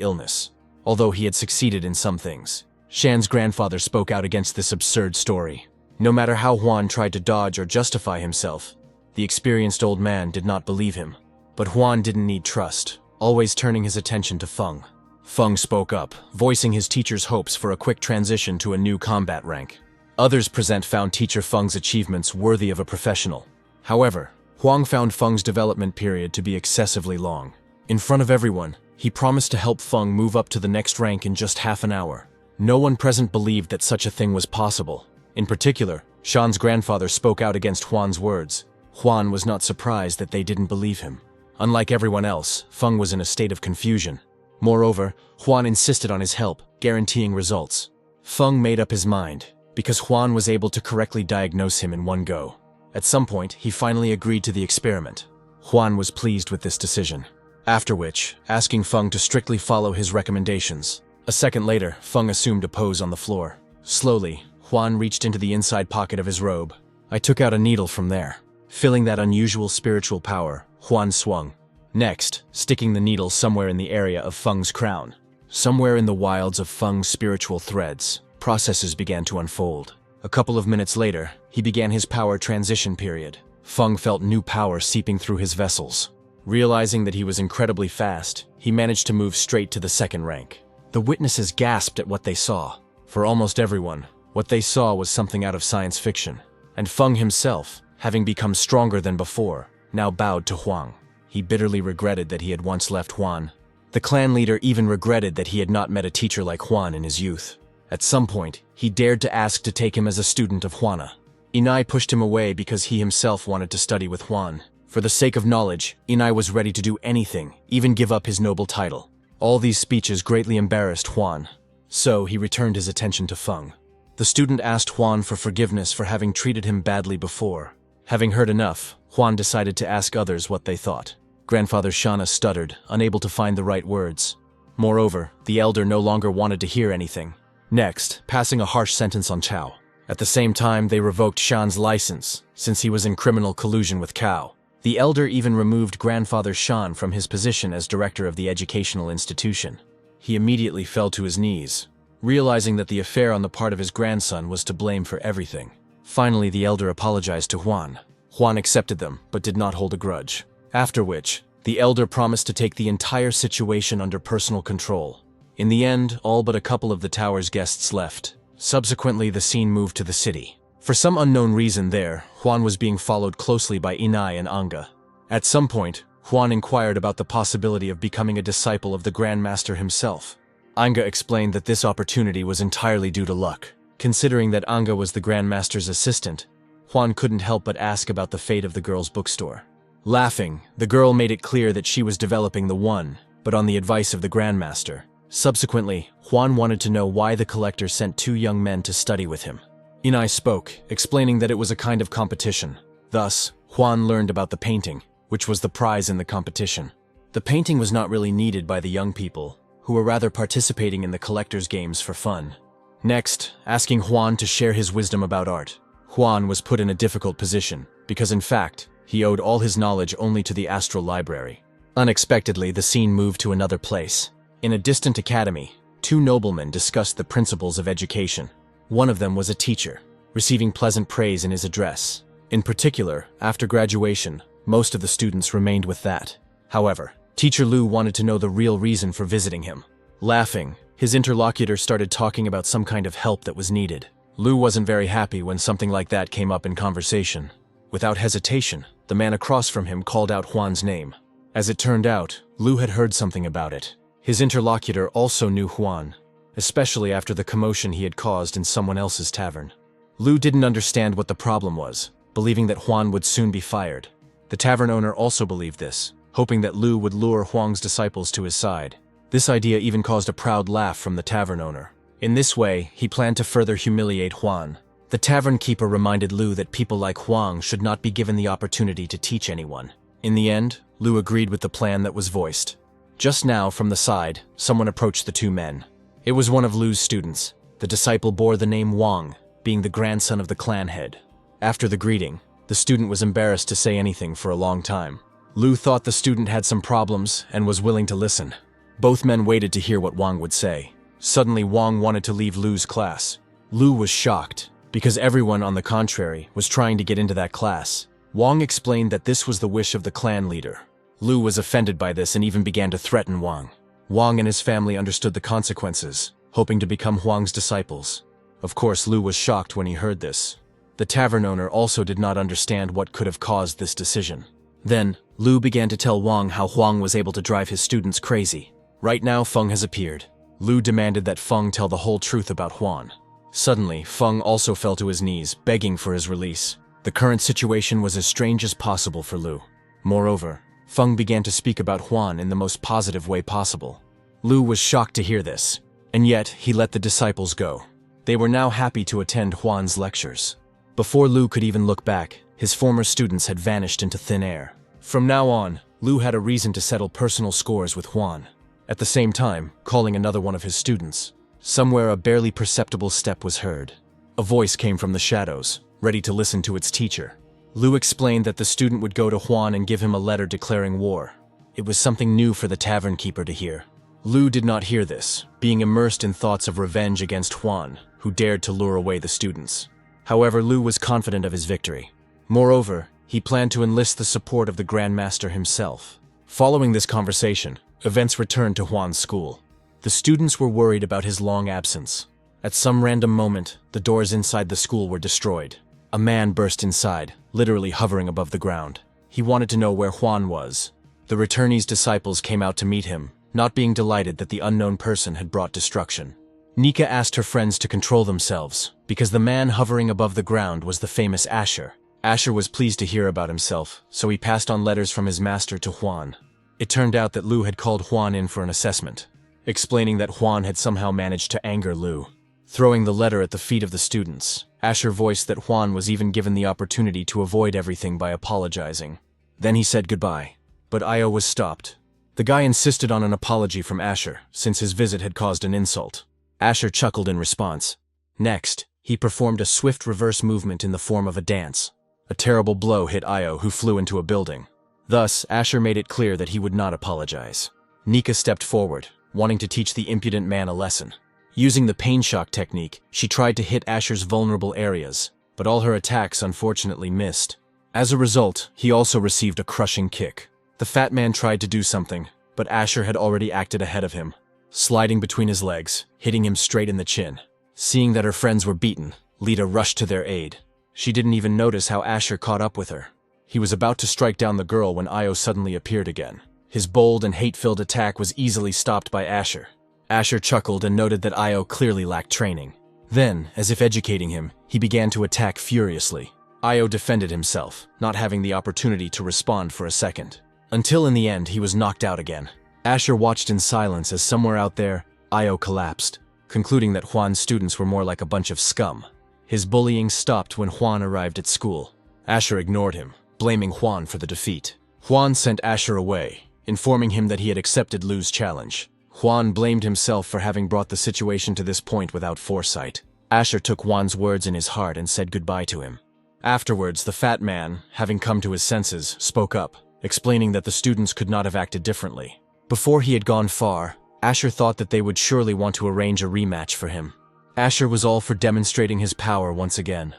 illness, although he had succeeded in some things. Shan's grandfather spoke out against this absurd story. No matter how Huan tried to dodge or justify himself, the experienced old man did not believe him. But Huan didn't need trust, always turning his attention to Feng. Feng spoke up, voicing his teacher's hopes for a quick transition to a new combat rank. Others present found teacher Feng's achievements worthy of a professional. However, Huang found Feng's development period to be excessively long. In front of everyone, he promised to help Feng move up to the next rank in just half an hour. No one present believed that such a thing was possible. In particular, Shan's grandfather spoke out against Huan's words. Huan was not surprised that they didn't believe him. Unlike everyone else, Feng was in a state of confusion. Moreover, Huan insisted on his help, guaranteeing results. Feng made up his mind, because Huan was able to correctly diagnose him in one go. At some point, he finally agreed to the experiment. Huan was pleased with this decision. After which, asking Feng to strictly follow his recommendations. A second later, Feng assumed a pose on the floor. Slowly, Huan reached into the inside pocket of his robe. I took out a needle from there. Feeling that unusual spiritual power, Huan swung. Next, sticking the needle somewhere in the area of Feng's crown. Somewhere in the wilds of Feng's spiritual threads, processes began to unfold. A couple of minutes later, he began his power transition period. Feng felt new power seeping through his vessels. Realizing that he was incredibly fast, he managed to move straight to the second rank. The witnesses gasped at what they saw. For almost everyone, what they saw was something out of science fiction. And Feng himself, having become stronger than before, now bowed to Huang. He bitterly regretted that he had once left Huan. The clan leader even regretted that he had not met a teacher like Huan in his youth. At some point, he dared to ask to take him as a student of Huana. Inai pushed him away because he himself wanted to study with Huan. For the sake of knowledge, Inai was ready to do anything, even give up his noble title. All these speeches greatly embarrassed Huan, so he returned his attention to Feng. The student asked Huan for forgiveness for having treated him badly before. Having heard enough, Huan decided to ask others what they thought. Grandfather Shana stuttered, unable to find the right words. Moreover, the elder no longer wanted to hear anything. next passing a harsh sentence on Chao. At the same time, they revoked Shan's license, since he was in criminal collusion with Cao. The elder even removed grandfather Shan from his position as director of the educational institution. He immediately fell to his knees, realizing that the affair on the part of his grandson was to blame for everything. Finally, the elder apologized to Huan. Huan accepted them, but did not hold a grudge. After which, the elder promised to take the entire situation under personal control. In the end, all but a couple of the tower's guests left. Subsequently, the scene moved to the city. For some unknown reason there, Huan was being followed closely by Inai and Anga. At some point, Huan inquired about the possibility of becoming a disciple of the Grand Master himself. Anga explained that this opportunity was entirely due to luck. Considering that Anga was the Grand Master's assistant, Huan couldn't help but ask about the fate of the girl's bookstore. Laughing, the girl made it clear that she was developing the one, but on the advice of the Grand Master. Subsequently, Huan wanted to know why the collector sent two young men to study with him. Inai spoke, explaining that it was a kind of competition. Thus, Huan learned about the painting, which was the prize in the competition. The painting was not really needed by the young people, who were rather participating in the collector's games for fun. Next, asking Huan to share his wisdom about art. Huan was put in a difficult position, because in fact, he owed all his knowledge only to the astral library. Unexpectedly, the scene moved to another place. In a distant academy, two noblemen discussed the principles of education. One of them was a teacher, receiving pleasant praise in his address. In particular, after graduation, most of the students remained with that. However, Teacher Lu wanted to know the real reason for visiting him. Laughing, his interlocutor started talking about some kind of help that was needed. Lu wasn't very happy when something like that came up in conversation. Without hesitation, the man across from him called out Huan's name. As it turned out, Lu had heard something about it. His interlocutor also knew Huan, especially after the commotion he had caused in someone else's tavern. Lu didn't understand what the problem was, believing that Huan would soon be fired. The tavern owner also believed this, hoping that Lu would lure Huang's disciples to his side. This idea even caused a proud laugh from the tavern owner. In this way, he planned to further humiliate Huan. The tavern keeper reminded Lu that people like Huang should not be given the opportunity to teach anyone. In the end, Lu agreed with the plan that was voiced. Just now, from the side, someone approached the two men. It was one of Lu's students. The disciple bore the name Wang, being the grandson of the clan head. After the greeting, the student was embarrassed to say anything for a long time. Lu thought the student had some problems and was willing to listen. Both men waited to hear what Wang would say. Suddenly, Wang wanted to leave Lu's class. Lu was shocked, because everyone, on the contrary, was trying to get into that class. Wang explained that this was the wish of the clan leader. Lu was offended by this and even began to threaten Wang. Wang and his family understood the consequences, hoping to become Huang's disciples. Of course, Lu was shocked when he heard this. The tavern owner also did not understand what could have caused this decision. Then, Lu began to tell Wang how Huang was able to drive his students crazy. Right now, Feng has appeared. Lu demanded that Feng tell the whole truth about Huan. Suddenly, Feng also fell to his knees, begging for his release. The current situation was as strange as possible for Lu. Moreover, Feng began to speak about Huan in the most positive way possible. Lu was shocked to hear this, and yet he let the disciples go. They were now happy to attend Huan's lectures. Before Lu could even look back, his former students had vanished into thin air. From now on, Lu had a reason to settle personal scores with Huan. At the same time, calling another one of his students. Somewhere a barely perceptible step was heard. A voice came from the shadows, ready to listen to its teacher. Lu explained that the student would go to Huan and give him a letter declaring war. It was something new for the tavern keeper to hear. Lu did not hear this, being immersed in thoughts of revenge against Huan, who dared to lure away the students. However, Lu was confident of his victory. Moreover, he planned to enlist the support of the Grand Master himself. Following this conversation, events returned to Huan's school. The students were worried about his long absence. At some random moment, the doors inside the school were destroyed. A man burst inside, literally hovering above the ground. He wanted to know where Huan was. The returnee's disciples came out to meet him, not being delighted that the unknown person had brought destruction. Nika asked her friends to control themselves, because the man hovering above the ground was the famous Asher. Asher was pleased to hear about himself, so he passed on letters from his master to Huan. It turned out that Lu had called Huan in for an assessment, explaining that Huan had somehow managed to anger Lu. Throwing the letter at the feet of the students, Asher voiced that Huan was even given the opportunity to avoid everything by apologizing. Then he said goodbye, but Io was stopped. The guy insisted on an apology from Asher, since his visit had caused an insult. Asher chuckled in response. Next, he performed a swift reverse movement in the form of a dance. A terrible blow hit Io, who flew into a building. Thus, Asher made it clear that he would not apologize. Nika stepped forward, wanting to teach the impudent man a lesson. Using the pain shock technique, she tried to hit Asher's vulnerable areas, but all her attacks unfortunately missed. As a result, he also received a crushing kick. The fat man tried to do something, but Asher had already acted ahead of him, sliding between his legs, hitting him straight in the chin. Seeing that her friends were beaten, Lita rushed to their aid. She didn't even notice how Asher caught up with her. He was about to strike down the girl when Io suddenly appeared again. His bold and hate-filled attack was easily stopped by Asher. Asher chuckled and noted that Io clearly lacked training. Then, as if educating him, he began to attack furiously. Io defended himself, not having the opportunity to respond for a second. Until in the end, he was knocked out again. Asher watched in silence as somewhere out there, Io collapsed, concluding that Juan's students were more like a bunch of scum. His bullying stopped when Juan arrived at school. Asher ignored him, blaming Juan for the defeat. Juan sent Asher away, informing him that he had accepted Lu's challenge. Juan blamed himself for having brought the situation to this point without foresight. Asher took Juan's words in his heart and said goodbye to him. Afterwards, the fat man, having come to his senses, spoke up, explaining that the students could not have acted differently. Before he had gone far, Asher thought that they would surely want to arrange a rematch for him. Asher was all for demonstrating his power once again.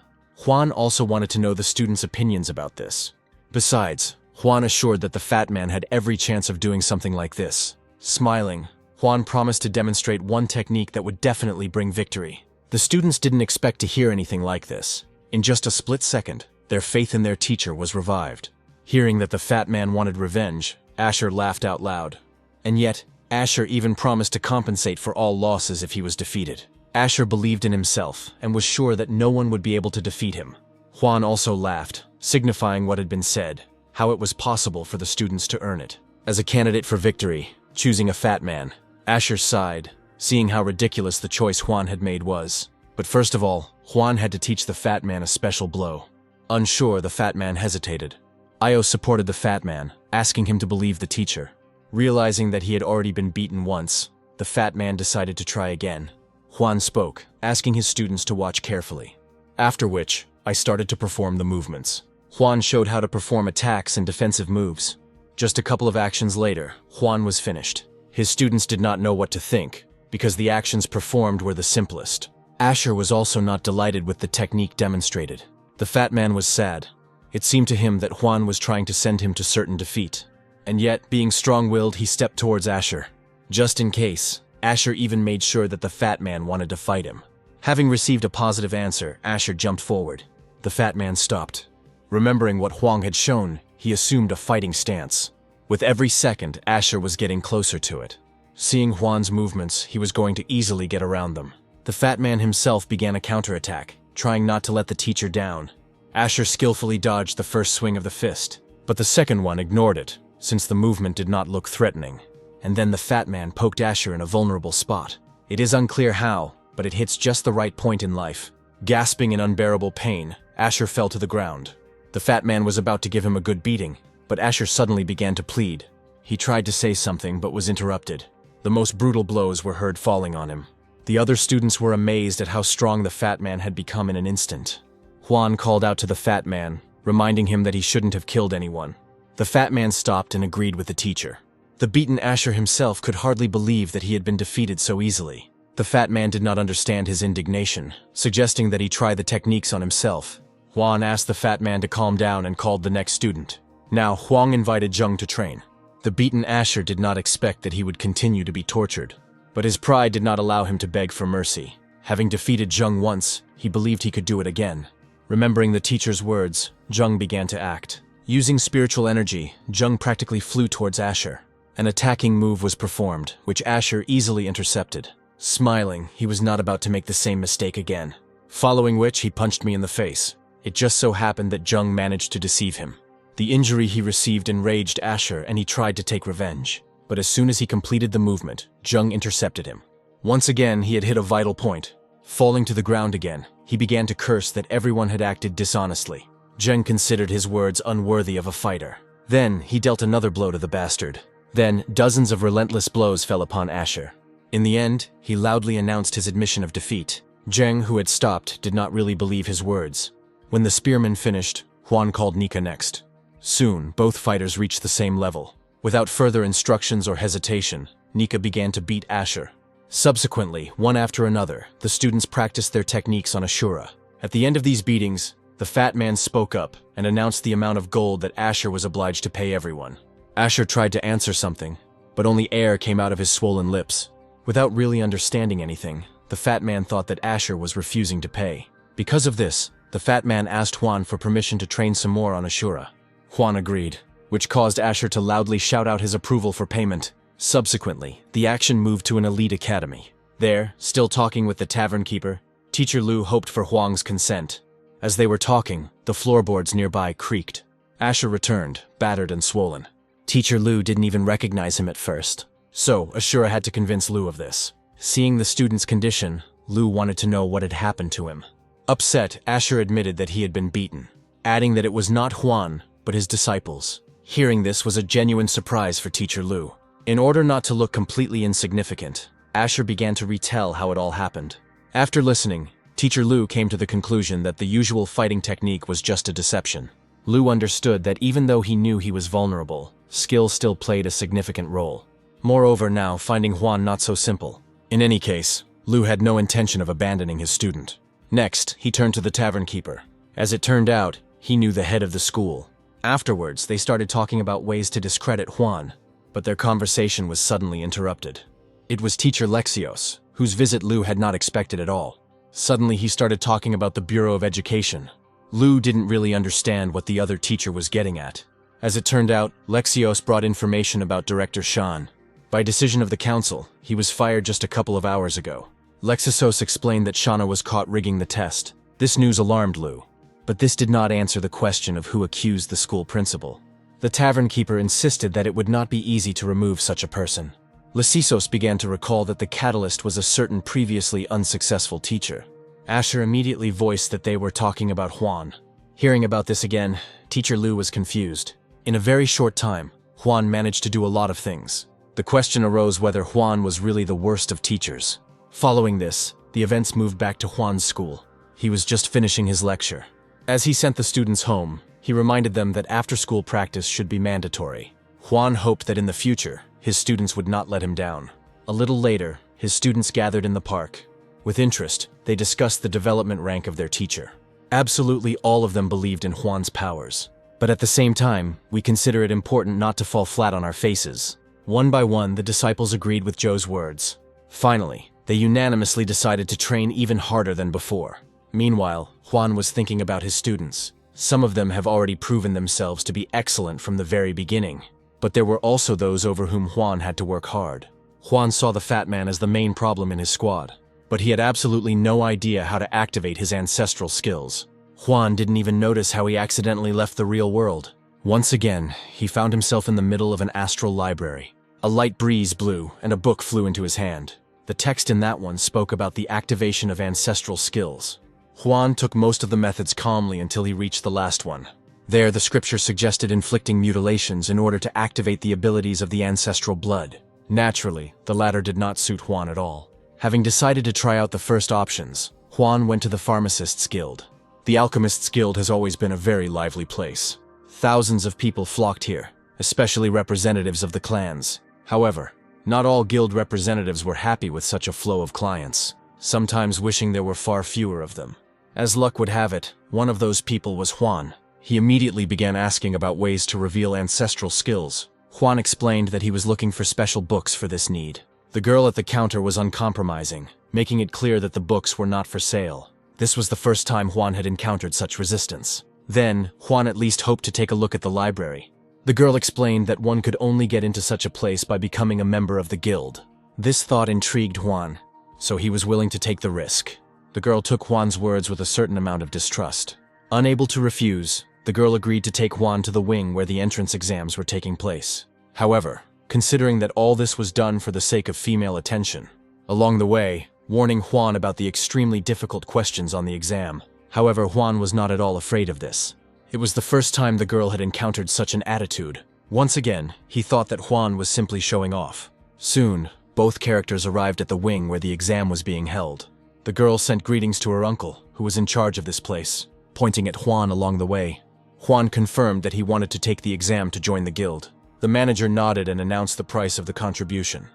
Juan also wanted to know the students' opinions about this. Besides, Juan assured that the fat man had every chance of doing something like this. Smiling, Juan promised to demonstrate one technique that would definitely bring victory. The students didn't expect to hear anything like this. In just a split second, their faith in their teacher was revived. Hearing that the fat man wanted revenge, Asher laughed out loud. And yet, Asher even promised to compensate for all losses if he was defeated. Asher believed in himself and was sure that no one would be able to defeat him. Juan also laughed, signifying what had been said, how it was possible for the students to earn it. As a candidate for victory, choosing a fat man, Asher sighed, seeing how ridiculous the choice Juan had made was. But first of all, Juan had to teach the fat man a special blow. Unsure, the fat man hesitated. Io supported the fat man, asking him to believe the teacher. Realizing that he had already been beaten once, the fat man decided to try again. Juan spoke, asking his students to watch carefully. After which, I started to perform the movements. Juan showed how to perform attacks and defensive moves. Just a couple of actions later, Juan was finished. His students did not know what to think, because the actions performed were the simplest. Asher was also not delighted with the technique demonstrated. The fat man was sad. It seemed to him that Juan was trying to send him to certain defeat. And yet, being strong-willed, he stepped towards Asher. Just in case, Asher even made sure that the fat man wanted to fight him. Having received a positive answer, Asher jumped forward. The fat man stopped. Remembering what Huang had shown, he assumed a fighting stance. With every second, Asher was getting closer to it. Seeing Juan's movements, he was going to easily get around them. The fat man himself began a counterattack, trying not to let the teacher down. Asher skillfully dodged the first swing of the fist, but the second one ignored it, since the movement did not look threatening. And then the fat man poked Asher in a vulnerable spot. It is unclear how, but it hits just the right point in life. Gasping in unbearable pain, Asher fell to the ground. The fat man was about to give him a good beating, but Asher suddenly began to plead. He tried to say something but was interrupted. The most brutal blows were heard falling on him. The other students were amazed at how strong the fat man had become in an instant. Juan called out to the fat man, reminding him that he shouldn't have killed anyone. The fat man stopped and agreed with the teacher. The beaten Asher himself could hardly believe that he had been defeated so easily. The fat man did not understand his indignation, suggesting that he try the techniques on himself. Juan asked the fat man to calm down and called the next student. Now, Huang invited Zheng to train. The beaten Asher did not expect that he would continue to be tortured. But his pride did not allow him to beg for mercy. Having defeated Zheng once, he believed he could do it again. Remembering the teacher's words, Zheng began to act. Using spiritual energy, Zheng practically flew towards Asher. An attacking move was performed, which Asher easily intercepted. Smiling, he was not about to make the same mistake again. Following which, he punched me in the face. It just so happened that Zheng managed to deceive him. The injury he received enraged Asher and he tried to take revenge. But as soon as he completed the movement, Zheng intercepted him. Once again, he had hit a vital point. Falling to the ground again, he began to curse that everyone had acted dishonestly. Zheng considered his words unworthy of a fighter. Then, he dealt another blow to the bastard. Then, dozens of relentless blows fell upon Asher. In the end, he loudly announced his admission of defeat. Zheng, who had stopped, did not really believe his words. When the spearman finished, Huan called Nika next. Soon, both fighters reached the same level. Without further instructions or hesitation, Nika began to beat Asher. Subsequently, one after another, the students practiced their techniques on Asura. At the end of these beatings, the fat man spoke up and announced the amount of gold that Asher was obliged to pay everyone. Asher tried to answer something, but only air came out of his swollen lips. Without really understanding anything, the fat man thought that Asher was refusing to pay. Because of this, the fat man asked Huan for permission to train some more on Asura. Huan agreed, which caused Asher to loudly shout out his approval for payment. Subsequently, the action moved to an elite academy. There, still talking with the tavern keeper, Teacher Lu hoped for Huang's consent. As they were talking, the floorboards nearby creaked. Asher returned, battered and swollen. Teacher Lu didn't even recognize him at first. So, Asura had to convince Lu of this. Seeing the student's condition, Lu wanted to know what had happened to him. Upset, Asher admitted that he had been beaten, adding that it was not Huan, but his disciples. Hearing this was a genuine surprise for Teacher Lu. In order not to look completely insignificant, Asher began to retell how it all happened. After listening, Teacher Lu came to the conclusion that the usual fighting technique was just a deception. Lu understood that even though he knew he was vulnerable, skill still played a significant role. Moreover, now finding Huan not so simple. In any case, Lu had no intention of abandoning his student. Next, he turned to the tavern keeper. As it turned out, he knew the head of the school. Afterwards, they started talking about ways to discredit Huan, but their conversation was suddenly interrupted. It was Teacher Lexios, whose visit Lu had not expected at all. Suddenly, he started talking about the Bureau of Education. Lu didn't really understand what the other teacher was getting at. As it turned out, Lexios brought information about Director Shan. By decision of the council, he was fired just a couple of hours ago. Lexios explained that Shana was caught rigging the test. This news alarmed Lu. But this did not answer the question of who accused the school principal. The tavern keeper insisted that it would not be easy to remove such a person. Lexisos began to recall that the catalyst was a certain previously unsuccessful teacher. Asher immediately voiced that they were talking about Huan. Hearing about this again, Teacher Lu was confused. In a very short time, Huan managed to do a lot of things. The question arose whether Huan was really the worst of teachers. Following this, the events moved back to Huan's school. He was just finishing his lecture. As he sent the students home, he reminded them that after-school practice should be mandatory. Huan hoped that in the future, his students would not let him down. A little later, his students gathered in the park. With interest, they discussed the development rank of their teacher. Absolutely all of them believed in Huan's powers. But at the same time, we consider it important not to fall flat on our faces. One by one, the disciples agreed with Zhou's words. Finally, they unanimously decided to train even harder than before. Meanwhile, Huan was thinking about his students. Some of them have already proven themselves to be excellent from the very beginning. But there were also those over whom Huan had to work hard. Huan saw the fat man as the main problem in his squad, but he had absolutely no idea how to activate his ancestral skills. Huan didn't even notice how he accidentally left the real world. Once again, he found himself in the middle of an astral library. A light breeze blew, and a book flew into his hand. The text in that one spoke about the activation of ancestral skills. Huan took most of the methods calmly until he reached the last one. There, the scripture suggested inflicting mutilations in order to activate the abilities of the ancestral blood. Naturally, the latter did not suit Huan at all. Having decided to try out the first options, Huan went to the Pharmacists Guild. The Alchemists Guild has always been a very lively place. Thousands of people flocked here, especially representatives of the clans. However, not all guild representatives were happy with such a flow of clients, sometimes wishing there were far fewer of them. As luck would have it, one of those people was Huan. He immediately began asking about ways to reveal ancestral skills. Huan explained that he was looking for special books for this need. The girl at the counter was uncompromising, making it clear that the books were not for sale. This was the first time Huan had encountered such resistance. Then, Huan at least hoped to take a look at the library. The girl explained that one could only get into such a place by becoming a member of the guild. This thought intrigued Huan, so he was willing to take the risk. The girl took Huan's words with a certain amount of distrust. Unable to refuse, the girl agreed to take Huan to the wing where the entrance exams were taking place. However, considering that all this was done for the sake of female attention, along the way, warning Huan about the extremely difficult questions on the exam. However, Huan was not at all afraid of this. It was the first time the girl had encountered such an attitude. Once again, he thought that Huan was simply showing off. Soon, Both characters arrived at the wing where the exam was being held. The girl sent greetings to her uncle, who was in charge of this place, pointing at Juan along the way. Juan confirmed that he wanted to take the exam to join the guild. The manager nodded and announced the price of the contribution.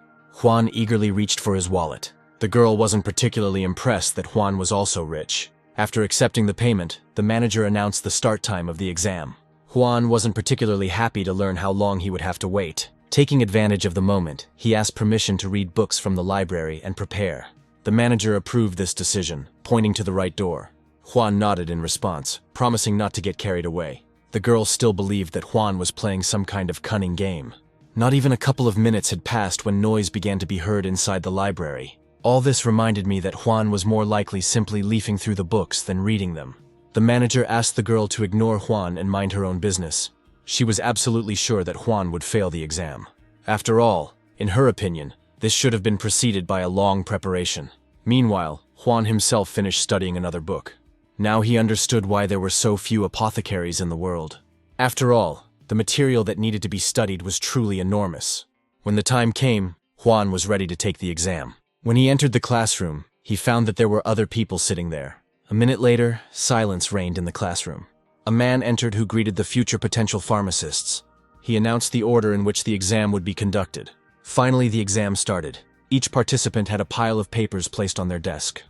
Juan eagerly reached for his wallet. The girl wasn't particularly impressed that Juan was also rich. After accepting the payment, the manager announced the start time of the exam. Juan wasn't particularly happy to learn how long he would have to wait. Taking advantage of the moment, he asked permission to read books from the library and prepare. The manager approved this decision, pointing to the right door. Juan nodded in response, promising not to get carried away. The girl still believed that Juan was playing some kind of cunning game. Not even a couple of minutes had passed when noise began to be heard inside the library. All this reminded me that Juan was more likely simply leafing through the books than reading them. The manager asked the girl to ignore Juan and mind her own business. She was absolutely sure that Juan would fail the exam. After all, in her opinion, this should have been preceded by a long preparation. Meanwhile, Juan himself finished studying another book. Now he understood why there were so few apothecaries in the world. After all, the material that needed to be studied was truly enormous. When the time came, Juan was ready to take the exam. When he entered the classroom, he found that there were other people sitting there. A minute later, silence reigned in the classroom. A man entered who greeted the future potential pharmacists. He announced the order in which the exam would be conducted. Finally, the exam started. Each participant had a pile of papers placed on their desk.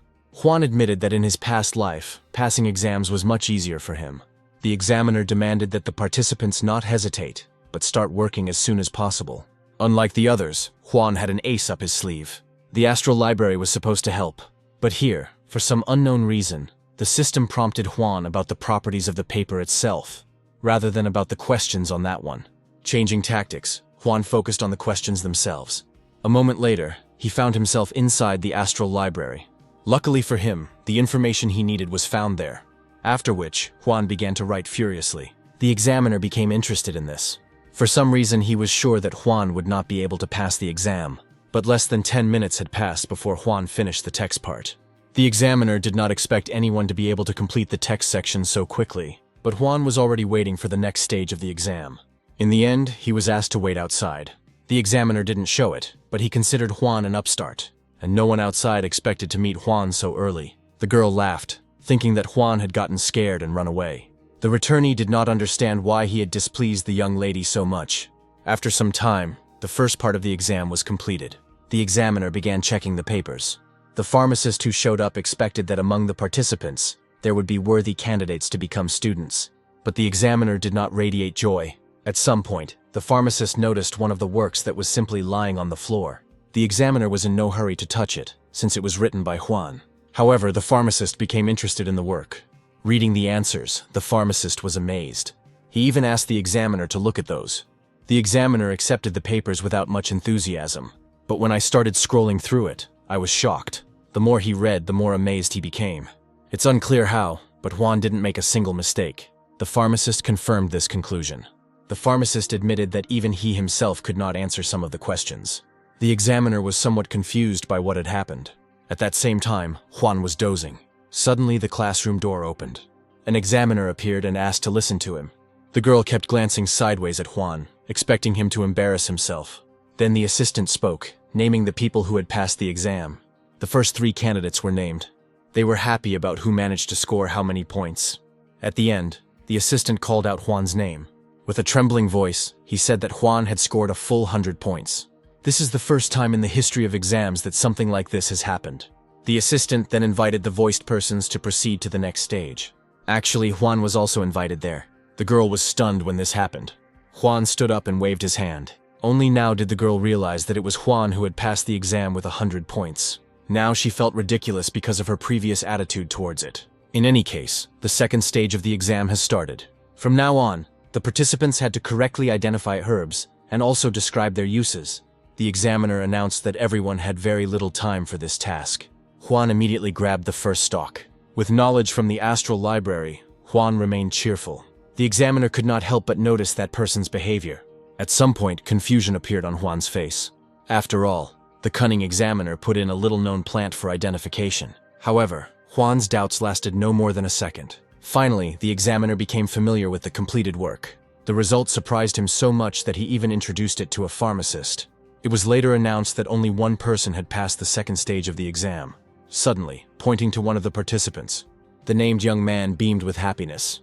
Juan admitted that in his past life, passing exams was much easier for him. The examiner demanded that the participants not hesitate, but start working as soon as possible. Unlike the others, Juan had an ace up his sleeve. The astral library was supposed to help. But here, for some unknown reason, the system prompted Juan about the properties of the paper itself, rather than about the questions on that one. Changing tactics, Juan focused on the questions themselves. A moment later, he found himself inside the astral library. Luckily for him, the information he needed was found there. After which, Juan began to write furiously. The examiner became interested in this. For some reason, he was sure that Juan would not be able to pass the exam. But less than 10 minutes had passed before Juan finished the text part. The examiner did not expect anyone to be able to complete the text section so quickly, but Juan was already waiting for the next stage of the exam. In the end, he was asked to wait outside. The examiner didn't show it, but he considered Juan an upstart, and no one outside expected to meet Juan so early. The girl laughed, thinking that Juan had gotten scared and run away. The returnee did not understand why he had displeased the young lady so much. After some time, the first part of the exam was completed. The examiner began checking the papers. The pharmacist who showed up expected that among the participants, there would be worthy candidates to become students. But the examiner did not radiate joy. At some point, the pharmacist noticed one of the works that was simply lying on the floor. The examiner was in no hurry to touch it, since it was written by Juan. However, the pharmacist became interested in the work. Reading the answers, the pharmacist was amazed. He even asked the examiner to look at those. The examiner accepted the papers without much enthusiasm. But when I started scrolling through it, I was shocked. The more he read, the more amazed he became. It's unclear how, but Juan didn't make a single mistake. The pharmacist confirmed this conclusion. The pharmacist admitted that even he himself could not answer some of the questions. The examiner was somewhat confused by what had happened. At that same time, Juan was dozing. Suddenly, the classroom door opened. An examiner appeared and asked to listen to him. The girl kept glancing sideways at Juan, expecting him to embarrass himself. Then the assistant spoke, naming the people who had passed the exam. The first 3 candidates were named. They were happy about who managed to score how many points. At the end, the assistant called out Juan's name. With a trembling voice, he said that Juan had scored a full 100 points. This is the first time in the history of exams that something like this has happened. The assistant then invited the voiced persons to proceed to the next stage. Actually, Juan was also invited there. The girl was stunned when this happened. Juan stood up and waved his hand. Only now did the girl realize that it was Juan who had passed the exam with 100 points. Now she felt ridiculous because of her previous attitude towards it. In any case, the second stage of the exam has started. From now on, the participants had to correctly identify herbs and also describe their uses. The examiner announced that everyone had very little time for this task. Juan immediately grabbed the first stalk. With knowledge from the astral library, Juan remained cheerful. The examiner could not help but notice that person's behavior. At some point, confusion appeared on Juan's face. After all, the cunning examiner put in a little-known plant for identification. However, Juan's doubts lasted no more than a second. Finally, the examiner became familiar with the completed work. The result surprised him so much that he even introduced it to a pharmacist. It was later announced that only one person had passed the second stage of the exam. Suddenly, pointing to one of the participants, the named young man beamed with happiness.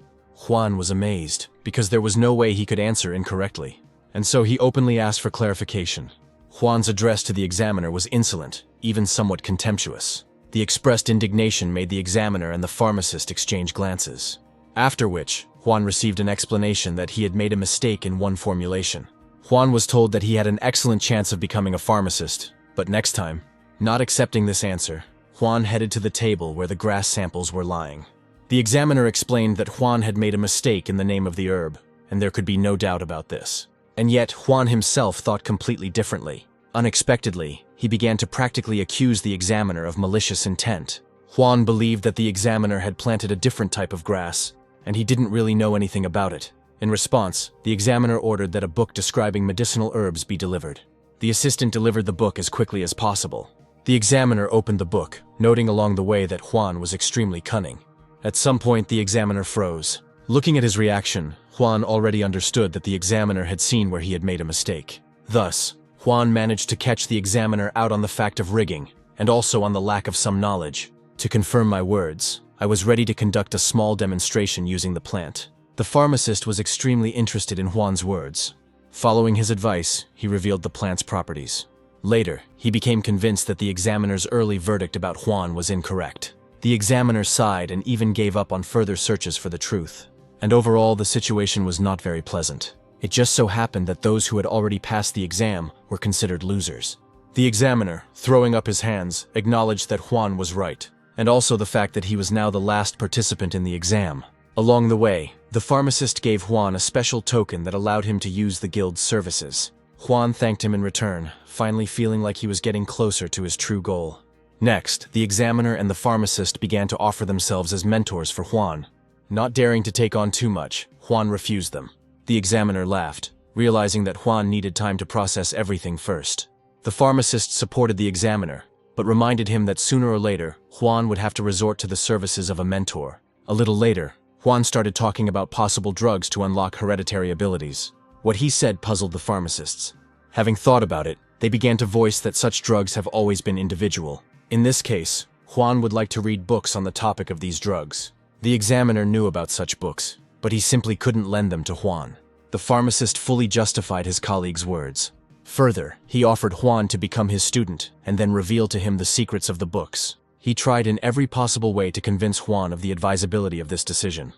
Juan was amazed, because there was no way he could answer incorrectly, and so he openly asked for clarification. Juan's address to the examiner was insolent, even somewhat contemptuous. The expressed indignation made the examiner and the pharmacist exchange glances. After which, Juan received an explanation that he had made a mistake in one formulation. Juan was told that he had an excellent chance of becoming a pharmacist, but next time, not accepting this answer, Juan headed to the table where the grass samples were lying. The examiner explained that Juan had made a mistake in the name of the herb, and there could be no doubt about this. And yet, Juan himself thought completely differently. Unexpectedly, he began to practically accuse the examiner of malicious intent. Juan believed that the examiner had planted a different type of grass, and he didn't really know anything about it. In response, the examiner ordered that a book describing medicinal herbs be delivered. The assistant delivered the book as quickly as possible. The examiner opened the book, noting along the way that Juan was extremely cunning. At some point, the examiner froze. Looking at his reaction, Juan already understood that the examiner had seen where he had made a mistake. Thus, Juan managed to catch the examiner out on the fact of rigging, and also on the lack of some knowledge. To confirm my words, I was ready to conduct a small demonstration using the plant. The pharmacist was extremely interested in Juan's words. Following his advice, he revealed the plant's properties. Later, he became convinced that the examiner's early verdict about Juan was incorrect. The examiner sighed and even gave up on further searches for the truth. And overall, the situation was not very pleasant. It just so happened that those who had already passed the exam were considered losers. The examiner, throwing up his hands, acknowledged that Juan was right, and also the fact that he was now the last participant in the exam. Along the way, the pharmacist gave Juan a special token that allowed him to use the guild's services. Juan thanked him in return, finally feeling like he was getting closer to his true goal. Next, the examiner and the pharmacist began to offer themselves as mentors for Juan. Not daring to take on too much, Juan refused them. The examiner laughed, realizing that Juan needed time to process everything first. The pharmacist supported the examiner, but reminded him that sooner or later, Juan would have to resort to the services of a mentor. A little later, Juan started talking about possible drugs to unlock hereditary abilities. What he said puzzled the pharmacists. Having thought about it, they began to voice that such drugs have always been individual. In this case, Juan would like to read books on the topic of these drugs. The examiner knew about such books, but he simply couldn't lend them to Juan. The pharmacist fully justified his colleague's words. Further, he offered Juan to become his student and then reveal to him the secrets of the books. He tried in every possible way to convince Juan of the advisability of this decision.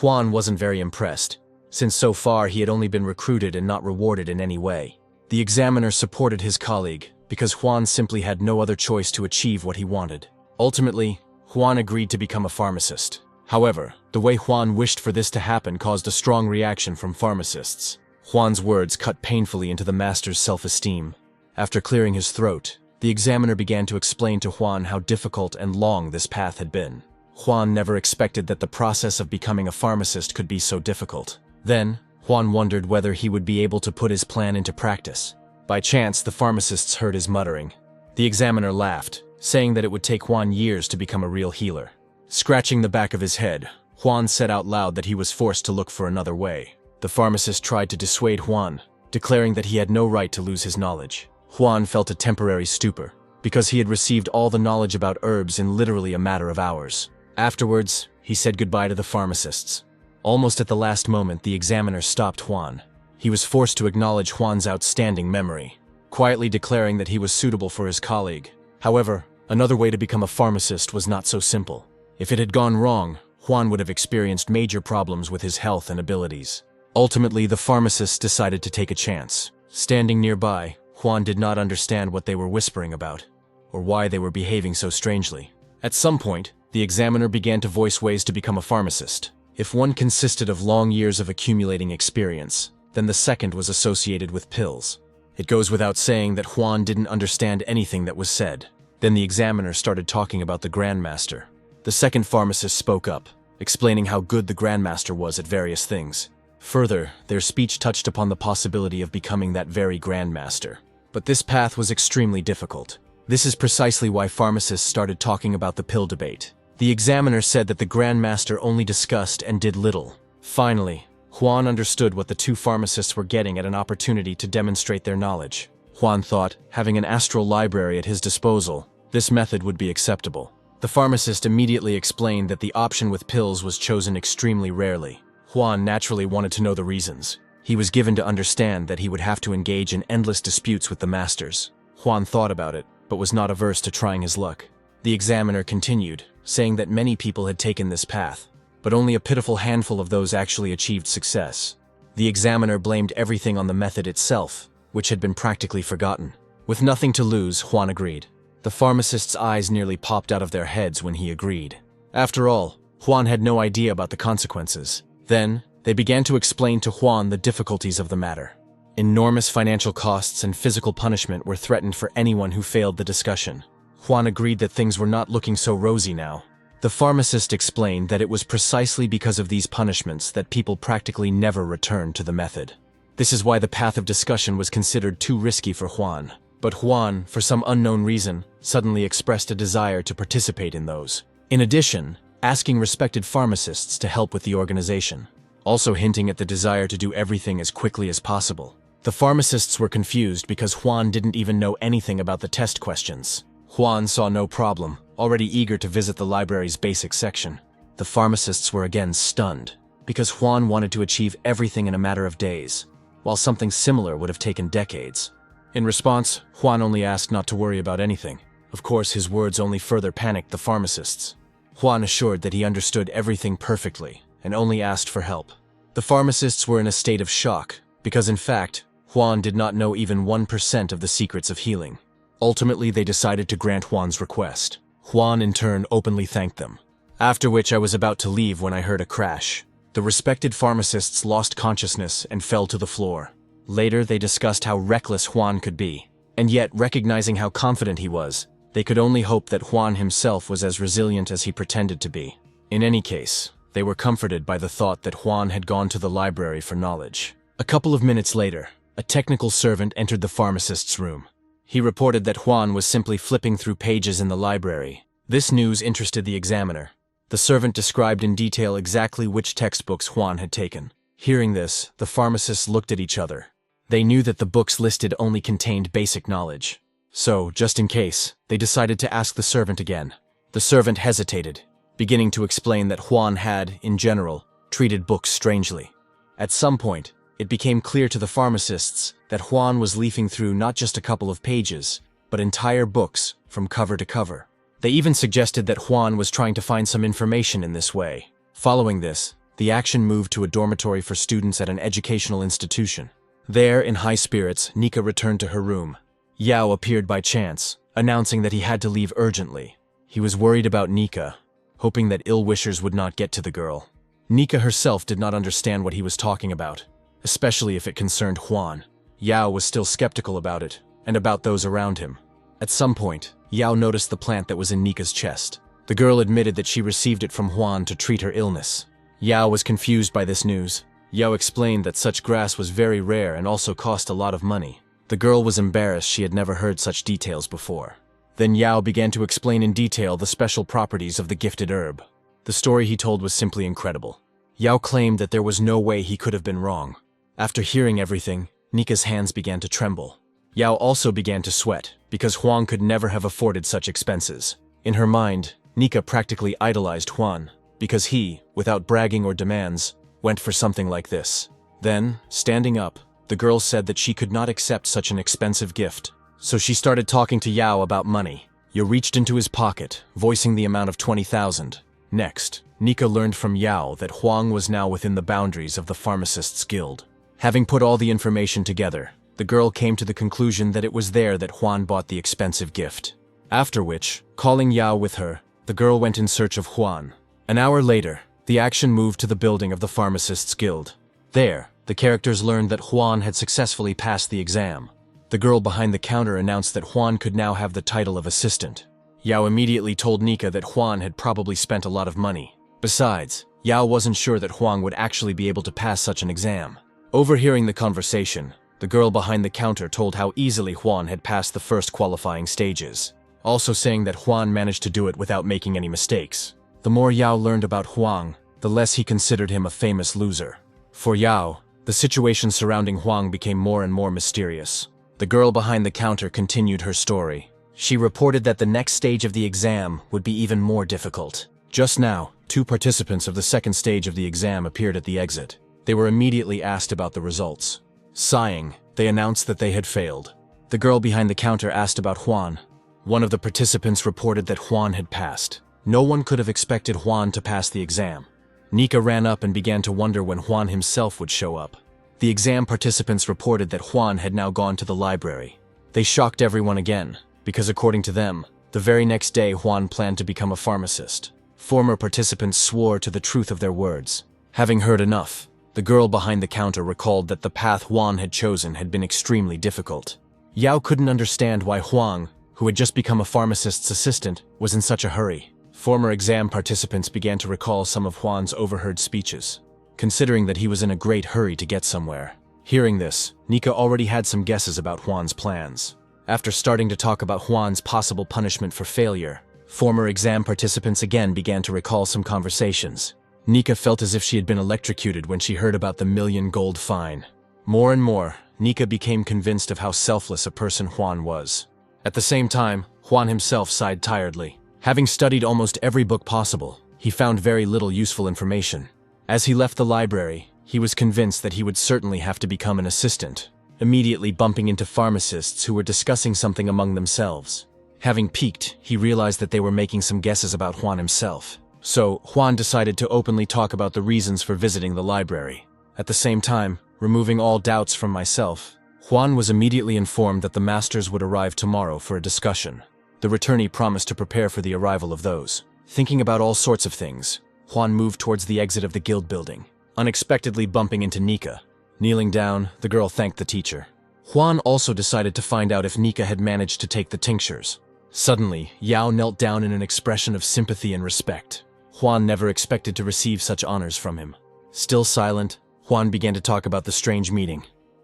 Juan wasn't very impressed, since so far he had only been recruited and not rewarded in any way. The examiner supported his colleague because Juan simply had no other choice to achieve what he wanted. Ultimately, Juan agreed to become a pharmacist. However, the way Juan wished for this to happen caused a strong reaction from pharmacists. Juan's words cut painfully into the master's self-esteem. After clearing his throat, the examiner began to explain to Juan how difficult and long this path had been. Juan never expected that the process of becoming a pharmacist could be so difficult. Then, Juan wondered whether he would be able to put his plan into practice. By chance, the pharmacists heard his muttering. The examiner laughed, saying that it would take Juan years to become a real healer. Scratching the back of his head, Juan said out loud that he was forced to look for another way. The pharmacist tried to dissuade Juan, declaring that he had no right to lose his knowledge. Juan felt a temporary stupor, because he had received all the knowledge about herbs in literally a matter of hours. Afterwards, he said goodbye to the pharmacists. Almost at the last moment, the examiner stopped Juan. He was forced to acknowledge Juan's outstanding memory, quietly declaring that he was suitable for his colleague. However, another way to become a pharmacist was not so simple. If it had gone wrong, Juan would have experienced major problems with his health and abilities. Ultimately, the pharmacists decided to take a chance. Standing nearby, Juan did not understand what they were whispering about, or why they were behaving so strangely. At some point, the examiner began to voice ways to become a pharmacist. If one consisted of long years of accumulating experience, then the second was associated with pills. It goes without saying that Juan didn't understand anything that was said. Then the examiner started talking about the Grandmaster. The second pharmacist spoke up, explaining how good the Grandmaster was at various things. Further, their speech touched upon the possibility of becoming that very Grandmaster. But this path was extremely difficult. This is precisely why pharmacists started talking about the pill debate. The examiner said that the Grandmaster only discussed and did little. Finally, Juan understood what the two pharmacists were getting at an opportunity to demonstrate their knowledge. Juan thought, having an astral library at his disposal, this method would be acceptable. The pharmacist immediately explained that the option with pills was chosen extremely rarely. Juan naturally wanted to know the reasons. He was given to understand that he would have to engage in endless disputes with the masters. Juan thought about it, but was not averse to trying his luck. The examiner continued, saying that many people had taken this path, but only a pitiful handful of those actually achieved success. The examiner blamed everything on the method itself, which had been practically forgotten. With nothing to lose, Juan agreed. The pharmacist's eyes nearly popped out of their heads when he agreed. After all, Juan had no idea about the consequences. Then, they began to explain to Juan the difficulties of the matter. Enormous financial costs and physical punishment were threatened for anyone who failed the discussion. Juan agreed that things were not looking so rosy now. The pharmacist explained that it was precisely because of these punishments that people practically never returned to the method. This is why the path of discussion was considered too risky for Juan. But Juan, for some unknown reason, suddenly expressed a desire to participate in those. In addition, asking respected pharmacists to help with the organization, also hinting at the desire to do everything as quickly as possible. The pharmacists were confused because Juan didn't even know anything about the test questions. Juan saw no problem, already eager to visit the library's basic section. The pharmacists were again stunned, because Juan wanted to achieve everything in a matter of days, while something similar would have taken decades. In response, Juan only asked not to worry about anything. Of course, his words only further panicked the pharmacists. Juan assured that he understood everything perfectly, and only asked for help. The pharmacists were in a state of shock, because in fact, Juan did not know even 1% of the secrets of healing. Ultimately, they decided to grant Juan's request. Juan, in turn, openly thanked them. After which I was about to leave when I heard a crash. The respected pharmacists lost consciousness and fell to the floor. Later, they discussed how reckless Juan could be. And yet, recognizing how confident he was, they could only hope that Juan himself was as resilient as he pretended to be. In any case, they were comforted by the thought that Juan had gone to the library for knowledge. A couple of minutes later, a technical servant entered the pharmacist's room. He reported that Juan was simply flipping through pages in the library. This news interested the examiner. The servant described in detail exactly which textbooks Juan had taken. Hearing this, the pharmacists looked at each other. They knew that the books listed only contained basic knowledge. So, just in case, they decided to ask the servant again. The servant hesitated, beginning to explain that Juan had, in general, treated books strangely. At some point, it became clear to the pharmacists that Juan was leafing through not just a couple of pages, but entire books from cover to cover. They even suggested that Juan was trying to find some information in this way. Following this, the action moved to a dormitory for students at an educational institution. There, in high spirits, Nika returned to her room. Yao appeared by chance, announcing that he had to leave urgently. He was worried about Nika, hoping that ill-wishers would not get to the girl. Nika herself did not understand what he was talking about, especially if it concerned Juan. Yao was still skeptical about it, and about those around him. At some point, Yao noticed the plant that was in Nika's chest. The girl admitted that she received it from Juan to treat her illness. Yao was confused by this news. Yao explained that such grass was very rare and also cost a lot of money. The girl was embarrassed she had never heard such details before. Then Yao began to explain in detail the special properties of the gifted herb. The story he told was simply incredible. Yao claimed that there was no way he could have been wrong. After hearing everything, Nika's hands began to tremble. Yao also began to sweat, because Juan could never have afforded such expenses. In her mind, Nika practically idolized Juan, because he, without bragging or demands, went for something like this. Then, standing up, the girl said that she could not accept such an expensive gift. So she started talking to Yao about money. Yao reached into his pocket, voicing the amount of 20,000. Next, Nika learned from Yao that Huang was now within the boundaries of the Pharmacists' Guild. Having put all the information together, the girl came to the conclusion that it was there that Juan bought the expensive gift. After which, calling Yao with her, the girl went in search of Juan. An hour later, the action moved to the building of the Pharmacists' Guild. There, the characters learned that Juan had successfully passed the exam. The girl behind the counter announced that Juan could now have the title of assistant. Yao immediately told Nika that Juan had probably spent a lot of money. Besides, Yao wasn't sure that Juan would actually be able to pass such an exam. Overhearing the conversation, the girl behind the counter told how easily Juan had passed the first qualifying stages, also saying that Juan managed to do it without making any mistakes. The more Yao learned about Huang, the less he considered him a famous loser. For Yao, the situation surrounding Huang became more and more mysterious. The girl behind the counter continued her story. She reported that the next stage of the exam would be even more difficult. Just now, 2 participants of the second stage of the exam appeared at the exit. They were immediately asked about the results. Sighing, they announced that they had failed. The girl behind the counter asked about Juan. One of the participants reported that Juan had passed. No one could have expected Juan to pass the exam. Nika ran up and began to wonder when Juan himself would show up. The exam participants reported that Juan had now gone to the library. They shocked everyone again, because according to them, the very next day Juan planned to become a pharmacist. Former participants swore to the truth of their words. Having heard enough, the girl behind the counter recalled that the path Juan had chosen had been extremely difficult. Yao couldn't understand why Juan, who had just become a pharmacist's assistant, was in such a hurry. Former exam participants began to recall some of Juan's overheard speeches, considering that he was in a great hurry to get somewhere. Hearing this, Nika already had some guesses about Juan's plans. After starting to talk about Juan's possible punishment for failure, former exam participants again began to recall some conversations. Nika felt as if she had been electrocuted when she heard about the $1,000,000 fine. More and more, Nika became convinced of how selfless a person Juan was. At the same time, Juan himself sighed tiredly. Having studied almost every book possible, he found very little useful information. As he left the library, he was convinced that he would certainly have to become an assistant, immediately bumping into pharmacists who were discussing something among themselves. Having peeked, he realized that they were making some guesses about Juan himself. So, Juan decided to openly talk about the reasons for visiting the library. At the same time, removing all doubts from myself, Juan was immediately informed that the masters would arrive tomorrow for a discussion. The returnee promised to prepare for the arrival of those. Thinking about all sorts of things, Juan moved towards the exit of the guild building, unexpectedly bumping into Nika. Kneeling down, the girl thanked the teacher. Juan also decided to find out if Nika had managed to take the tinctures. Suddenly, Yao knelt down in an expression of sympathy and respect. Juan never expected to receive such honors from him. Still silent, Juan began to talk about the strange meeting.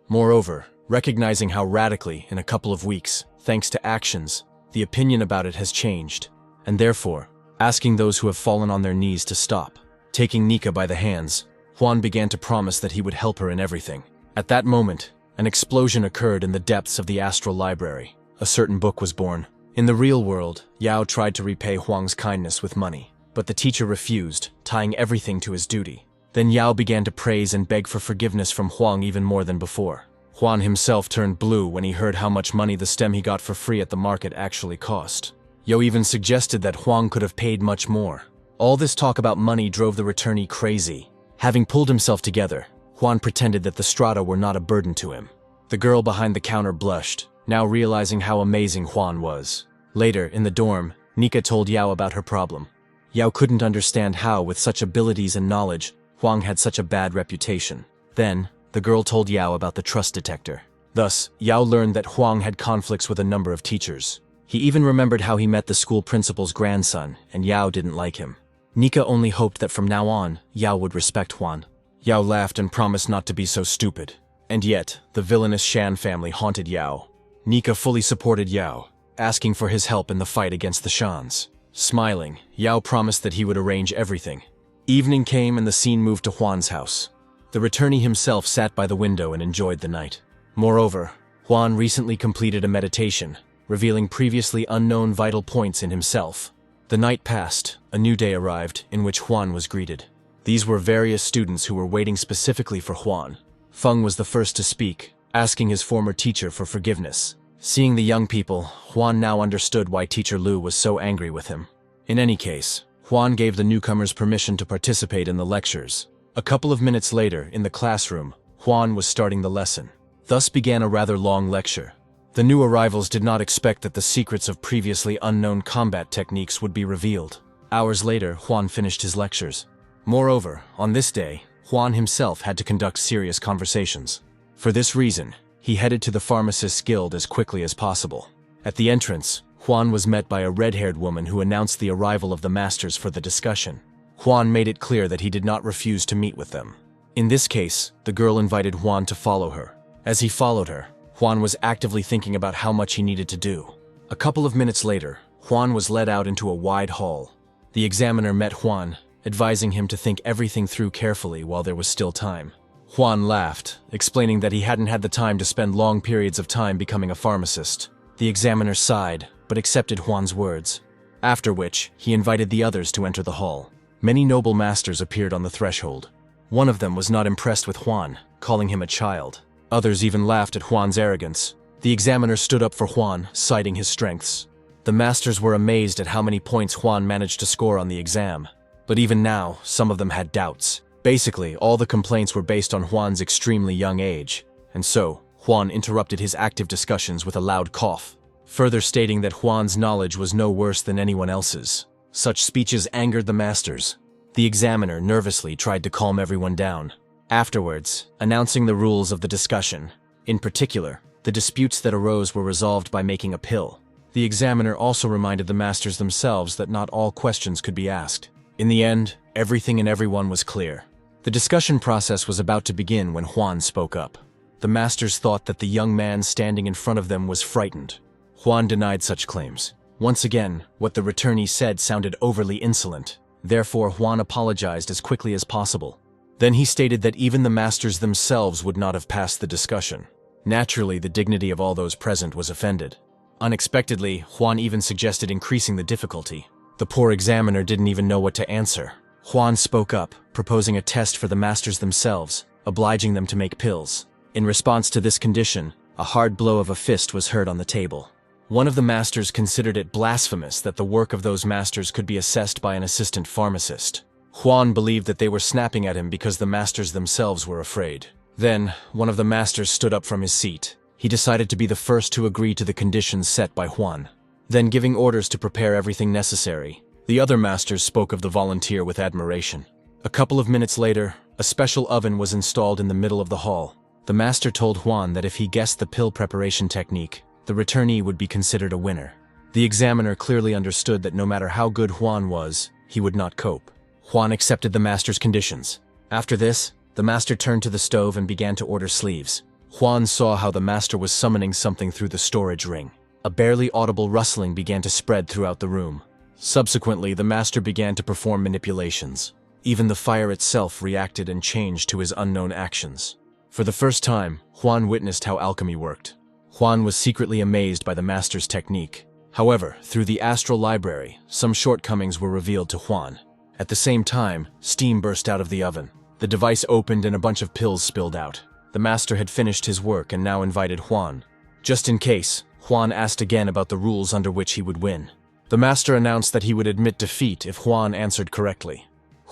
Moreover, recognizing how radically, in a couple of weeks, thanks to actions, the opinion about it has changed, and therefore, asking those who have fallen on their knees to stop. Taking Nika by the hands, Juan began to promise that he would help her in everything. At that moment, an explosion occurred in the depths of the astral library. A certain book was born. In the real world, Yao tried to repay Huang's kindness with money, but the teacher refused, tying everything to his duty. Then Yao began to praise and beg for forgiveness from Huang even more than before. Juan himself turned blue when he heard how much money the stem he got for free at the market actually cost. Yao even suggested that Huang could have paid much more. All this talk about money drove the returnee crazy. Having pulled himself together, Juan pretended that the strata were not a burden to him. The girl behind the counter blushed, now realizing how amazing Juan was. Later, in the dorm, Nika told Yao about her problem. Yao couldn't understand how, with such abilities and knowledge, Huang had such a bad reputation. Then, the girl told Yao about the trust detector. Thus, Yao learned that Huang had conflicts with a number of teachers. He even remembered how he met the school principal's grandson, and Yao didn't like him. Nika only hoped that from now on, Yao would respect Juan. Yao laughed and promised not to be so stupid. And yet, the villainous Shan family haunted Yao. Nika fully supported Yao, asking for his help in the fight against the Shans. Smiling, Yao promised that he would arrange everything. Evening came and the scene moved to Juan's house. The returnee himself sat by the window and enjoyed the night. Moreover, Juan recently completed a meditation, revealing previously unknown vital points in himself. The night passed, a new day arrived, in which Juan was greeted. These were various students who were waiting specifically for Juan. Feng was the first to speak, asking his former teacher for forgiveness. Seeing the young people, Juan now understood why Teacher Lu was so angry with him. In any case, Juan gave the newcomers permission to participate in the lectures. A couple of minutes later, in the classroom, Juan was starting the lesson. Thus began a rather long lecture. The new arrivals did not expect that the secrets of previously unknown combat techniques would be revealed. Hours later, Juan finished his lectures. Moreover, on this day, Juan himself had to conduct serious conversations. For this reason, he headed to the Pharmacists' Guild as quickly as possible. At the entrance, Juan was met by a red-haired woman who announced the arrival of the masters for the discussion. Juan made it clear that he did not refuse to meet with them. In this case, the girl invited Juan to follow her. As he followed her, Juan was actively thinking about how much he needed to do. A couple of minutes later, Juan was led out into a wide hall. The examiner met Juan, advising him to think everything through carefully while there was still time. Juan laughed, explaining that he hadn't had the time to spend long periods of time becoming a pharmacist. The examiner sighed, but accepted Juan's words. After which, he invited the others to enter the hall. Many noble masters appeared on the threshold. One of them was not impressed with Juan, calling him a child. Others even laughed at Juan's arrogance. The examiner stood up for Juan, citing his strengths. The masters were amazed at how many points Juan managed to score on the exam. But even now, some of them had doubts. Basically, all the complaints were based on Juan's extremely young age. And so, Juan interrupted his active discussions with a loud cough, further stating that Juan's knowledge was no worse than anyone else's. Such speeches angered the masters. The examiner nervously tried to calm everyone down, afterwards announcing the rules of the discussion. In particular, the disputes that arose were resolved by making a pill. The examiner also reminded the masters themselves that not all questions could be asked. In the end, everything and everyone was clear. The discussion process was about to begin when Juan spoke up. The masters thought that the young man standing in front of them was frightened. Juan denied such claims. Once again, what the returnee said sounded overly insolent. Therefore, Juan apologized as quickly as possible. Then he stated that even the masters themselves would not have passed the discussion. Naturally, the dignity of all those present was offended. Unexpectedly, Juan even suggested increasing the difficulty. The poor examiner didn't even know what to answer. Juan spoke up, proposing a test for the masters themselves, obliging them to make pills. In response to this condition, a hard blow of a fist was heard on the table. One of the masters considered it blasphemous that the work of those masters could be assessed by an assistant pharmacist. Juan believed that they were snapping at him because the masters themselves were afraid. Then, one of the masters stood up from his seat. He decided to be the first to agree to the conditions set by Juan. Then, giving orders to prepare everything necessary, the other masters spoke of the volunteer with admiration. A couple of minutes later, a special oven was installed in the middle of the hall. The master told Juan that if he guessed the pill preparation technique, the returnee would be considered a winner. The examiner clearly understood that no matter how good Juan was, he would not cope. Juan accepted the master's conditions. After this, the master turned to the stove and began to order sleeves. Juan saw how the master was summoning something through the storage ring. A barely audible rustling began to spread throughout the room. Subsequently, the master began to perform manipulations. Even the fire itself reacted and changed to his unknown actions. For the first time, Juan witnessed how alchemy worked. Juan was secretly amazed by the master's technique. However, through the astral library, some shortcomings were revealed to Juan. At the same time, steam burst out of the oven. The device opened and a bunch of pills spilled out. The master had finished his work and now invited Juan. Just in case, Juan asked again about the rules under which he would win. The master announced that he would admit defeat if Juan answered correctly.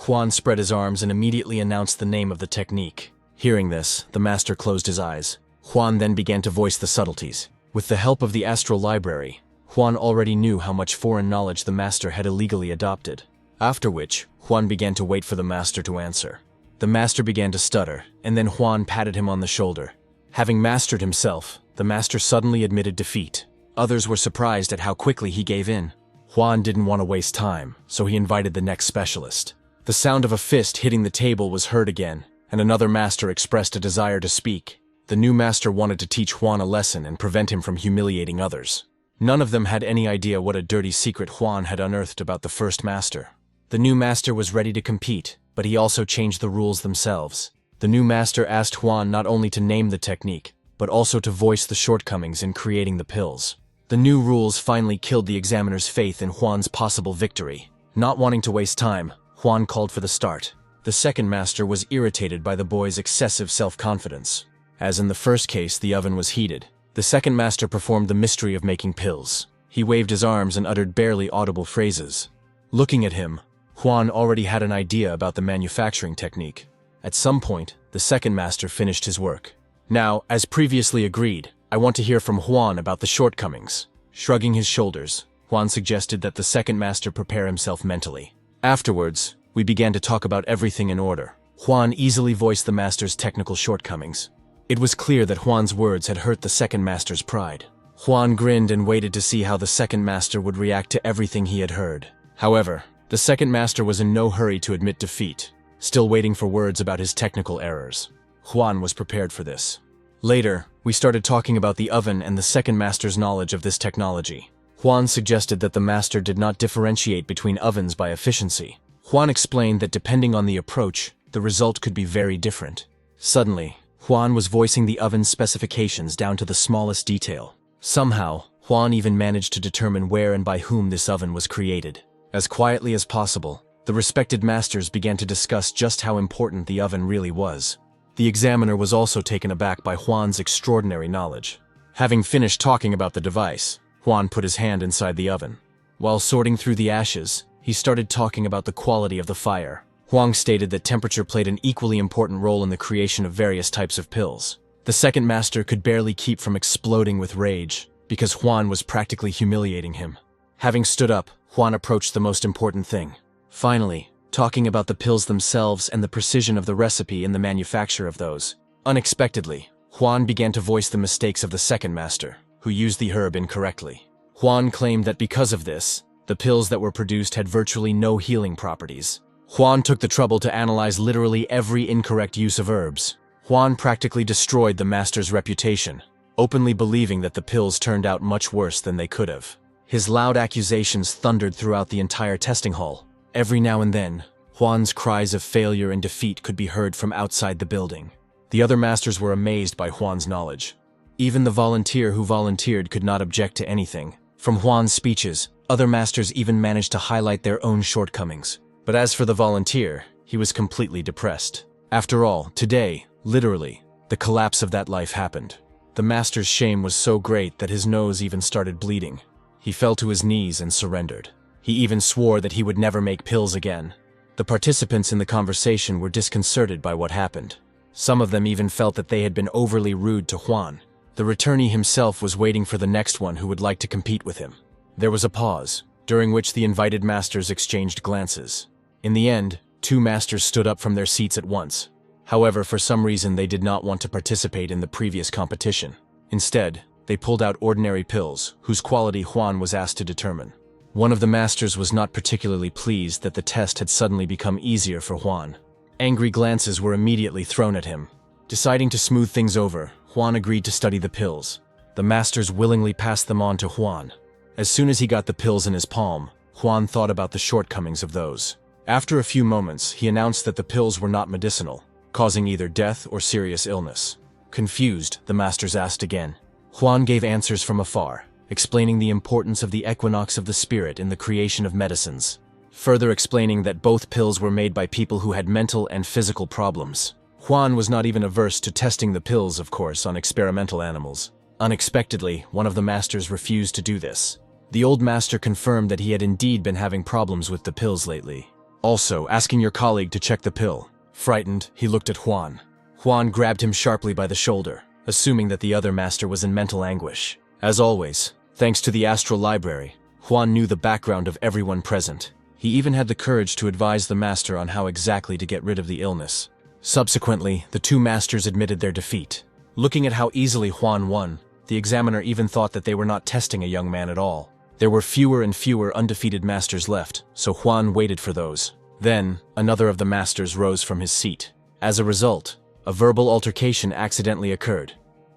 Juan spread his arms and immediately announced the name of the technique. Hearing this, the master closed his eyes. Juan then began to voice the subtleties. With the help of the astral library, Juan already knew how much foreign knowledge the master had illegally adopted. After which, Juan began to wait for the master to answer. The master began to stutter, and then Juan patted him on the shoulder. Having mastered himself, the master suddenly admitted defeat. Others were surprised at how quickly he gave in. Juan didn't want to waste time, so he invited the next specialist. The sound of a fist hitting the table was heard again, and another master expressed a desire to speak. The new master wanted to teach Juan a lesson and prevent him from humiliating others. None of them had any idea what a dirty secret Juan had unearthed about the first master. The new master was ready to compete, but he also changed the rules themselves. The new master asked Juan not only to name the technique, but also to voice the shortcomings in creating the pills. The new rules finally killed the examiner's faith in Juan's possible victory. Not wanting to waste time, Juan called for the start. The second master was irritated by the boy's excessive self-confidence. As in the first case, the oven was heated. The second master performed the mystery of making pills. He waved his arms and uttered barely audible phrases. Looking at him, Juan already had an idea about the manufacturing technique. At some point, the second master finished his work. Now, as previously agreed, I want to hear from Juan about the shortcomings. Shrugging his shoulders, Juan suggested that the second master prepare himself mentally. Afterwards, we began to talk about everything in order. Juan easily voiced the master's technical shortcomings. It was clear that Juan's words had hurt the second master's pride. Juan grinned and waited to see how the second master would react to everything he had heard. However, the second master was in no hurry to admit defeat, still waiting for words about his technical errors. Juan was prepared for this. Later, we started talking about the oven and the second master's knowledge of this technology. Juan suggested that the master did not differentiate between ovens by efficiency. Juan explained that depending on the approach, the result could be very different. Suddenly, Juan was voicing the oven's specifications down to the smallest detail. Somehow, Juan even managed to determine where and by whom this oven was created. As quietly as possible, the respected masters began to discuss just how important the oven really was. The examiner was also taken aback by Juan's extraordinary knowledge. Having finished talking about the device, Juan put his hand inside the oven. While sorting through the ashes, he started talking about the quality of the fire. Juan stated that temperature played an equally important role in the creation of various types of pills. The second master could barely keep from exploding with rage, because Juan was practically humiliating him. Having stood up, Juan approached the most important thing. Finally, talking about the pills themselves and the precision of the recipe in the manufacture of those. Unexpectedly, Juan began to voice the mistakes of the second master, who used the herb incorrectly. Juan claimed that because of this, the pills that were produced had virtually no healing properties. Juan took the trouble to analyze literally every incorrect use of herbs. Juan practically destroyed the master's reputation, openly believing that the pills turned out much worse than they could have. His loud accusations thundered throughout the entire testing hall. Every now and then, Juan's cries of failure and defeat could be heard from outside the building. The other masters were amazed by Juan's knowledge. Even the volunteer who volunteered could not object to anything. From Juan's speeches, other masters even managed to highlight their own shortcomings. But as for the volunteer, he was completely depressed. After all, today, literally, the collapse of that life happened. The master's shame was so great that his nose even started bleeding. He fell to his knees and surrendered. He even swore that he would never make pills again. The participants in the conversation were disconcerted by what happened. Some of them even felt that they had been overly rude to Juan. The returnee himself was waiting for the next one who would like to compete with him. There was a pause, during which the invited masters exchanged glances. In the end, 2 masters stood up from their seats at once. However, for some reason they did not want to participate in the previous competition. Instead, they pulled out ordinary pills, whose quality Juan was asked to determine. One of the masters was not particularly pleased that the test had suddenly become easier for Juan. Angry glances were immediately thrown at him. Deciding to smooth things over, Juan agreed to study the pills. The masters willingly passed them on to Juan. As soon as he got the pills in his palm, Juan thought about the shortcomings of those. After a few moments, he announced that the pills were not medicinal, causing either death or serious illness. Confused, the masters asked again. Juan gave answers from afar, explaining the importance of the equinox of the spirit in the creation of medicines, further explaining that both pills were made by people who had mental and physical problems. Juan was not even averse to testing the pills, of course, on experimental animals. Unexpectedly, one of the masters refused to do this. The old master confirmed that he had indeed been having problems with the pills lately. Also, asking your colleague to check the pill. Frightened, he looked at Juan. Juan grabbed him sharply by the shoulder, assuming that the other master was in mental anguish. As always, thanks to the astral library, Juan knew the background of everyone present. He even had the courage to advise the master on how exactly to get rid of the illness. Subsequently, the 2 masters admitted their defeat. Looking at how easily Juan won, the examiner even thought that they were not testing a young man at all. There were fewer and fewer undefeated masters left, so Juan waited for those. Then, another of the masters rose from his seat. As a result, a verbal altercation accidentally occurred,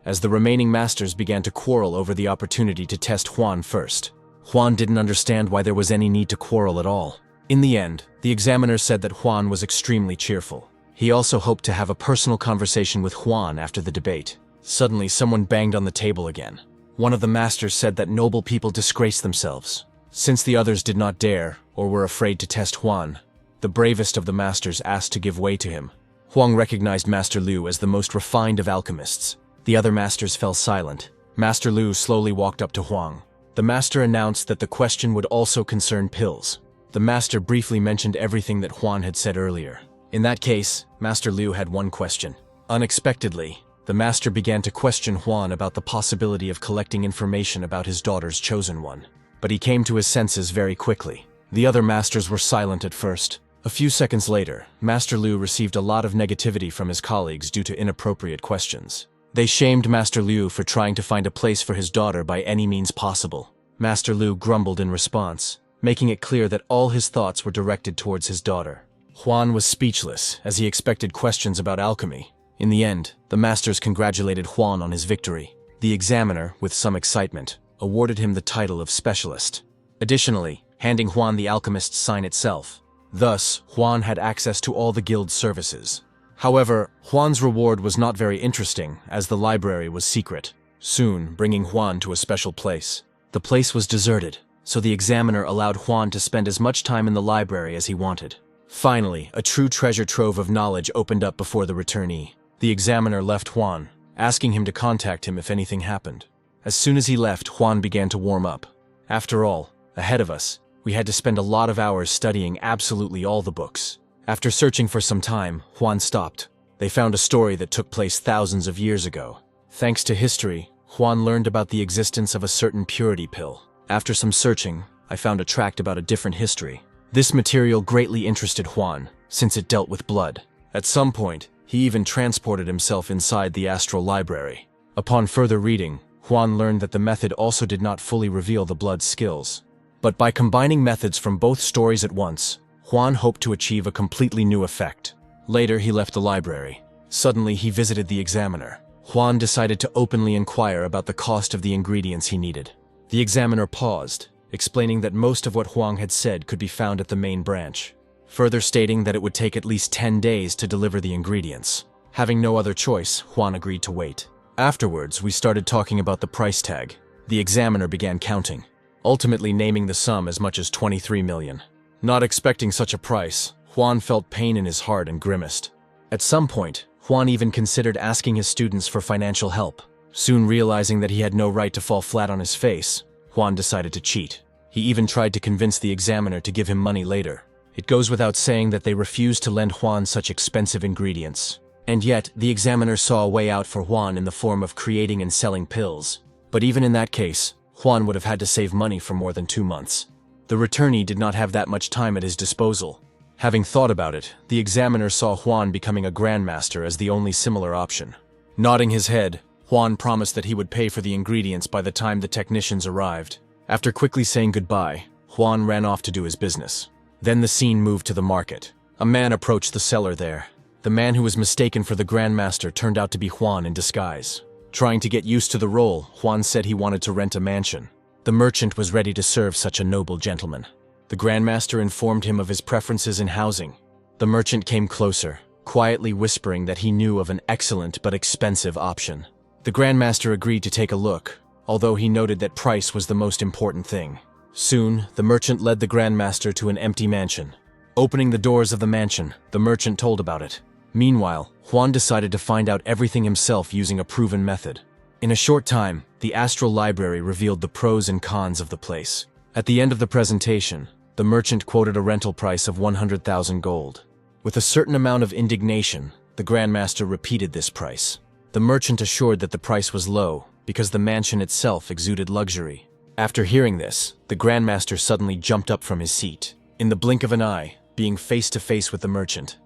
as the remaining masters began to quarrel over the opportunity to test Juan first. Juan didn't understand why there was any need to quarrel at all. In the end, the examiner said that Juan was extremely cheerful. He also hoped to have a personal conversation with Juan after the debate. Suddenly, someone banged on the table again. One of the masters said that noble people disgrace themselves. Since the others did not dare, or were afraid to test Juan, the bravest of the masters asked to give way to him. Huang recognized Master Liu as the most refined of alchemists. The other masters fell silent. Master Liu slowly walked up to Huang. The master announced that the question would also concern pills. The master briefly mentioned everything that Huang had said earlier. In that case, Master Liu had one question. Unexpectedly, the master began to question Huang about the possibility of collecting information about his daughter's chosen one. But he came to his senses very quickly. The other masters were silent at first. A few seconds later, Master Liu received a lot of negativity from his colleagues due to inappropriate questions. They shamed Master Liu for trying to find a place for his daughter by any means possible. Master Liu grumbled in response, making it clear that all his thoughts were directed towards his daughter. Huan was speechless, as he expected questions about alchemy. In the end, the masters congratulated Huan on his victory. The examiner, with some excitement, awarded him the title of specialist, additionally handing Huan the alchemist's sign itself. Thus, Huan had access to all the guild's services. However, Juan's reward was not very interesting, as the library was secret, soon bringing Juan to a special place. The place was deserted, so the examiner allowed Juan to spend as much time in the library as he wanted. Finally, a true treasure trove of knowledge opened up before the returnee. The examiner left Juan, asking him to contact him if anything happened. As soon as he left, Juan began to warm up. After all, ahead of us, we had to spend a lot of hours studying absolutely all the books. After searching for some time, Juan stopped. They found a story that took place thousands of years ago. Thanks to history, Juan learned about the existence of a certain purity pill. After some searching, I found a tract about a different history. This material greatly interested Juan, since it dealt with blood. At some point, he even transported himself inside the astral library. Upon further reading, Juan learned that the method also did not fully reveal the blood's skills. But by combining methods from both stories at once, Juan hoped to achieve a completely new effect. Later, he left the library. Suddenly, he visited the examiner. Juan decided to openly inquire about the cost of the ingredients he needed. The examiner paused, explaining that most of what Juan had said could be found at the main branch, further stating that it would take at least 10 days to deliver the ingredients. Having no other choice, Juan agreed to wait. Afterwards, we started talking about the price tag. The examiner began counting, ultimately naming the sum as much as 23 million. Not expecting such a price, Juan felt pain in his heart and grimaced. At some point, Juan even considered asking his students for financial help. Soon realizing that he had no right to fall flat on his face, Juan decided to cheat. He even tried to convince the examiner to give him money later. It goes without saying that they refused to lend Juan such expensive ingredients. And yet, the examiner saw a way out for Juan in the form of creating and selling pills. But even in that case, Juan would have had to save money for more than 2 months. The returnee did not have that much time at his disposal. Having thought about it, the examiner saw Juan becoming a grandmaster as the only similar option. Nodding his head, Juan promised that he would pay for the ingredients by the time the technicians arrived. After quickly saying goodbye, Juan ran off to do his business. Then the scene moved to the market. A man approached the seller there. The man who was mistaken for the grandmaster turned out to be Juan in disguise. Trying to get used to the role, Juan said he wanted to rent a mansion. The merchant was ready to serve such a noble gentleman. The grandmaster informed him of his preferences in housing. The merchant came closer, quietly whispering that he knew of an excellent but expensive option. The grandmaster agreed to take a look, although he noted that price was the most important thing. Soon, the merchant led the grandmaster to an empty mansion. Opening the doors of the mansion, the merchant told about it. Meanwhile, Juan decided to find out everything himself using a proven method. In a short time, the astral library revealed the pros and cons of the place. At the end of the presentation, the merchant quoted a rental price of 100,000 gold. With a certain amount of indignation, the grandmaster repeated this price. The merchant assured that the price was low because the mansion itself exuded luxury. After hearing this, the grandmaster suddenly jumped up from his seat. In the blink of an eye, being face to face with the merchant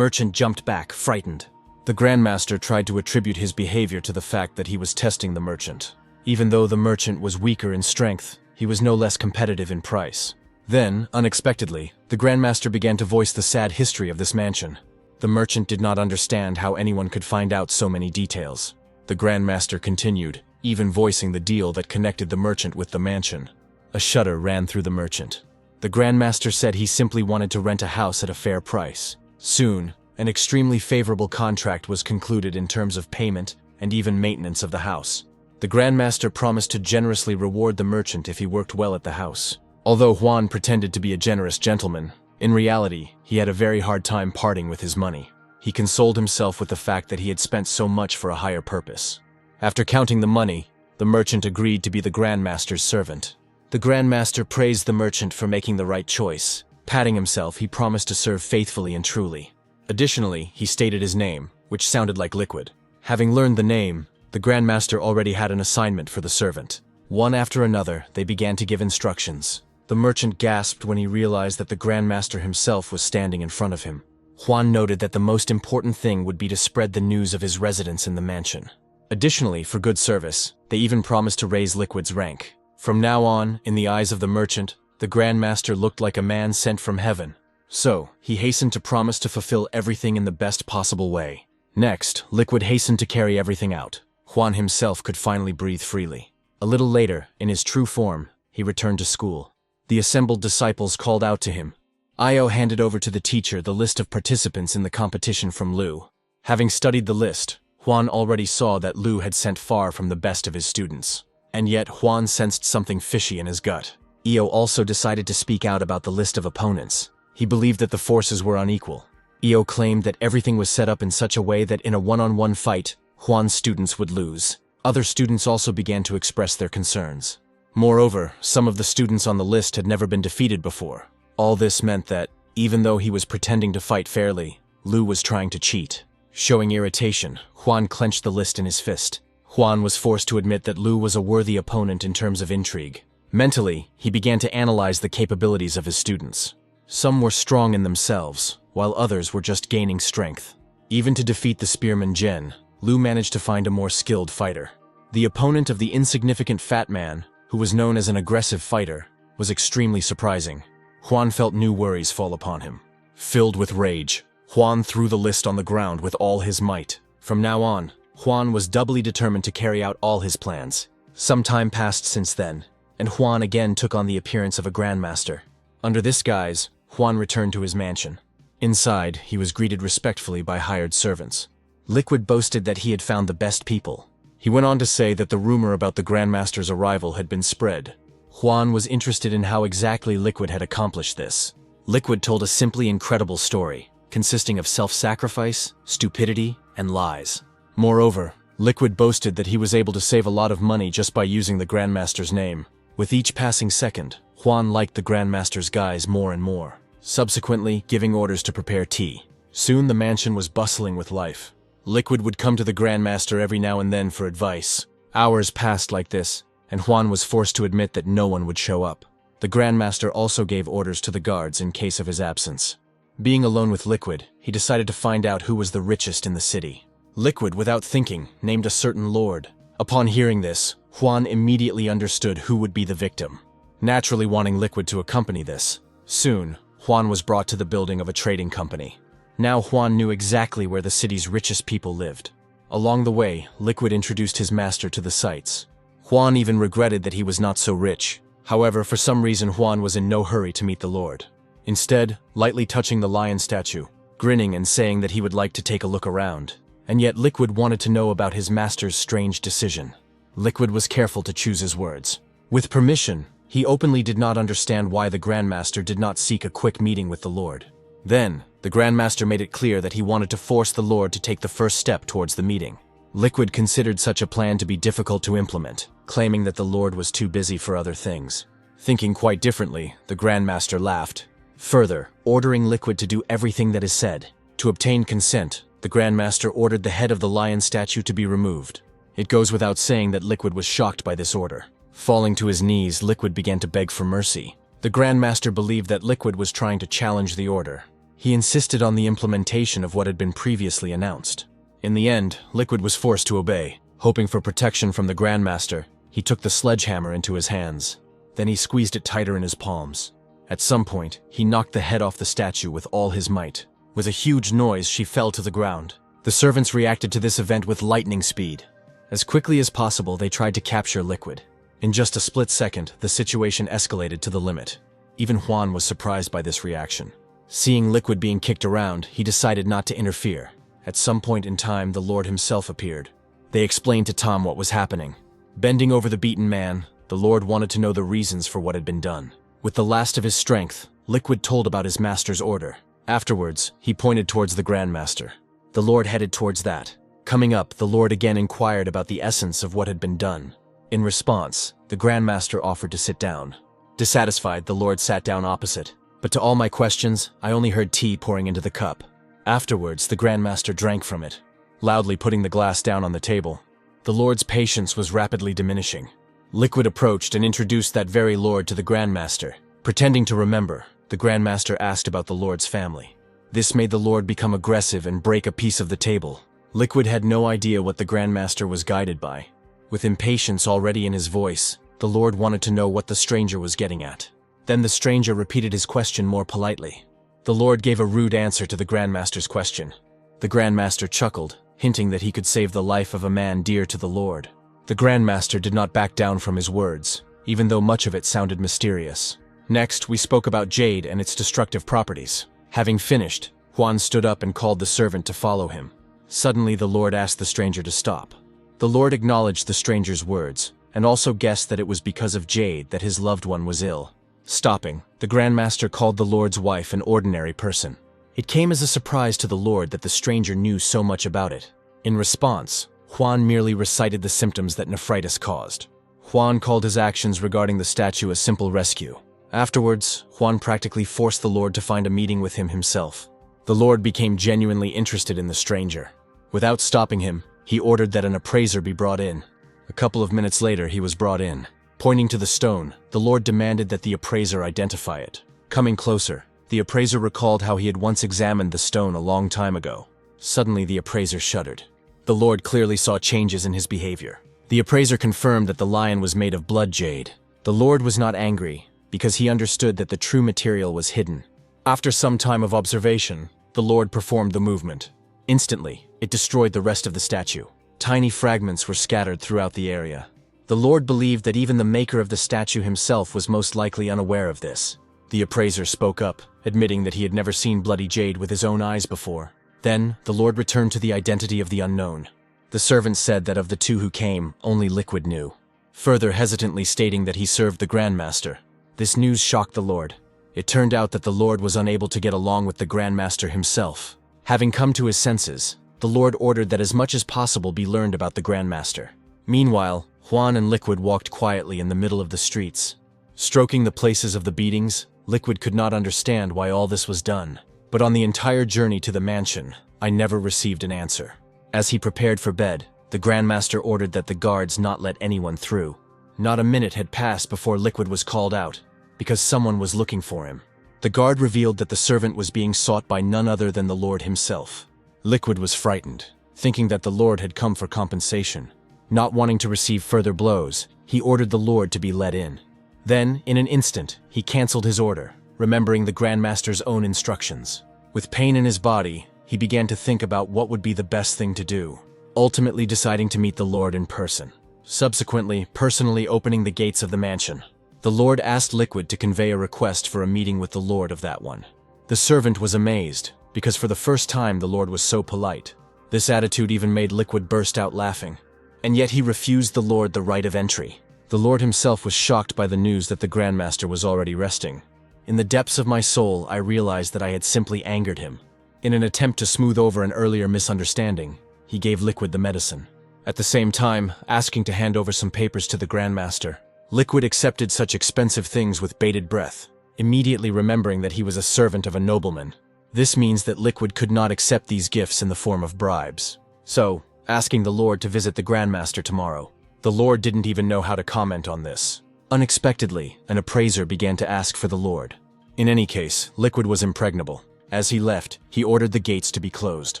jumped back, frightened. The grandmaster tried to attribute his behavior to the fact that he was testing the merchant. Even though the merchant was weaker in strength, he was no less competitive in price. Then, unexpectedly, the grandmaster began to voice the sad history of this mansion. The merchant did not understand how anyone could find out so many details. The grandmaster continued, even voicing the deal that connected the merchant with the mansion. A shudder ran through the merchant. The grandmaster said he simply wanted to rent a house at a fair price. Soon, an extremely favorable contract was concluded in terms of payment and even maintenance of the house. The grandmaster promised to generously reward the merchant if he worked well at the house. Although Juan pretended to be a generous gentleman, in reality, he had a very hard time parting with his money. He consoled himself with the fact that he had spent so much for a higher purpose. After counting the money, the merchant agreed to be the grandmaster's servant. The grandmaster praised the merchant for making the right choice. Patting himself, he promised to serve faithfully and truly. Additionally, he stated his name, which sounded like liquid. Having learned the name, the grandmaster already had an assignment for the servant. One after another, they began to give instructions. The merchant gasped when he realized that the grandmaster himself was standing in front of him. Juan noted that the most important thing would be to spread the news of his residence in the mansion. Additionally, for good service, they even promised to raise Liquid's rank. From now on, in the eyes of the merchant, the grandmaster looked like a man sent from heaven. So, he hastened to promise to fulfill everything in the best possible way. Next, Liquid hastened to carry everything out. Juan himself could finally breathe freely. A little later, in his true form, he returned to school. The assembled disciples called out to him. Io handed over to the teacher the list of participants in the competition from Lu. Having studied the list, Juan already saw that Lu had sent far from the best of his students. And yet Juan sensed something fishy in his gut. Io also decided to speak out about the list of opponents. He believed that the forces were unequal. Io claimed that everything was set up in such a way that in a one-on-one fight, Juan's students would lose. Other students also began to express their concerns. Moreover, some of the students on the list had never been defeated before. All this meant that, even though he was pretending to fight fairly, Lu was trying to cheat. Showing irritation, Juan clenched the list in his fist. Juan was forced to admit that Lu was a worthy opponent in terms of intrigue. Mentally, he began to analyze the capabilities of his students. Some were strong in themselves, while others were just gaining strength. Even to defeat the spearman Jen, Lu managed to find a more skilled fighter. The opponent of the insignificant fat man, who was known as an aggressive fighter, was extremely surprising. Juan felt new worries fall upon him. Filled with rage, Juan threw the list on the ground with all his might. From now on, Juan was doubly determined to carry out all his plans. Some time passed since then, and Juan again took on the appearance of a grandmaster. Under this guise, Juan returned to his mansion. Inside, he was greeted respectfully by hired servants. Liquid boasted that he had found the best people. He went on to say that the rumor about the grandmaster's arrival had been spread. Juan was interested in how exactly Liquid had accomplished this. Liquid told a simply incredible story, consisting of self-sacrifice, stupidity, and lies. Moreover, Liquid boasted that he was able to save a lot of money just by using the grandmaster's name. With each passing second, Juan liked the grandmaster's guise more and more, subsequently giving orders to prepare tea. Soon the mansion was bustling with life. Liquid would come to the grandmaster every now and then for advice. Hours passed like this, and Juan was forced to admit that no one would show up. The grandmaster also gave orders to the guards in case of his absence. Being alone with Liquid, he decided to find out who was the richest in the city. Liquid, without thinking, named a certain lord. Upon hearing this, Juan immediately understood who would be the victim, naturally wanting Liquid to accompany this. Soon, Juan was brought to the building of a trading company. Now Juan knew exactly where the city's richest people lived. Along the way, Liquid introduced his master to the sights. Juan even regretted that he was not so rich. However, for some reason Juan was in no hurry to meet the lord. Instead, lightly touching the lion statue, grinning and saying that he would like to take a look around. And yet Liquid wanted to know about his master's strange decision. Liquid was careful to choose his words. With permission, he openly did not understand why the Grandmaster did not seek a quick meeting with the Lord. Then, the Grandmaster made it clear that he wanted to force the Lord to take the first step towards the meeting. Liquid considered such a plan to be difficult to implement, claiming that the Lord was too busy for other things. Thinking quite differently, the Grandmaster laughed, further ordering Liquid to do everything that is said. To obtain consent, the Grandmaster ordered the head of the lion statue to be removed. It goes without saying that Liquid was shocked by this order. Falling to his knees, Liquid began to beg for mercy. The Grandmaster believed that Liquid was trying to challenge the order. He insisted on the implementation of what had been previously announced. In the end, Liquid was forced to obey. Hoping for protection from the Grandmaster, he took the sledgehammer into his hands. Then he squeezed it tighter in his palms. At some point, he knocked the head off the statue with all his might. With a huge noise, she fell to the ground. The servants reacted to this event with lightning speed. As quickly as possible, they tried to capture Liquid. In just a split second, the situation escalated to the limit. Even Juan was surprised by this reaction. Seeing Liquid being kicked around, he decided not to interfere. At some point in time, the Lord himself appeared. They explained to Tom what was happening. Bending over the beaten man, the Lord wanted to know the reasons for what had been done. With the last of his strength, Liquid told about his master's order. Afterwards, he pointed towards the Grandmaster. The Lord headed towards that. Coming up, the Lord again inquired about the essence of what had been done. In response, the Grandmaster offered to sit down. Dissatisfied, the Lord sat down opposite. But to all my questions, I only heard tea pouring into the cup. Afterwards, the Grandmaster drank from it, loudly putting the glass down on the table. The Lord's patience was rapidly diminishing. Liquid approached and introduced that very Lord to the Grandmaster. Pretending to remember, the Grandmaster asked about the Lord's family. This made the Lord become aggressive and break a piece of the table. Liquid had no idea what the Grandmaster was guided by. With impatience already in his voice, the Lord wanted to know what the stranger was getting at. Then the stranger repeated his question more politely. The Lord gave a rude answer to the Grandmaster's question. The Grandmaster chuckled, hinting that he could save the life of a man dear to the Lord. The Grandmaster did not back down from his words, even though much of it sounded mysterious. Next, we spoke about jade and its destructive properties. Having finished, Juan stood up and called the servant to follow him. Suddenly, the Lord asked the stranger to stop. The Lord acknowledged the stranger's words, and also guessed that it was because of Jade that his loved one was ill. Stopping, the Grandmaster called the Lord's wife an ordinary person. It came as a surprise to the Lord that the stranger knew so much about it. In response, Juan merely recited the symptoms that nephritis caused. Juan called his actions regarding the statue a simple rescue. Afterwards, Juan practically forced the Lord to find a meeting with him himself. The Lord became genuinely interested in the stranger. Without stopping him, he ordered that an appraiser be brought in. A couple of minutes later, he was brought in. Pointing to the stone, the Lord demanded that the appraiser identify it. Coming closer, the appraiser recalled how he had once examined the stone a long time ago. Suddenly, the appraiser shuddered. The Lord clearly saw changes in his behavior. The appraiser confirmed that the lion was made of blood jade. The Lord was not angry, because he understood that the true material was hidden. After some time of observation, the Lord performed the movement. Instantly, it destroyed the rest of the statue. Tiny fragments were scattered throughout the area. The Lord believed that even the maker of the statue himself was most likely unaware of this. The appraiser spoke up, admitting that he had never seen bloody jade with his own eyes before. Then, the Lord returned to the identity of the unknown. The servant said that of the two who came, only Liquid knew, further hesitantly stating that he served the Grandmaster. This news shocked the Lord. It turned out that the Lord was unable to get along with the Grandmaster himself. Having come to his senses, the Lord ordered that as much as possible be learned about the Grandmaster. Meanwhile, Juan and Liquid walked quietly in the middle of the streets. Stroking the places of the beatings, Liquid could not understand why all this was done. But on the entire journey to the mansion, I never received an answer. As he prepared for bed, the Grandmaster ordered that the guards not let anyone through. Not a minute had passed before Liquid was called out, because someone was looking for him. The guard revealed that the servant was being sought by none other than the Lord himself. Liquid was frightened, thinking that the Lord had come for compensation. Not wanting to receive further blows, he ordered the Lord to be let in. Then, in an instant, he cancelled his order, remembering the Grandmaster's own instructions. With pain in his body, he began to think about what would be the best thing to do, ultimately deciding to meet the Lord in person. Subsequently, personally opening the gates of the mansion, the Lord asked Liquid to convey a request for a meeting with the Lord of that one. The servant was amazed, because for the first time the Lord was so polite. This attitude even made Liquid burst out laughing. And yet he refused the Lord the right of entry. The Lord himself was shocked by the news that the Grandmaster was already resting. In the depths of my soul, I realized that I had simply angered him. In an attempt to smooth over an earlier misunderstanding, he gave Liquid the medicine. At the same time, asking to hand over some papers to the Grandmaster. Liquid accepted such expensive things with bated breath, immediately remembering that he was a servant of a nobleman. This means that Liquid could not accept these gifts in the form of bribes. So, asking the Lord to visit the Grandmaster tomorrow. The Lord didn't even know how to comment on this. Unexpectedly, an appraiser began to ask for the Lord. In any case, Liquid was impregnable. As he left, he ordered the gates to be closed.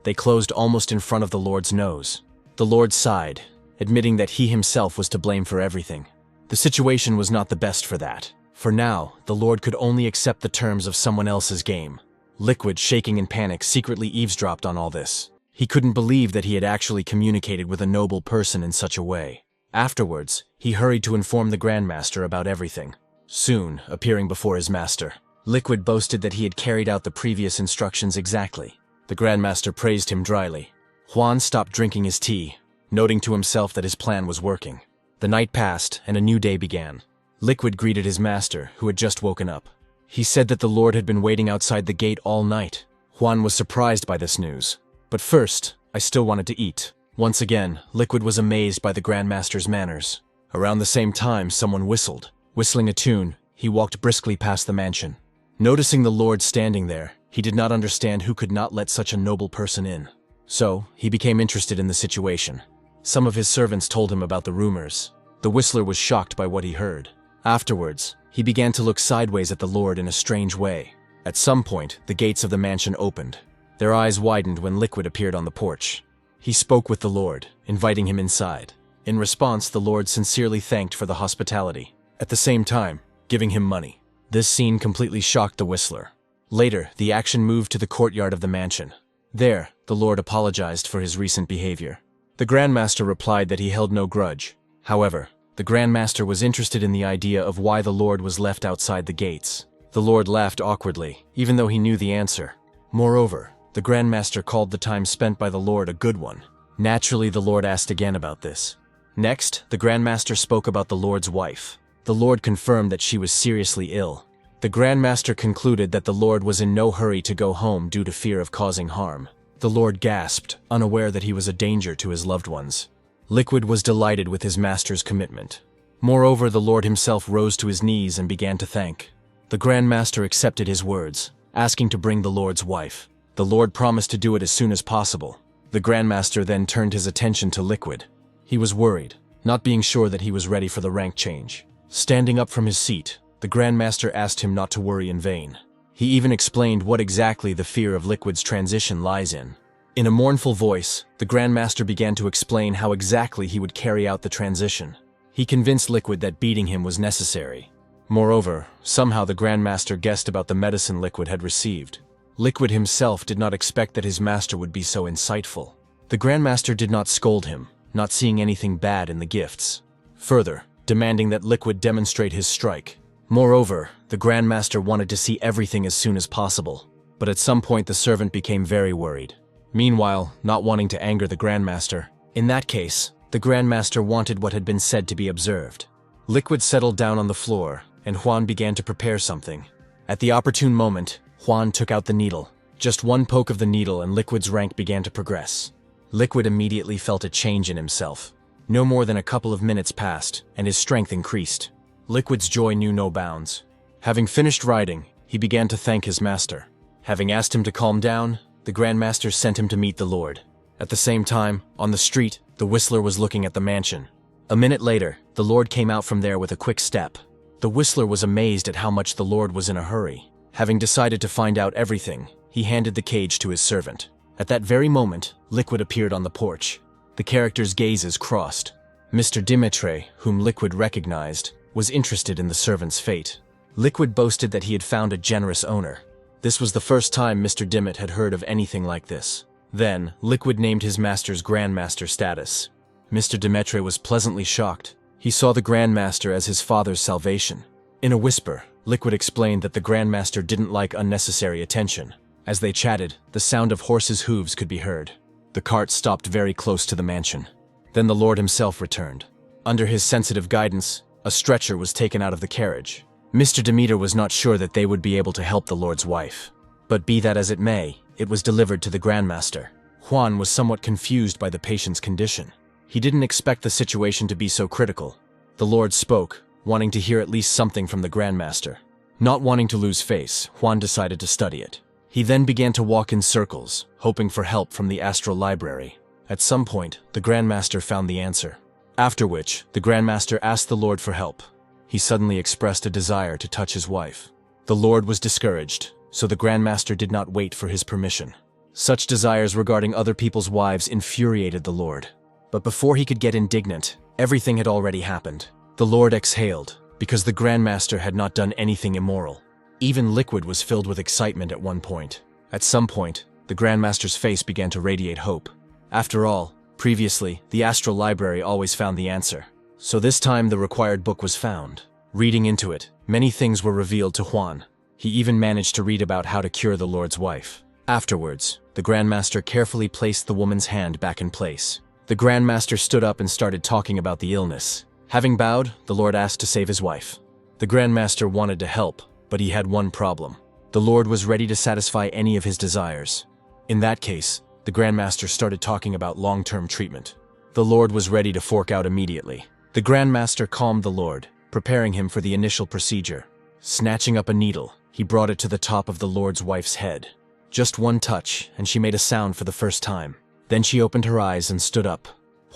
They closed almost in front of the Lord's nose. The Lord sighed, admitting that he himself was to blame for everything. The situation was not the best for that. For now, the Lord could only accept the terms of someone else's game. Liquid, shaking in panic, secretly eavesdropped on all this. He couldn't believe that he had actually communicated with a noble person in such a way. Afterwards, he hurried to inform the Grandmaster about everything. Soon, appearing before his master, Liquid boasted that he had carried out the previous instructions exactly. The Grandmaster praised him dryly. Juan stopped drinking his tea, noting to himself that his plan was working. The night passed, and a new day began. Liquid greeted his master, who had just woken up. He said that the Lord had been waiting outside the gate all night. Juan was surprised by this news. But first, I still wanted to eat. Once again, Liquid was amazed by the Grandmaster's manners. Around the same time, someone whistled. Whistling a tune, he walked briskly past the mansion. Noticing the Lord standing there, he did not understand who could not let such a noble person in. So, he became interested in the situation. Some of his servants told him about the rumors. The whistler was shocked by what he heard. Afterwards, he began to look sideways at the Lord in a strange way. At some point, the gates of the mansion opened. Their eyes widened when Liquid appeared on the porch. He spoke with the Lord, inviting him inside. In response, the Lord sincerely thanked for the hospitality, at the same time, giving him money. This scene completely shocked the whistler. Later, the action moved to the courtyard of the mansion. There, the Lord apologized for his recent behavior. The Grandmaster replied that he held no grudge. However, the Grandmaster was interested in the idea of why the Lord was left outside the gates. The Lord laughed awkwardly, even though he knew the answer. Moreover, The Grandmaster called the time spent by the Lord a good one. Naturally, the Lord asked again about this. Next, the Grandmaster spoke about the Lord's wife. The Lord confirmed that she was seriously ill. The Grandmaster concluded that the Lord was in no hurry to go home due to fear of causing harm. The Lord gasped, unaware that he was a danger to his loved ones. Liquid was delighted with his master's commitment. Moreover, the Lord himself rose to his knees and began to thank. The Grandmaster accepted his words, asking to bring the Lord's wife. The Lord promised to do it as soon as possible. The Grandmaster then turned his attention to Liquid. He was worried, not being sure that he was ready for the rank change. Standing up from his seat, the Grandmaster asked him not to worry in vain. He even explained what exactly the fear of Liquid's transition lies in. In a mournful voice, the Grandmaster began to explain how exactly he would carry out the transition. He convinced Liquid that beating him was necessary. Moreover, somehow the Grandmaster guessed about the medicine Liquid had received. Liquid himself did not expect that his master would be so insightful. The Grandmaster did not scold him, not seeing anything bad in the gifts. Further, demanding that Liquid demonstrate his strike. Moreover, the Grandmaster wanted to see everything as soon as possible. But at some point the servant became very worried. Meanwhile, not wanting to anger the Grandmaster, in that case, the Grandmaster wanted what had been said to be observed. Liquid settled down on the floor, and Juan began to prepare something. At the opportune moment, Juan took out the needle. Just one poke of the needle and Liquid's rank began to progress. Liquid immediately felt a change in himself. No more than a couple of minutes passed, and his strength increased. Liquid's joy knew no bounds. Having finished riding, he began to thank his master. Having asked him to calm down, the Grandmaster sent him to meet the Lord. At the same time, on the street, the Whistler was looking at the mansion. A minute later, the Lord came out from there with a quick step. The Whistler was amazed at how much the Lord was in a hurry. Having decided to find out everything, he handed the cage to his servant. At that very moment, Liquid appeared on the porch. The characters' gazes crossed. Mr. Dimitri, whom Liquid recognized, was interested in the servant's fate. Liquid boasted that he had found a generous owner. This was the first time Mr. Dimmitt had heard of anything like this. Then, Liquid named his master's Grandmaster status. Mr. Dimitri was pleasantly shocked. He saw the Grandmaster as his father's salvation. In a whisper, Liquid explained that the Grandmaster didn't like unnecessary attention. As they chatted, the sound of horses' hooves could be heard. The cart stopped very close to the mansion. Then the Lord himself returned. Under his sensitive guidance, a stretcher was taken out of the carriage. Mr. Demeter was not sure that they would be able to help the Lord's wife. But be that as it may, it was delivered to the Grandmaster. Juan was somewhat confused by the patient's condition. He didn't expect the situation to be so critical. The Lord spoke, wanting to hear at least something from the Grandmaster. Not wanting to lose face, Juan decided to study it. He then began to walk in circles, hoping for help from the astral library. At some point, the Grandmaster found the answer. After which, the Grandmaster asked the Lord for help. He suddenly expressed a desire to touch his wife. The Lord was discouraged, so the Grandmaster did not wait for his permission. Such desires regarding other people's wives infuriated the Lord. But before he could get indignant, everything had already happened. The Lord exhaled, because the Grandmaster had not done anything immoral. Even Liquid was filled with excitement at one point. At some point, the Grandmaster's face began to radiate hope. After all, previously, the astral library always found the answer. So this time the required book was found. Reading into it, many things were revealed to Juan. He even managed to read about how to cure the Lord's wife. Afterwards, the Grandmaster carefully placed the woman's hand back in place. The Grandmaster stood up and started talking about the illness. Having bowed, the Lord asked to save his wife. The Grandmaster wanted to help, but he had one problem. The Lord was ready to satisfy any of his desires. In that case, the Grandmaster started talking about long-term treatment. The Lord was ready to fork out immediately. The Grandmaster calmed the Lord, preparing him for the initial procedure. Snatching up a needle, he brought it to the top of the Lord's wife's head. Just one touch, and she made a sound for the first time. Then she opened her eyes and stood up.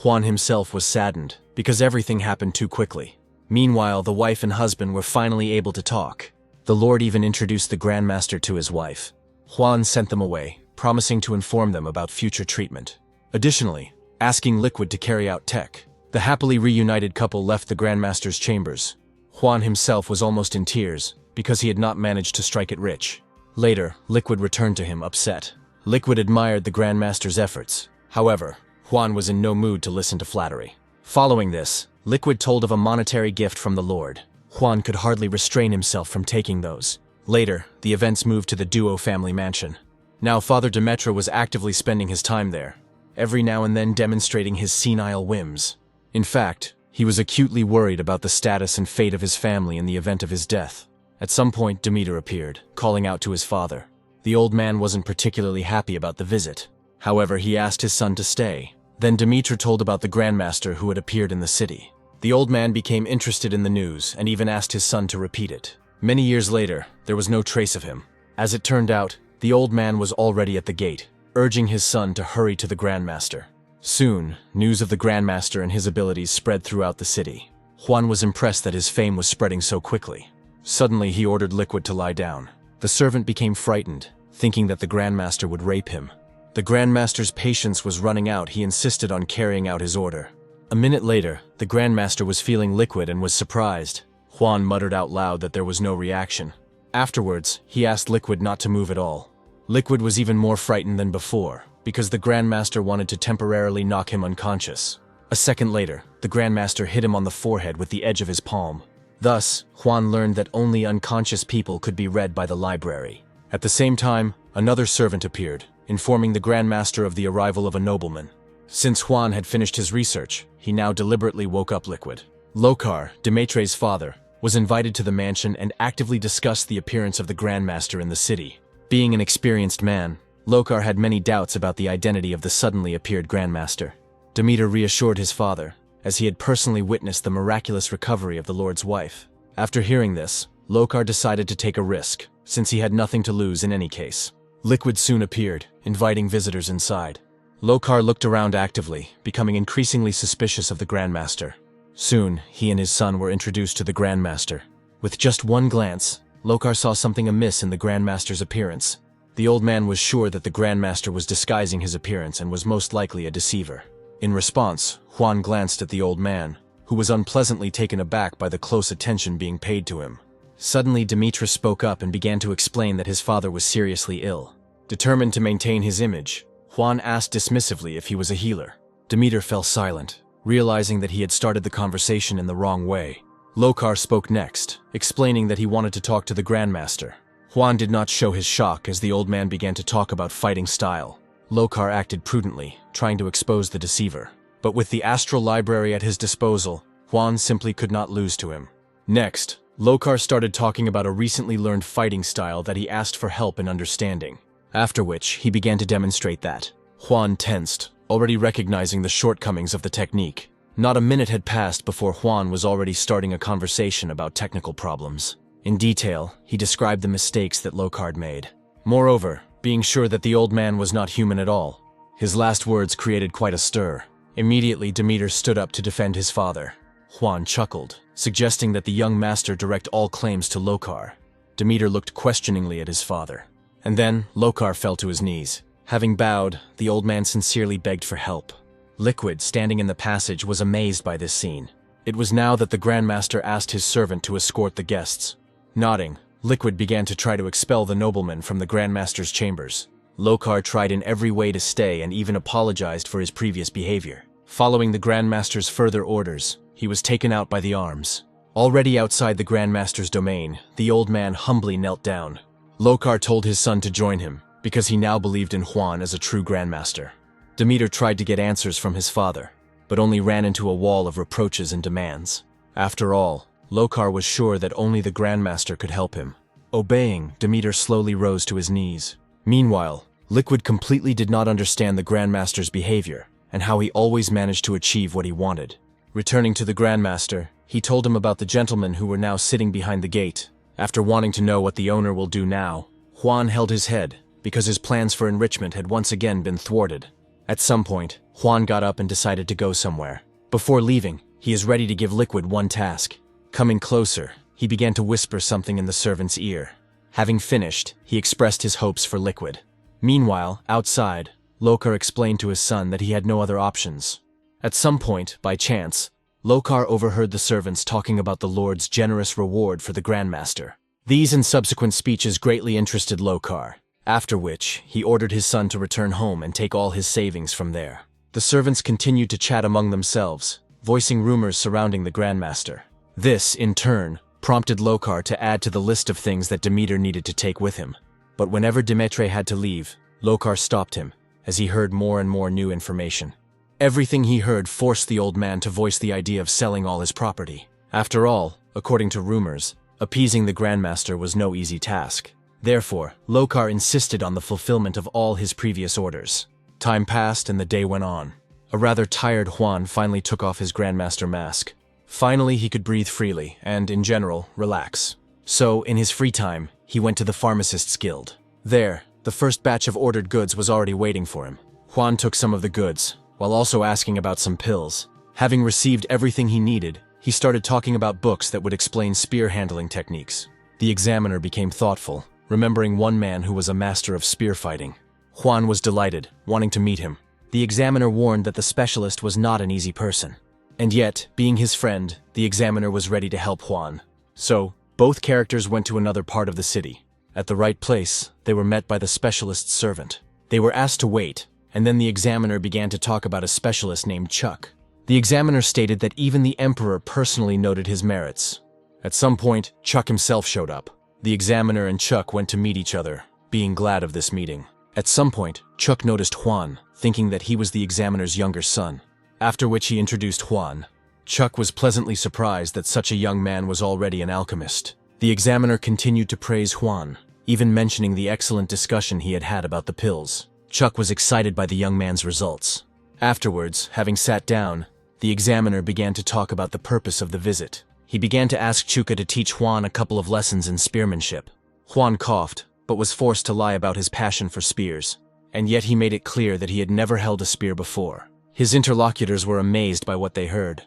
Juan himself was saddened, because everything happened too quickly. Meanwhile, the wife and husband were finally able to talk. The Lord even introduced the Grandmaster to his wife. Juan sent them away, promising to inform them about future treatment. Additionally, asking Liquid to carry out tech. The happily reunited couple left the Grandmaster's chambers. Juan himself was almost in tears, because he had not managed to strike it rich. Later, Liquid returned to him upset. Liquid admired the Grandmaster's efforts. However, Juan was in no mood to listen to flattery. Following this, Liquid told of a monetary gift from the Lord. Juan could hardly restrain himself from taking those. Later, the events moved to the Duo family mansion. Now Father Demetra was actively spending his time there, every now and then demonstrating his senile whims. In fact, he was acutely worried about the status and fate of his family in the event of his death. At some point, Demeter appeared, calling out to his father. The old man wasn't particularly happy about the visit. However, he asked his son to stay. Then Demeter told about the Grandmaster who had appeared in the city. The old man became interested in the news and even asked his son to repeat it. Many years later, there was no trace of him. As it turned out, the old man was already at the gate, urging his son to hurry to the Grandmaster. Soon, news of the Grandmaster and his abilities spread throughout the city. Juan was impressed that his fame was spreading so quickly. Suddenly, he ordered Liquid to lie down. The servant became frightened, thinking that the Grandmaster would rape him. The Grandmaster's patience was running out. He insisted on carrying out his order. A minute later, the Grandmaster was feeling Liquid and was surprised. Juan muttered out loud that there was no reaction. Afterwards, he asked Liquid not to move at all. Liquid was even more frightened than before, because the Grandmaster wanted to temporarily knock him unconscious. A second later, the Grandmaster hit him on the forehead with the edge of his palm. Thus, Juan learned that only unconscious people could be read by the library. At the same time, another servant appeared, informing the Grandmaster of the arrival of a nobleman. Since Juan had finished his research, he now deliberately woke up Liquid. Lokar, Demetre's father, was invited to the mansion and actively discussed the appearance of the Grandmaster in the city. Being an experienced man, Lokar had many doubts about the identity of the suddenly appeared Grandmaster. Demeter reassured his father, as he had personally witnessed the miraculous recovery of the Lord's wife. After hearing this, Lokar decided to take a risk, since he had nothing to lose in any case. Liquid soon appeared, inviting visitors inside. Lokar looked around actively, becoming increasingly suspicious of the Grandmaster. Soon, he and his son were introduced to the Grandmaster. With just one glance, Lokar saw something amiss in the Grandmaster's appearance. The old man was sure that the Grandmaster was disguising his appearance and was most likely a deceiver. In response, Juan glanced at the old man, who was unpleasantly taken aback by the close attention being paid to him. Suddenly, Demetra spoke up and began to explain that his father was seriously ill. Determined to maintain his image, Juan asked dismissively if he was a healer. Demeter fell silent, realizing that he had started the conversation in the wrong way. Lokar spoke next, explaining that he wanted to talk to the Grandmaster. Juan did not show his shock as the old man began to talk about fighting style. Lokar acted prudently, trying to expose the deceiver. But with the astral library at his disposal, Juan simply could not lose to him. Next, Lokar started talking about a recently learned fighting style that he asked for help in understanding. After which, he began to demonstrate that. Juan tensed, already recognizing the shortcomings of the technique. Not a minute had passed before Juan was already starting a conversation about technical problems. In detail, he described the mistakes that Lokar made. Moreover, being sure that the old man was not human at all. His last words created quite a stir. Immediately, Demeter stood up to defend his father. Juan chuckled, suggesting that the young master direct all claims to Lokar. Demeter looked questioningly at his father. And then, Lokar fell to his knees. Having bowed, the old man sincerely begged for help. Liquid, standing in the passage, was amazed by this scene. It was now that the Grandmaster asked his servant to escort the guests. Nodding, Liquid began to try to expel the nobleman from the Grandmaster's chambers. Lokar tried in every way to stay and even apologized for his previous behavior. Following the Grandmaster's further orders, he was taken out by the arms. Already outside the Grandmaster's domain, the old man humbly knelt down. Lokar told his son to join him, because he now believed in Juan as a true Grandmaster. Demeter tried to get answers from his father, but only ran into a wall of reproaches and demands. After all, Lokar was sure that only the Grandmaster could help him. Obeying, Demeter slowly rose to his knees. Meanwhile, Liquid completely did not understand the Grandmaster's behavior, and how he always managed to achieve what he wanted. Returning to the Grandmaster, he told him about the gentlemen who were now sitting behind the gate. After wanting to know what the owner will do now, Juan held his head, because his plans for enrichment had once again been thwarted. At some point, Juan got up and decided to go somewhere. Before leaving, he is ready to give Liquid one task. Coming closer, he began to whisper something in the servant's ear. Having finished, he expressed his hopes for Liquid. Meanwhile, outside, Lokar explained to his son that he had no other options. At some point, by chance, Lokar overheard the servants talking about the Lord's generous reward for the Grandmaster. These and subsequent speeches greatly interested Lokar, after which he ordered his son to return home and take all his savings from there. The servants continued to chat among themselves, voicing rumors surrounding the Grandmaster. This, in turn, prompted Lokar to add to the list of things that Demeter needed to take with him. But whenever Demetre had to leave, Lokar stopped him, as he heard more and more new information. Everything he heard forced the old man to voice the idea of selling all his property. After all, according to rumors, appeasing the Grandmaster was no easy task. Therefore, Lokar insisted on the fulfillment of all his previous orders. Time passed and the day went on. A rather tired Juan finally took off his Grandmaster mask. Finally, he could breathe freely and, in general, relax. So, in his free time, he went to the Pharmacists' Guild. There, the first batch of ordered goods was already waiting for him. Juan took some of the goods, while also asking about some pills. Having received everything he needed, he started talking about books that would explain spear handling techniques. The examiner became thoughtful, remembering one man who was a master of spear fighting. Juan was delighted, wanting to meet him. The examiner warned that the specialist was not an easy person. And yet, being his friend, the examiner was ready to help Juan. So, both characters went to another part of the city. At the right place, they were met by the specialist's servant. They were asked to wait, and then the examiner began to talk about a specialist named Chuck. The examiner stated that even the emperor personally noted his merits. At some point, Chuck himself showed up. The examiner and Chuck went to meet each other, being glad of this meeting. At some point, Chuck noticed Juan, thinking that he was the examiner's younger son. After which he introduced Juan. Chuck was pleasantly surprised that such a young man was already an alchemist. The examiner continued to praise Juan, even mentioning the excellent discussion he had had about the pills. Chuck was excited by the young man's results. Afterwards, having sat down, the examiner began to talk about the purpose of the visit. He began to ask Chuka to teach Juan a couple of lessons in spearmanship. Juan coughed, but was forced to lie about his passion for spears, and yet he made it clear that he had never held a spear before. His interlocutors were amazed by what they heard.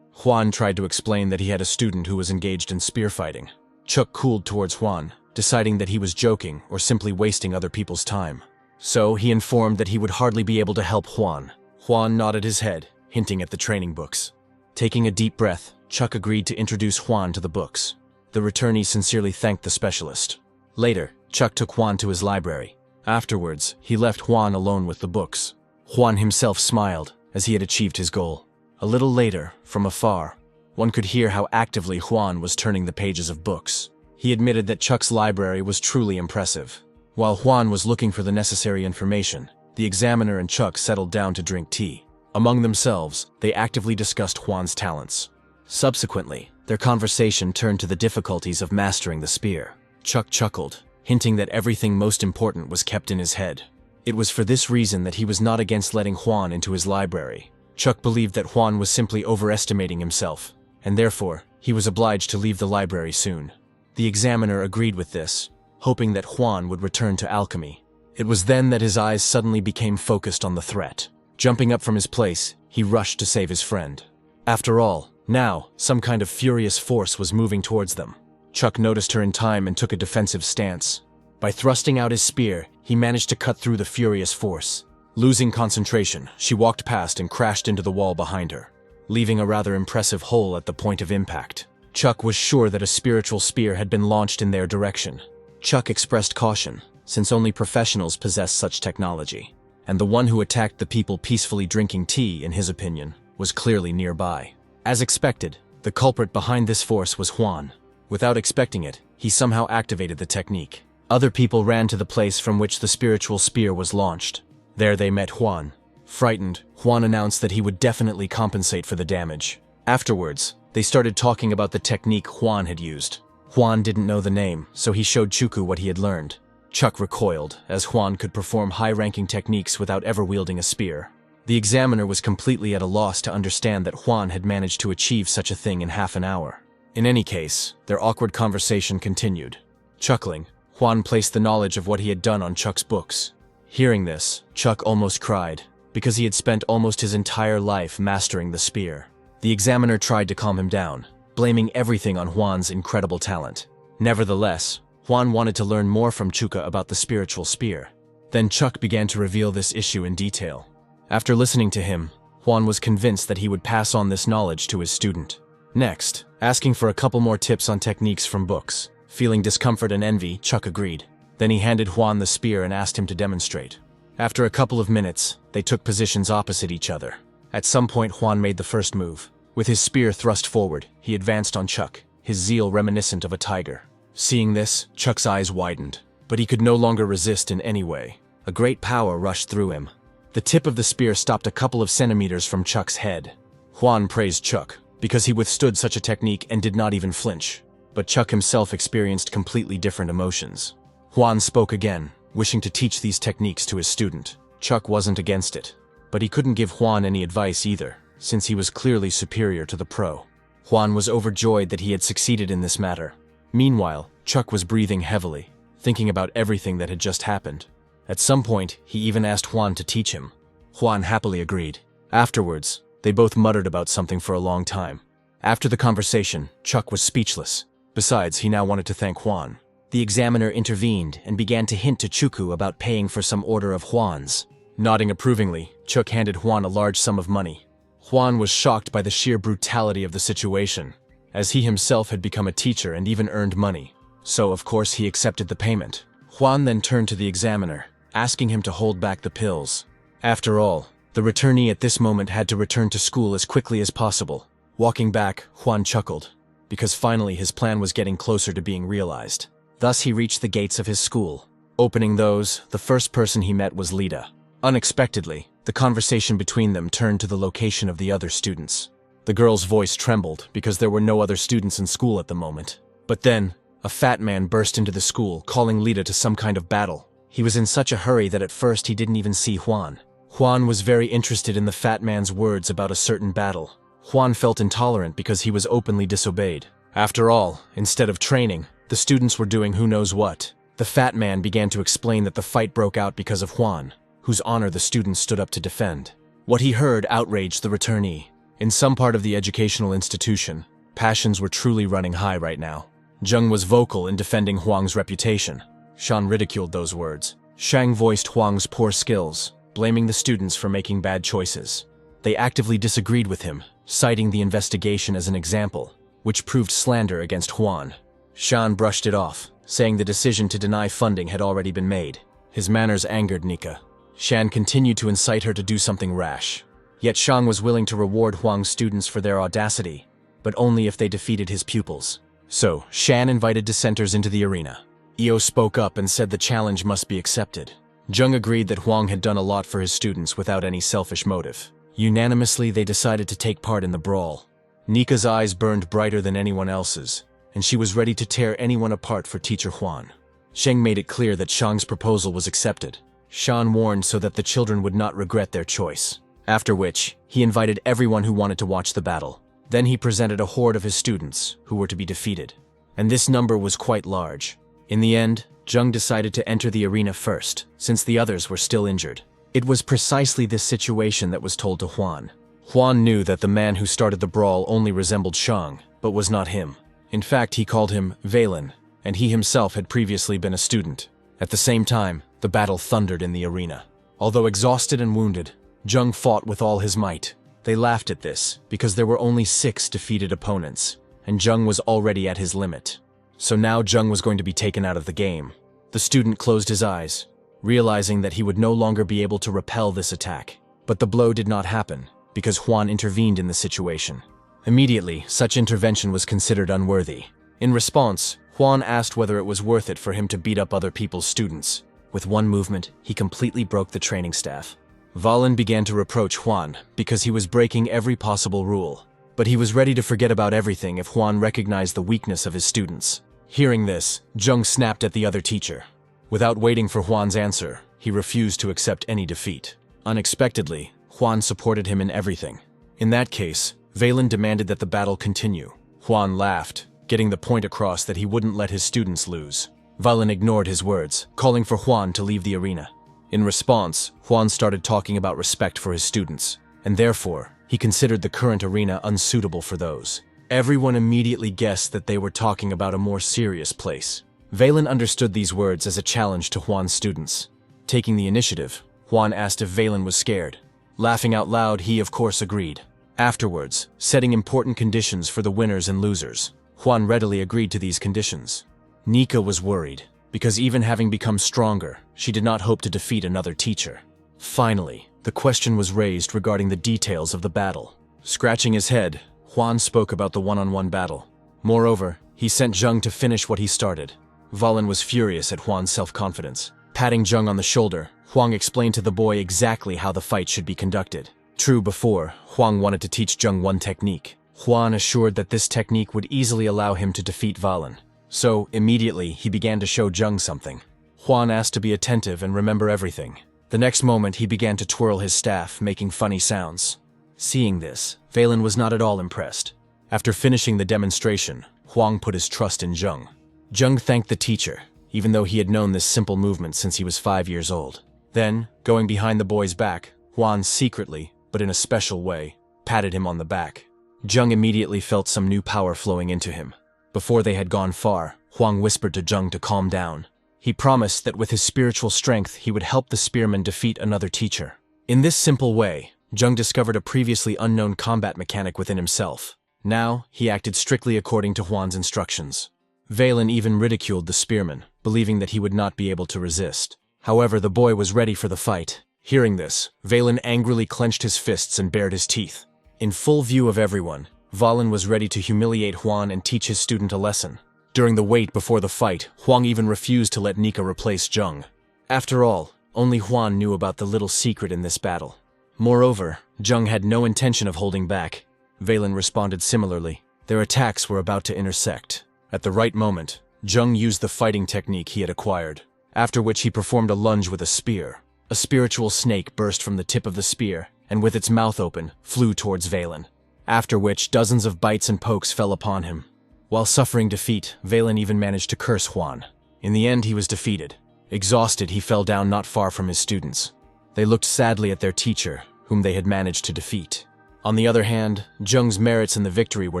Juan tried to explain that he had a student who was engaged in spear fighting. Chuck cooled towards Juan, deciding that he was joking or simply wasting other people's time. So he informed that he would hardly be able to help Juan. Juan nodded his head, hinting at the training books. Taking a deep breath, Chuck agreed to introduce Juan to the books. The returnee sincerely thanked the specialist. Later, Chuck took Juan to his library. Afterwards, he left Juan alone with the books. Juan himself smiled, as he had achieved his goal. A little later, from afar, one could hear how actively Juan was turning the pages of books. He admitted that Chuck's library was truly impressive. While Juan was looking for the necessary information, the examiner and Chuck settled down to drink tea. Among themselves, they actively discussed Juan's talents. Subsequently, their conversation turned to the difficulties of mastering the spear. Chuck chuckled, hinting that everything most important was kept in his head. It was for this reason that he was not against letting Juan into his library. Chuck believed that Juan was simply overestimating himself, and therefore, he was obliged to leave the library soon. The examiner agreed with this, hoping that Juan would return to alchemy. It was then that his eyes suddenly became focused on the threat. Jumping up from his place, he rushed to save his friend. After all, now, some kind of furious force was moving towards them. Chuck noticed her in time and took a defensive stance. By thrusting out his spear, he managed to cut through the furious force. Losing concentration, she walked past and crashed into the wall behind her, leaving a rather impressive hole at the point of impact. Chuck was sure that a spiritual spear had been launched in their direction. Chuck expressed caution, since only professionals possess such technology, and the one who attacked the people peacefully drinking tea, in his opinion, was clearly nearby. As expected, the culprit behind this force was Juan. Without expecting it, he somehow activated the technique. Other people ran to the place from which the spiritual spear was launched. There they met Juan. Frightened, Juan announced that he would definitely compensate for the damage. Afterwards, they started talking about the technique Juan had used. Juan didn't know the name, so he showed Chuku what he had learned. Chuck recoiled, as Juan could perform high-ranking techniques without ever wielding a spear. The examiner was completely at a loss to understand that Juan had managed to achieve such a thing in half an hour. In any case, their awkward conversation continued. Chuckling, Juan placed the knowledge of what he had done on Chuck's books. Hearing this, Chuck almost cried, because he had spent almost his entire life mastering the spear. The examiner tried to calm him down, blaming everything on Juan's incredible talent. Nevertheless, Juan wanted to learn more from Chuka about the spiritual spear. Then Chuck began to reveal this issue in detail. After listening to him, Juan was convinced that he would pass on this knowledge to his student. Next, asking for a couple more tips on techniques from books. Feeling discomfort and envy, Chuck agreed. Then he handed Juan the spear and asked him to demonstrate. After a couple of minutes, they took positions opposite each other. At some point, Juan made the first move. With his spear thrust forward, he advanced on Chuck, his zeal reminiscent of a tiger. Seeing this, Chuck's eyes widened, but he could no longer resist in any way. A great power rushed through him. The tip of the spear stopped a couple of centimeters from Chuck's head. Juan praised Chuck, because he withstood such a technique and did not even flinch. But Chuck himself experienced completely different emotions. Juan spoke again, wishing to teach these techniques to his student. Chuck wasn't against it, but he couldn't give Juan any advice either, since he was clearly superior to the pro. Juan was overjoyed that he had succeeded in this matter. Meanwhile, Chuck was breathing heavily, thinking about everything that had just happened. At some point, he even asked Juan to teach him. Juan happily agreed. Afterwards, they both muttered about something for a long time. After the conversation, Chuck was speechless. Besides, he now wanted to thank Juan. The examiner intervened and began to hint to Chuku about paying for some order of Juan's. Nodding approvingly, Chuck handed Juan a large sum of money. Juan was shocked by the sheer brutality of the situation, as he himself had become a teacher and even earned money. So, of course, he accepted the payment. Juan then turned to the examiner, asking him to hold back the pills. After all, the returnee at this moment had to return to school as quickly as possible. Walking back, Juan chuckled, because finally his plan was getting closer to being realized. Thus he reached the gates of his school. Opening those, the first person he met was Lita. Unexpectedly, the conversation between them turned to the location of the other students. The girl's voice trembled because there were no other students in school at the moment. But then, a fat man burst into the school, calling Lita to some kind of battle. He was in such a hurry that at first he didn't even see Juan. Juan was very interested in the fat man's words about a certain battle. Juan felt intolerant because he was openly disobeyed. After all, instead of training, the students were doing who knows what. The fat man began to explain that the fight broke out because of Juan, whose honor the students stood up to defend. What he heard outraged the returnee. In some part of the educational institution, passions were truly running high right now. Zheng was vocal in defending Huang's reputation. Shan ridiculed those words. Shang voiced Huang's poor skills, blaming the students for making bad choices. They actively disagreed with him, citing the investigation as an example, which proved slander against Huan. Shan brushed it off, saying the decision to deny funding had already been made. His manners angered Nika. Shan continued to incite her to do something rash. Yet Shang was willing to reward Huang's students for their audacity, but only if they defeated his pupils. So, Shan invited dissenters into the arena. Io spoke up and said the challenge must be accepted. Zheng agreed that Huang had done a lot for his students without any selfish motive. Unanimously, they decided to take part in the brawl. Nika's eyes burned brighter than anyone else's, and she was ready to tear anyone apart for Teacher Huan. Sheng made it clear that Shang's proposal was accepted. Shan warned so that the children would not regret their choice. After which, he invited everyone who wanted to watch the battle. Then he presented a horde of his students, who were to be defeated. And this number was quite large. In the end, Zheng decided to enter the arena first, since the others were still injured. It was precisely this situation that was told to Huan. Huan knew that the man who started the brawl only resembled Shang, but was not him. In fact, he called him Valen, and he himself had previously been a student. At the same time, the battle thundered in the arena. Although exhausted and wounded, Zheng fought with all his might. They laughed at this, because there were only 6 defeated opponents, and Zheng was already at his limit. So now Zheng was going to be taken out of the game. The student closed his eyes, realizing that he would no longer be able to repel this attack. But the blow did not happen, because Huan intervened in the situation. Immediately, such intervention was considered unworthy. In response, Huan asked whether it was worth it for him to beat up other people's students. With one movement, he completely broke the training staff. Valen began to reproach Huan because he was breaking every possible rule. But he was ready to forget about everything if Huan recognized the weakness of his students. Hearing this, Zheng snapped at the other teacher. Without waiting for Huan's answer, he refused to accept any defeat. Unexpectedly, Huan supported him in everything. In that case, Valen demanded that the battle continue. Huan laughed, getting the point across that he wouldn't let his students lose. Valen ignored his words, calling for Huan to leave the arena. In response, Huan started talking about respect for his students, and therefore, he considered the current arena unsuitable for those. Everyone immediately guessed that they were talking about a more serious place. Valen understood these words as a challenge to Huan's students. Taking the initiative, Huan asked if Valen was scared. Laughing out loud, he of course agreed. Afterwards, setting important conditions for the winners and losers, Huan readily agreed to these conditions. Nika was worried, because even having become stronger, she did not hope to defeat another teacher. Finally, the question was raised regarding the details of the battle. Scratching his head, Huan spoke about the one-on-one battle. Moreover, he sent Zheng to finish what he started. Valen was furious at Huan's self-confidence. Patting Jung on the shoulder, Huang explained to the boy exactly how the fight should be conducted. True, before, Huang wanted to teach Jung one technique. Huan assured that this technique would easily allow him to defeat Valen. So, immediately, he began to show Jung something. Huan asked to be attentive and remember everything. The next moment, he began to twirl his staff, making funny sounds. Seeing this, Valen was not at all impressed. After finishing the demonstration, Huang put his trust in Jung. Jung thanked the teacher, even though he had known this simple movement since he was 5 years old. Then, going behind the boy's back, Huan secretly, but in a special way, patted him on the back. Jung immediately felt some new power flowing into him. Before they had gone far, Huang whispered to Jung to calm down. He promised that with his spiritual strength he would help the spearman defeat another teacher. In this simple way, Jung discovered a previously unknown combat mechanic within himself. Now, he acted strictly according to Huan's instructions. Valen even ridiculed the spearman, believing that he would not be able to resist. However, the boy was ready for the fight. Hearing this, Valen angrily clenched his fists and bared his teeth. In full view of everyone, Valen was ready to humiliate Huan and teach his student a lesson. During the wait before the fight, Huang even refused to let Nika replace Jung. After all, only Huan knew about the little secret in this battle. Moreover, Jung had no intention of holding back. Valen responded similarly. Their attacks were about to intersect. At the right moment, Jung used the fighting technique he had acquired, after which he performed a lunge with a spear. A spiritual snake burst from the tip of the spear, and with its mouth open, flew towards Valen. After which, dozens of bites and pokes fell upon him. While suffering defeat, Valen even managed to curse Huan. In the end, he was defeated. Exhausted, he fell down not far from his students. They looked sadly at their teacher, whom they had managed to defeat. On the other hand, Jung's merits in the victory were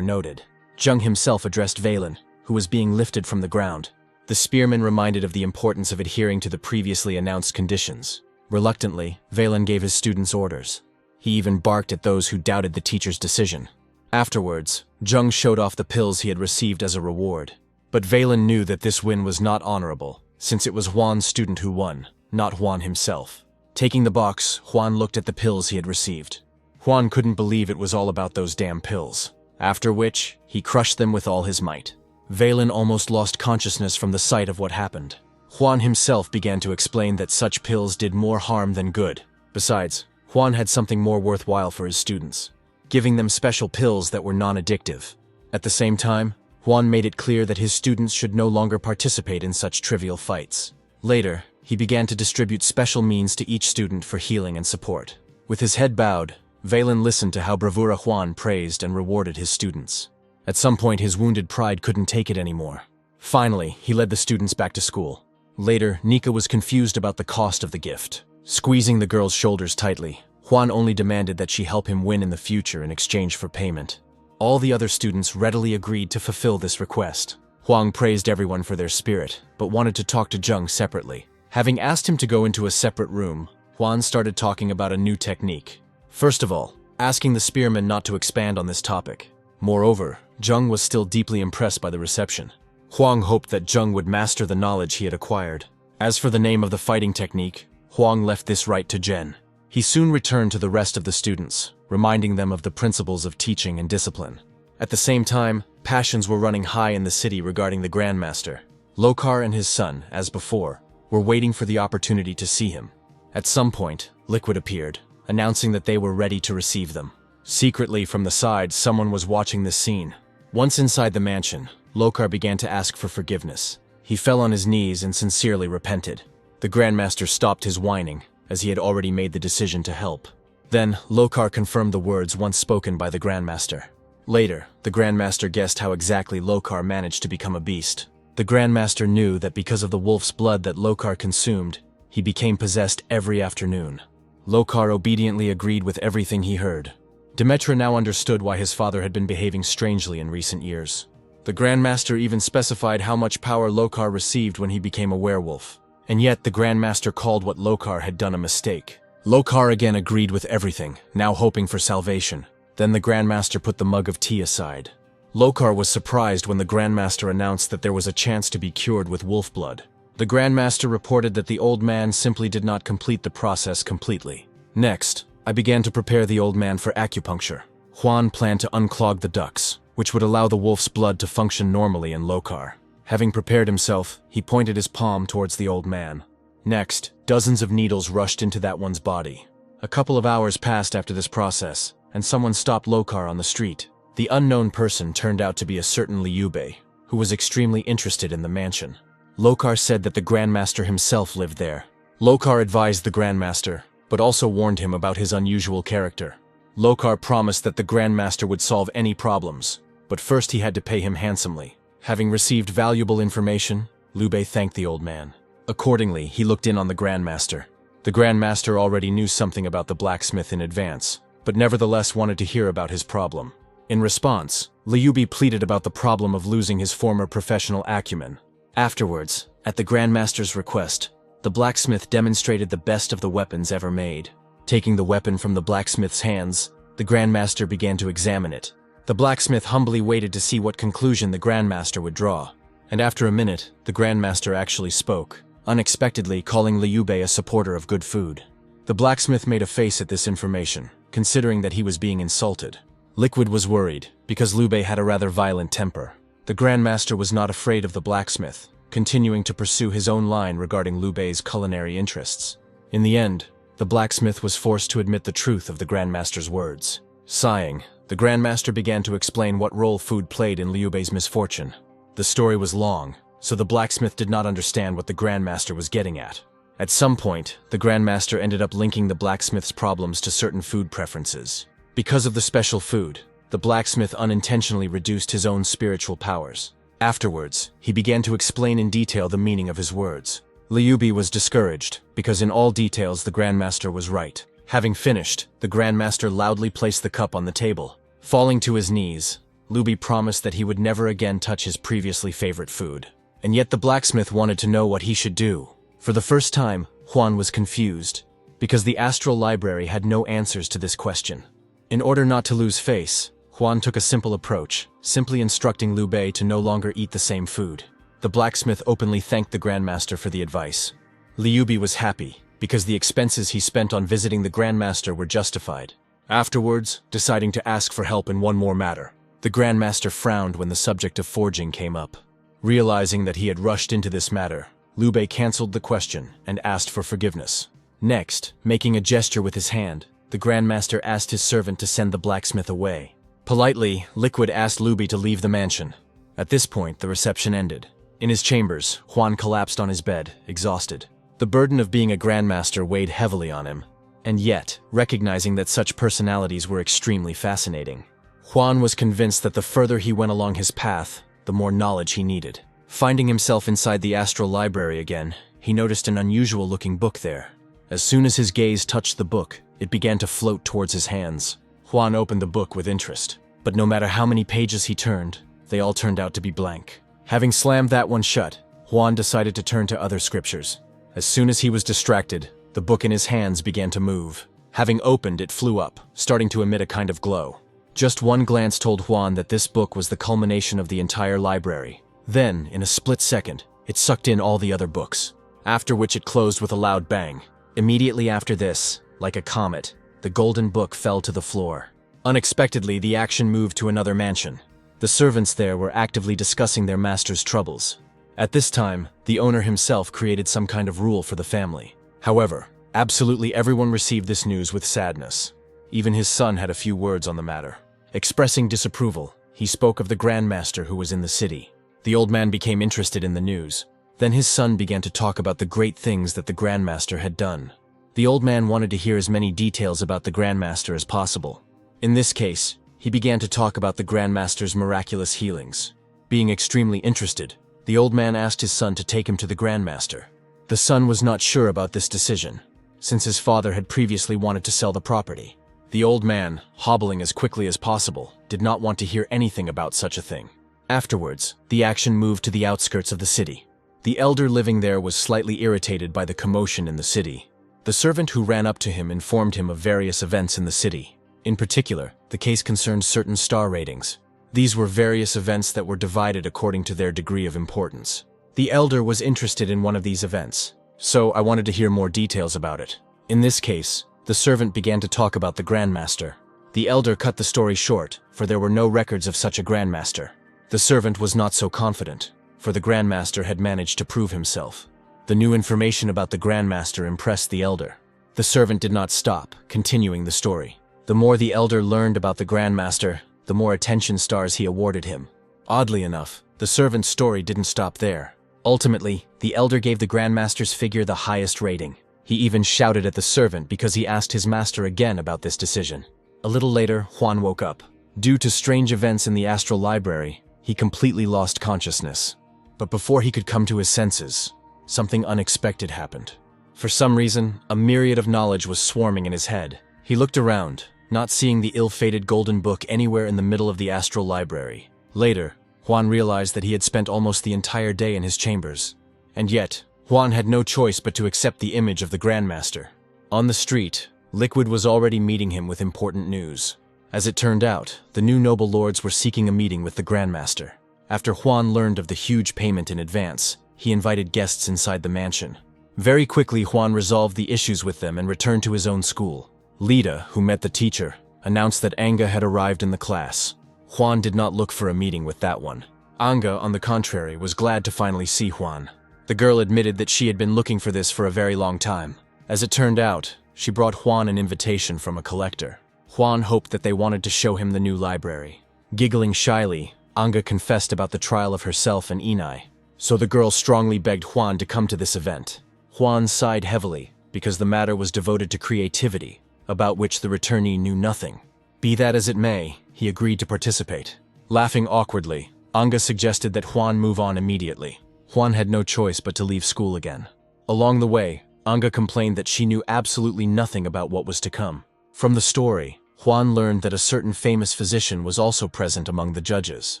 noted. Jung himself addressed Valen, who was being lifted from the ground. The spearman reminded of the importance of adhering to the previously announced conditions. Reluctantly, Valen gave his students orders. He even barked at those who doubted the teacher's decision. Afterwards, Jung showed off the pills he had received as a reward. But Valen knew that this win was not honorable, since it was Huan's student who won, not Huan himself. Taking the box, Huan looked at the pills he had received. Huan couldn't believe it was all about those damn pills. After which, he crushed them with all his might. Valen almost lost consciousness from the sight of what happened. Huan himself began to explain that such pills did more harm than good. Besides, Huan had something more worthwhile for his students, giving them special pills that were non-addictive. At the same time, Huan made it clear that his students should no longer participate in such trivial fights. Later, he began to distribute special means to each student for healing and support. With his head bowed, Valen listened to how Bravura Huan praised and rewarded his students. At some point, his wounded pride couldn't take it anymore. Finally, he led the students back to school. Later, Nika was confused about the cost of the gift. Squeezing the girl's shoulders tightly, Huan only demanded that she help him win in the future in exchange for payment. All the other students readily agreed to fulfill this request. Huang praised everyone for their spirit, but wanted to talk to Jung separately. Having asked him to go into a separate room, Huan started talking about a new technique. First of all, asking the spearman not to expand on this topic. Moreover, Jung was still deeply impressed by the reception. Huang hoped that Jung would master the knowledge he had acquired. As for the name of the fighting technique, Huang left this right to Jen. He soon returned to the rest of the students, reminding them of the principles of teaching and discipline. At the same time, passions were running high in the city regarding the Grandmaster. Lokar and his son, as before, were waiting for the opportunity to see him. At some point, Liquid appeared, announcing that they were ready to receive them. Secretly from the side, someone was watching this scene. Once inside the mansion, Lokar began to ask for forgiveness. He fell on his knees and sincerely repented. The Grandmaster stopped his whining, as he had already made the decision to help. Then, Lokar confirmed the words once spoken by the Grandmaster. Later, the Grandmaster guessed how exactly Lokar managed to become a beast. The Grandmaster knew that because of the wolf's blood that Lokar consumed, he became possessed every afternoon. Lokar obediently agreed with everything he heard. Demetra now understood why his father had been behaving strangely in recent years. The Grandmaster even specified how much power Lokar received when he became a werewolf. And yet, the Grandmaster called what Lokar had done a mistake. Lokar again agreed with everything, now hoping for salvation. Then the Grandmaster put the mug of tea aside. Lokar was surprised when the Grandmaster announced that there was a chance to be cured with wolf blood. The Grandmaster reported that the old man simply did not complete the process completely. Next, I began to prepare the old man for acupuncture. Huan planned to unclog the ducts, which would allow the wolf's blood to function normally in Lokar. Having prepared himself, he pointed his palm towards the old man. Next, dozens of needles rushed into that one's body. A couple of hours passed after this process, and someone stopped Lokar on the street. The unknown person turned out to be a certain Liube, who was extremely interested in the mansion. Lokar said that the Grandmaster himself lived there. Lokar advised the Grandmaster, but also warned him about his unusual character. Lokar promised that the Grandmaster would solve any problems, but first he had to pay him handsomely. Having received valuable information, Liube thanked the old man. Accordingly, he looked in on the Grandmaster. The Grandmaster already knew something about the blacksmith in advance, but nevertheless wanted to hear about his problem. In response, Liube pleaded about the problem of losing his former professional acumen. Afterwards, at the Grandmaster's request, the blacksmith demonstrated the best of the weapons ever made. Taking the weapon from the blacksmith's hands, the Grandmaster began to examine it. The blacksmith humbly waited to see what conclusion the Grandmaster would draw. And after a minute, the Grandmaster actually spoke, unexpectedly calling Liube a supporter of good food. The blacksmith made a face at this information, considering that he was being insulted. Liquid was worried, because Liube had a rather violent temper. The Grandmaster was not afraid of the blacksmith, continuing to pursue his own line regarding Liube's culinary interests. In the end, the blacksmith was forced to admit the truth of the Grandmaster's words. Sighing, the Grandmaster began to explain what role food played in Liube's misfortune. The story was long, so the blacksmith did not understand what the Grandmaster was getting at. At some point, the Grandmaster ended up linking the blacksmith's problems to certain food preferences. Because of the special food, the blacksmith unintentionally reduced his own spiritual powers. Afterwards, he began to explain in detail the meaning of his words. Liube was discouraged, because in all details the Grandmaster was right. Having finished, the Grandmaster loudly placed the cup on the table. Falling to his knees, Liube promised that he would never again touch his previously favorite food. And yet the blacksmith wanted to know what he should do. For the first time, Juan was confused, because the astral library had no answers to this question. In order not to lose face, Juan took a simple approach, simply instructing Liube to no longer eat the same food. The blacksmith openly thanked the Grandmaster for the advice. Liube was happy, because the expenses he spent on visiting the Grandmaster were justified. Afterwards, deciding to ask for help in one more matter, the Grandmaster frowned when the subject of forging came up. Realizing that he had rushed into this matter, Liube cancelled the question and asked for forgiveness. Next, making a gesture with his hand, the Grandmaster asked his servant to send the blacksmith away. Politely, Liquid asked Liube to leave the mansion. At this point, the reception ended. In his chambers, Juan collapsed on his bed, exhausted. The burden of being a Grandmaster weighed heavily on him, and yet, recognizing that such personalities were extremely fascinating. Juan was convinced that the further he went along his path, the more knowledge he needed. Finding himself inside the astral library again, he noticed an unusual-looking book there. As soon as his gaze touched the book, it began to float towards his hands. Juan opened the book with interest, but no matter how many pages he turned, they all turned out to be blank. Having slammed that one shut, Juan decided to turn to other scriptures. As soon as he was distracted, the book in his hands began to move. Having opened, it flew up, starting to emit a kind of glow. Just one glance told Juan that this book was the culmination of the entire library. Then, in a split second, it sucked in all the other books, after which it closed with a loud bang. Immediately after this, like a comet, the golden book fell to the floor. Unexpectedly, the action moved to another mansion. The servants there were actively discussing their master's troubles. At this time, the owner himself created some kind of rule for the family. However, absolutely everyone received this news with sadness. Even his son had a few words on the matter. Expressing disapproval, he spoke of the Grandmaster who was in the city. The old man became interested in the news. Then his son began to talk about the great things that the Grandmaster had done. The old man wanted to hear as many details about the Grandmaster as possible. In this case, he began to talk about the Grandmaster's miraculous healings. Being extremely interested, the old man asked his son to take him to the Grandmaster. The son was not sure about this decision, since his father had previously wanted to sell the property. The old man, hobbling as quickly as possible, did not want to hear anything about such a thing. Afterwards, the action moved to the outskirts of the city. The elder living there was slightly irritated by the commotion in the city. The servant who ran up to him informed him of various events in the city. In particular, the case concerned certain star ratings. These were various events that were divided according to their degree of importance. The elder was interested in one of these events, so I wanted to hear more details about it. In this case, the servant began to talk about the Grandmaster. The elder cut the story short, for there were no records of such a Grandmaster. The servant was not so confident, for the Grandmaster had managed to prove himself. The new information about the Grandmaster impressed the elder. The servant did not stop, continuing the story. The more the elder learned about the Grandmaster, the more attention stars he awarded him. Oddly enough, the servant's story didn't stop there. Ultimately, the elder gave the Grandmaster's figure the highest rating. He even shouted at the servant because he asked his master again about this decision. A little later, Juan woke up. Due to strange events in the astral library, he completely lost consciousness. But before he could come to his senses, something unexpected happened. For some reason, a myriad of knowledge was swarming in his head. He looked around, not seeing the ill-fated golden book anywhere in the middle of the astral library. Later, Juan realized that he had spent almost the entire day in his chambers. And yet, Juan had no choice but to accept the image of the Grandmaster. On the street, Liquid was already meeting him with important news. As it turned out, the new noble lords were seeking a meeting with the Grandmaster. After Juan learned of the huge payment in advance, he invited guests inside the mansion. Very quickly, Juan resolved the issues with them and returned to his own school. Lida, who met the teacher, announced that Anga had arrived in the class. Juan did not look for a meeting with that one. Anga, on the contrary, was glad to finally see Juan. The girl admitted that she had been looking for this for a very long time. As it turned out, she brought Juan an invitation from a collector. Juan hoped that they wanted to show him the new library. Giggling shyly, Anga confessed about the trial of herself and Inai, so the girl strongly begged Juan to come to this event. Juan sighed heavily, because the matter was devoted to creativity, about which the returnee knew nothing. Be that as it may, he agreed to participate. Laughing awkwardly, Anga suggested that Juan move on immediately. Juan had no choice but to leave school again. Along the way, Anga complained that she knew absolutely nothing about what was to come. From the story, Juan learned that a certain famous physician was also present among the judges.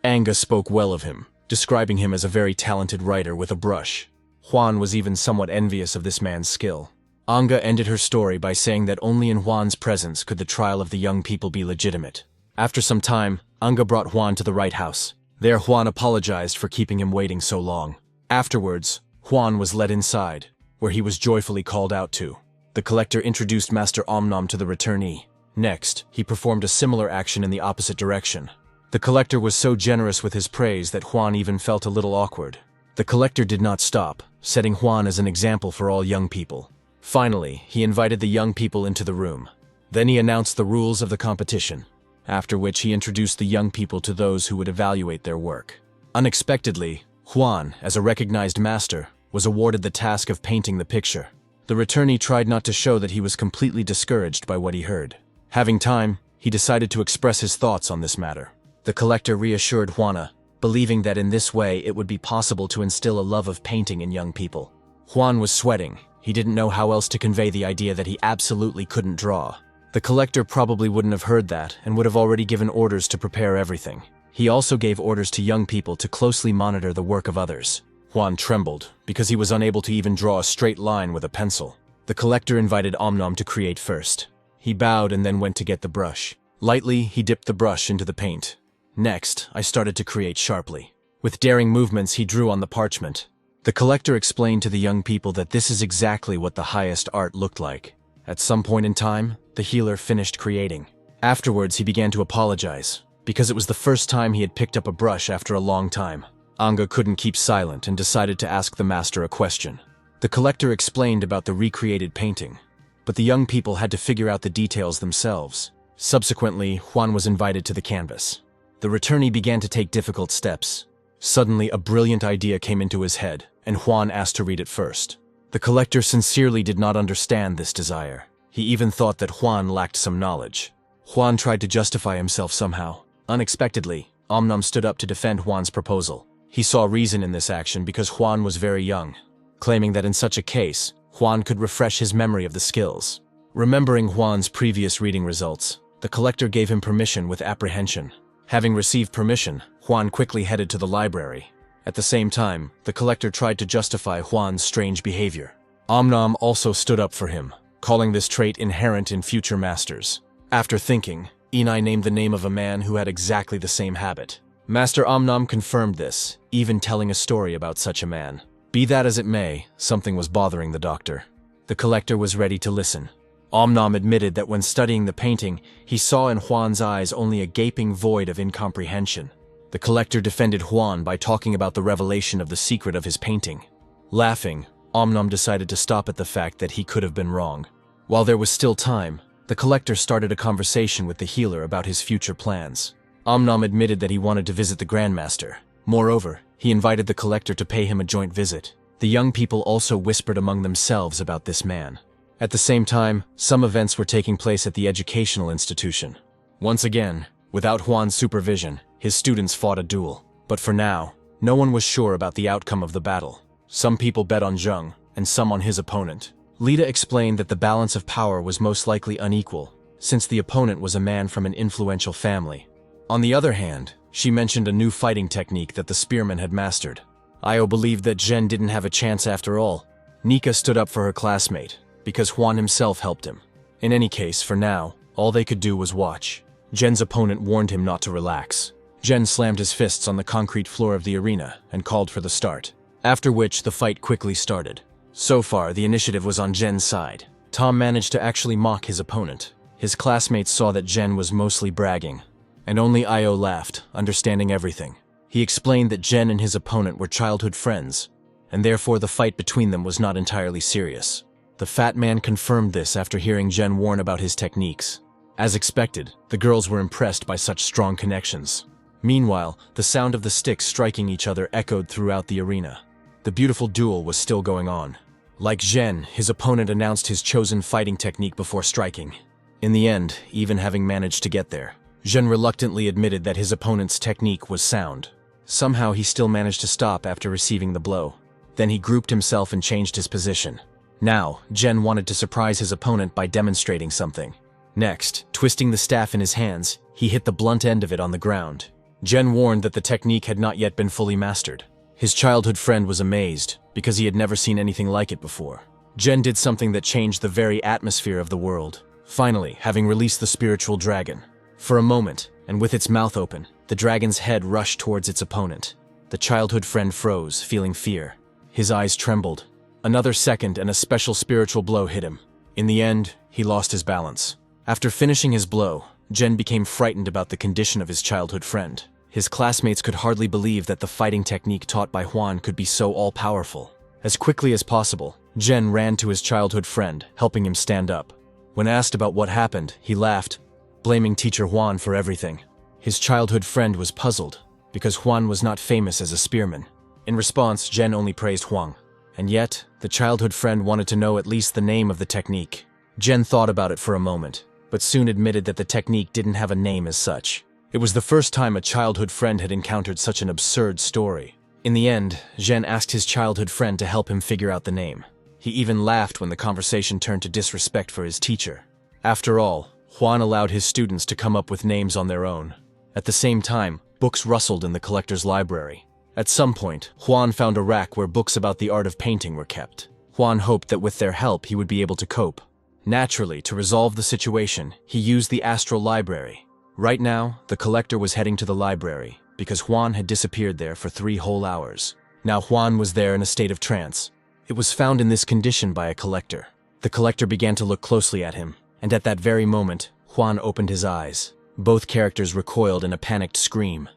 Anga spoke well of him, describing him as a very talented writer with a brush. Juan was even somewhat envious of this man's skill. Anga ended her story by saying that only in Juan's presence could the trial of the young people be legitimate. After some time, Anga brought Juan to the right house. There, Juan apologized for keeping him waiting so long. Afterwards, Juan was led inside, where he was joyfully called out to. The collector introduced Master Omnom to the returnee. Next, he performed a similar action in the opposite direction. The collector was so generous with his praise that Juan even felt a little awkward. The collector did not stop, setting Juan as an example for all young people. Finally, he invited the young people into the room. Then he announced the rules of the competition, after which he introduced the young people to those who would evaluate their work. Unexpectedly, Juan, as a recognized master, was awarded the task of painting the picture. The returnee tried not to show that he was completely discouraged by what he heard. Having time, he decided to express his thoughts on this matter. The collector reassured Juana, believing that in this way it would be possible to instill a love of painting in young people. Juan was sweating. He didn't know how else to convey the idea that he absolutely couldn't draw. The collector probably wouldn't have heard that and would have already given orders to prepare everything. He also gave orders to young people to closely monitor the work of others. Juan trembled, because he was unable to even draw a straight line with a pencil. The collector invited Omnom to create first. He bowed and then went to get the brush. Lightly, he dipped the brush into the paint. Next, I started to create sharply. With daring movements, he drew on the parchment. The collector explained to the young people that this is exactly what the highest art looked like. At some point in time, the healer finished creating. Afterwards, he began to apologize, because it was the first time he had picked up a brush after a long time. Anga couldn't keep silent and decided to ask the master a question. The collector explained about the recreated painting, but the young people had to figure out the details themselves. Subsequently, Juan was invited to the canvas. The returnee began to take difficult steps. Suddenly, a brilliant idea came into his head, and Juan asked to read it first. The collector sincerely did not understand this desire. He even thought that Juan lacked some knowledge. Juan tried to justify himself somehow. Unexpectedly, Omnom stood up to defend Juan's proposal. He saw reason in this action because Juan was very young, claiming that in such a case, Juan could refresh his memory of the skills. Remembering Juan's previous reading results, the collector gave him permission with apprehension. Having received permission, Juan quickly headed to the library. At the same time, the collector tried to justify Juan's strange behavior. Omnom also stood up for him, calling this trait inherent in future masters. After thinking, Inai named the name of a man who had exactly the same habit. Master Omnom confirmed this, even telling a story about such a man. Be that as it may, something was bothering the doctor. The collector was ready to listen. Omnom admitted that when studying the painting, he saw in Juan's eyes only a gaping void of incomprehension. The collector defended Juan by talking about the revelation of the secret of his painting. Laughing, Omnom decided to stop at the fact that he could have been wrong. While there was still time, the collector started a conversation with the healer about his future plans. Omnom admitted that he wanted to visit the Grandmaster. Moreover, he invited the collector to pay him a joint visit. The young people also whispered among themselves about this man. At the same time, some events were taking place at the educational institution. Once again, without Huan's supervision, his students fought a duel. But for now, no one was sure about the outcome of the battle. Some people bet on Zheng, and some on his opponent. Lita explained that the balance of power was most likely unequal, since the opponent was a man from an influential family. On the other hand, she mentioned a new fighting technique that the spearman had mastered. Io believed that Zhen didn't have a chance after all. Nika stood up for her classmate, because Huan himself helped him. In any case, for now, all they could do was watch. Zhen's opponent warned him not to relax. Zhen slammed his fists on the concrete floor of the arena and called for the start, after which the fight quickly started. So far, the initiative was on Zhen's side. Tom managed to actually mock his opponent. His classmates saw that Zhen was mostly bragging, and only Io laughed, understanding everything. He explained that Zhen and his opponent were childhood friends, and therefore the fight between them was not entirely serious. The fat man confirmed this after hearing Zhen warn about his techniques. As expected, the girls were impressed by such strong connections. Meanwhile, the sound of the sticks striking each other echoed throughout the arena. The beautiful duel was still going on. Like Zhen, his opponent announced his chosen fighting technique before striking. In the end, even having managed to get there, Zhen reluctantly admitted that his opponent's technique was sound. Somehow he still managed to stop after receiving the blow. Then he grouped himself and changed his position. Now, Zhen wanted to surprise his opponent by demonstrating something. Next, twisting the staff in his hands, he hit the blunt end of it on the ground. Zhen warned that the technique had not yet been fully mastered. His childhood friend was amazed, because he had never seen anything like it before. Zhen did something that changed the very atmosphere of the world, finally having released the spiritual dragon. For a moment, and with its mouth open, the dragon's head rushed towards its opponent. The childhood friend froze, feeling fear. His eyes trembled. Another second and a special spiritual blow hit him. In the end, he lost his balance. After finishing his blow, Zhen became frightened about the condition of his childhood friend. His classmates could hardly believe that the fighting technique taught by Huan could be so all-powerful. As quickly as possible, Zhen ran to his childhood friend, helping him stand up. When asked about what happened, he laughed, blaming teacher Huan for everything. His childhood friend was puzzled, because Huan was not famous as a spearman. In response, Zhen only praised Huang. And yet, the childhood friend wanted to know at least the name of the technique. Zhen thought about it for a moment, but soon admitted that the technique didn't have a name as such. It was the first time a childhood friend had encountered such an absurd story. In the end, Zhen asked his childhood friend to help him figure out the name. He even laughed when the conversation turned to disrespect for his teacher. After all, Huan allowed his students to come up with names on their own. At the same time, books rustled in the collector's library. At some point, Huan found a rack where books about the art of painting were kept. Huan hoped that with their help he would be able to cope. Naturally, to resolve the situation, he used the astral library. Right now, the collector was heading to the library, because Huan had disappeared there for 3 whole hours. Now Huan was there in a state of trance. It was found in this condition by a collector. The collector began to look closely at him, and at that very moment, Huan opened his eyes. Both characters recoiled in a panicked scream.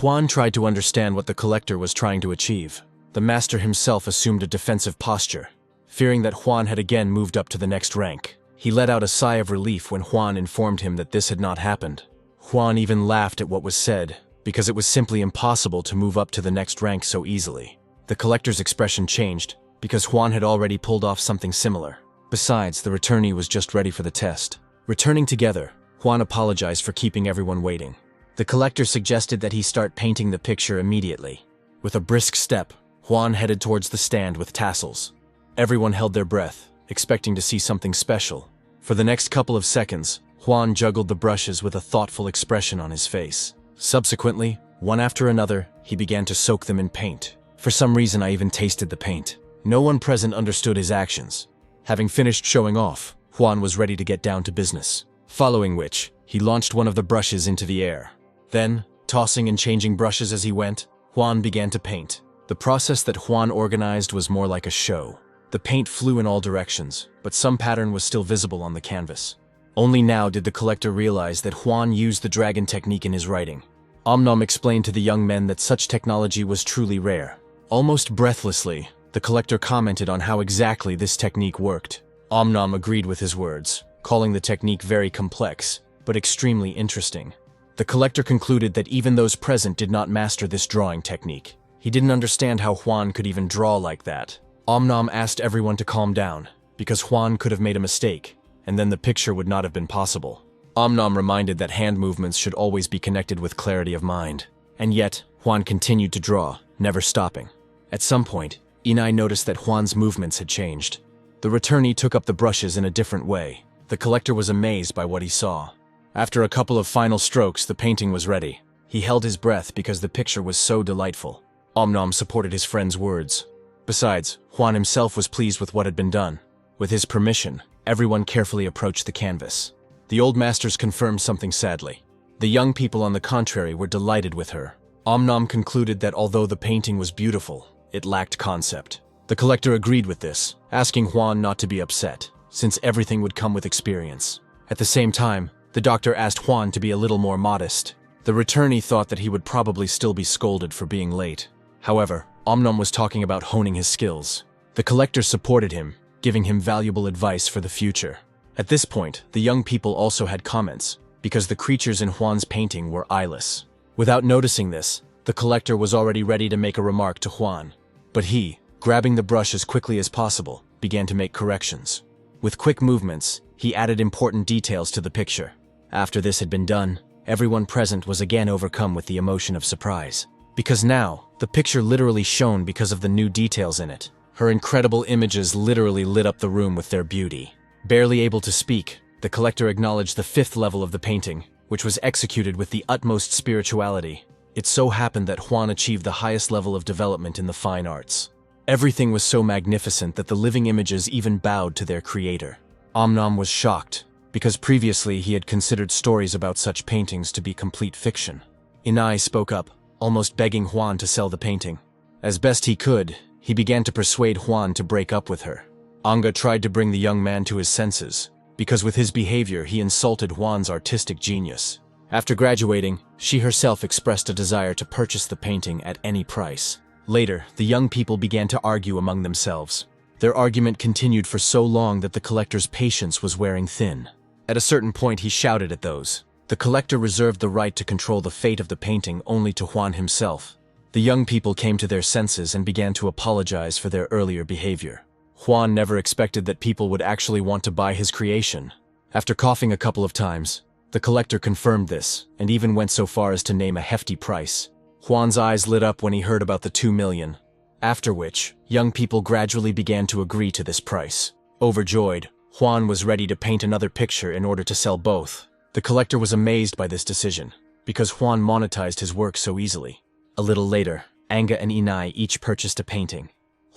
Huan tried to understand what the collector was trying to achieve. The master himself assumed a defensive posture, fearing that Huan had again moved up to the next rank. He let out a sigh of relief when Huan informed him that this had not happened. Huan even laughed at what was said, because it was simply impossible to move up to the next rank so easily. The collector's expression changed, because Huan had already pulled off something similar. Besides, the returnee was just ready for the test. Returning together, Huan apologized for keeping everyone waiting. The collector suggested that he start painting the picture immediately. With a brisk step, Huan headed towards the stand with tassels. Everyone held their breath, expecting to see something special. For the next couple of seconds, Huan juggled the brushes with a thoughtful expression on his face. Subsequently, one after another, he began to soak them in paint. For some reason, I even tasted the paint. No one present understood his actions. Having finished showing off, Huan was ready to get down to business. Following which, he launched one of the brushes into the air. Then, tossing and changing brushes as he went, Huan began to paint. The process that Huan organized was more like a show. The paint flew in all directions, but some pattern was still visible on the canvas. Only now did the collector realize that Huan used the dragon technique in his writing. Omnom explained to the young men that such technology was truly rare. Almost breathlessly, The collector commented on how exactly this technique worked. Omnom agreed with his words, calling the technique very complex, but extremely interesting. The collector concluded that even those present did not master this drawing technique. He didn't understand how Juan could even draw like that. Omnom asked everyone to calm down, because Juan could have made a mistake, and then the picture would not have been possible. Omnom reminded that hand movements should always be connected with clarity of mind. And yet, Juan continued to draw, never stopping. At some point, Inai noticed that Juan's movements had changed. The returnee took up the brushes in a different way. The collector was amazed by what he saw. After a couple of final strokes, the painting was ready. He held his breath because the picture was so delightful. Omnom supported his friend's words. Besides, Juan himself was pleased with what had been done. With his permission, everyone carefully approached the canvas. The old masters confirmed something sadly. The young people, on the contrary, were delighted with her. Omnom concluded that although the painting was beautiful, it lacked concept. The collector agreed with this, asking Juan not to be upset, since everything would come with experience. At the same time, the doctor asked Juan to be a little more modest. The returnee thought that he would probably still be scolded for being late. However, Omnom was talking about honing his skills. The collector supported him, giving him valuable advice for the future. At this point, the young people also had comments, because the creatures in Juan's painting were eyeless. Without noticing this, the collector was already ready to make a remark to Juan. But he, grabbing the brush as quickly as possible, began to make corrections. With quick movements, he added important details to the picture. After this had been done, everyone present was again overcome with the emotion of surprise. Because now, the picture literally shone because of the new details in it. Her incredible images literally lit up the room with their beauty. Barely able to speak, the collector acknowledged the 5th level of the painting, which was executed with the utmost spirituality. It so happened that Juan achieved the highest level of development in the fine arts. Everything was so magnificent that the living images even bowed to their creator. Omnom was shocked, because previously he had considered stories about such paintings to be complete fiction. Inai spoke up, almost begging Juan to sell the painting. As best he could, he began to persuade Juan to break up with her. Anga tried to bring the young man to his senses, because with his behavior he insulted Juan's artistic genius. After graduating, she herself expressed a desire to purchase the painting at any price. Later, the young people began to argue among themselves. Their argument continued for so long that the collector's patience was wearing thin. At a certain point, he shouted at those. The collector reserved the right to control the fate of the painting only to Juan himself. The young people came to their senses and began to apologize for their earlier behavior. Juan never expected that people would actually want to buy his creation. After coughing a couple of times, the collector confirmed this, and even went so far as to name a hefty price. Juan's eyes lit up when he heard about the 2 million. After which, young people gradually began to agree to this price. Overjoyed, Juan was ready to paint another picture in order to sell both. The collector was amazed by this decision, because Juan monetized his work so easily. A little later, Anga and Inai each purchased a painting.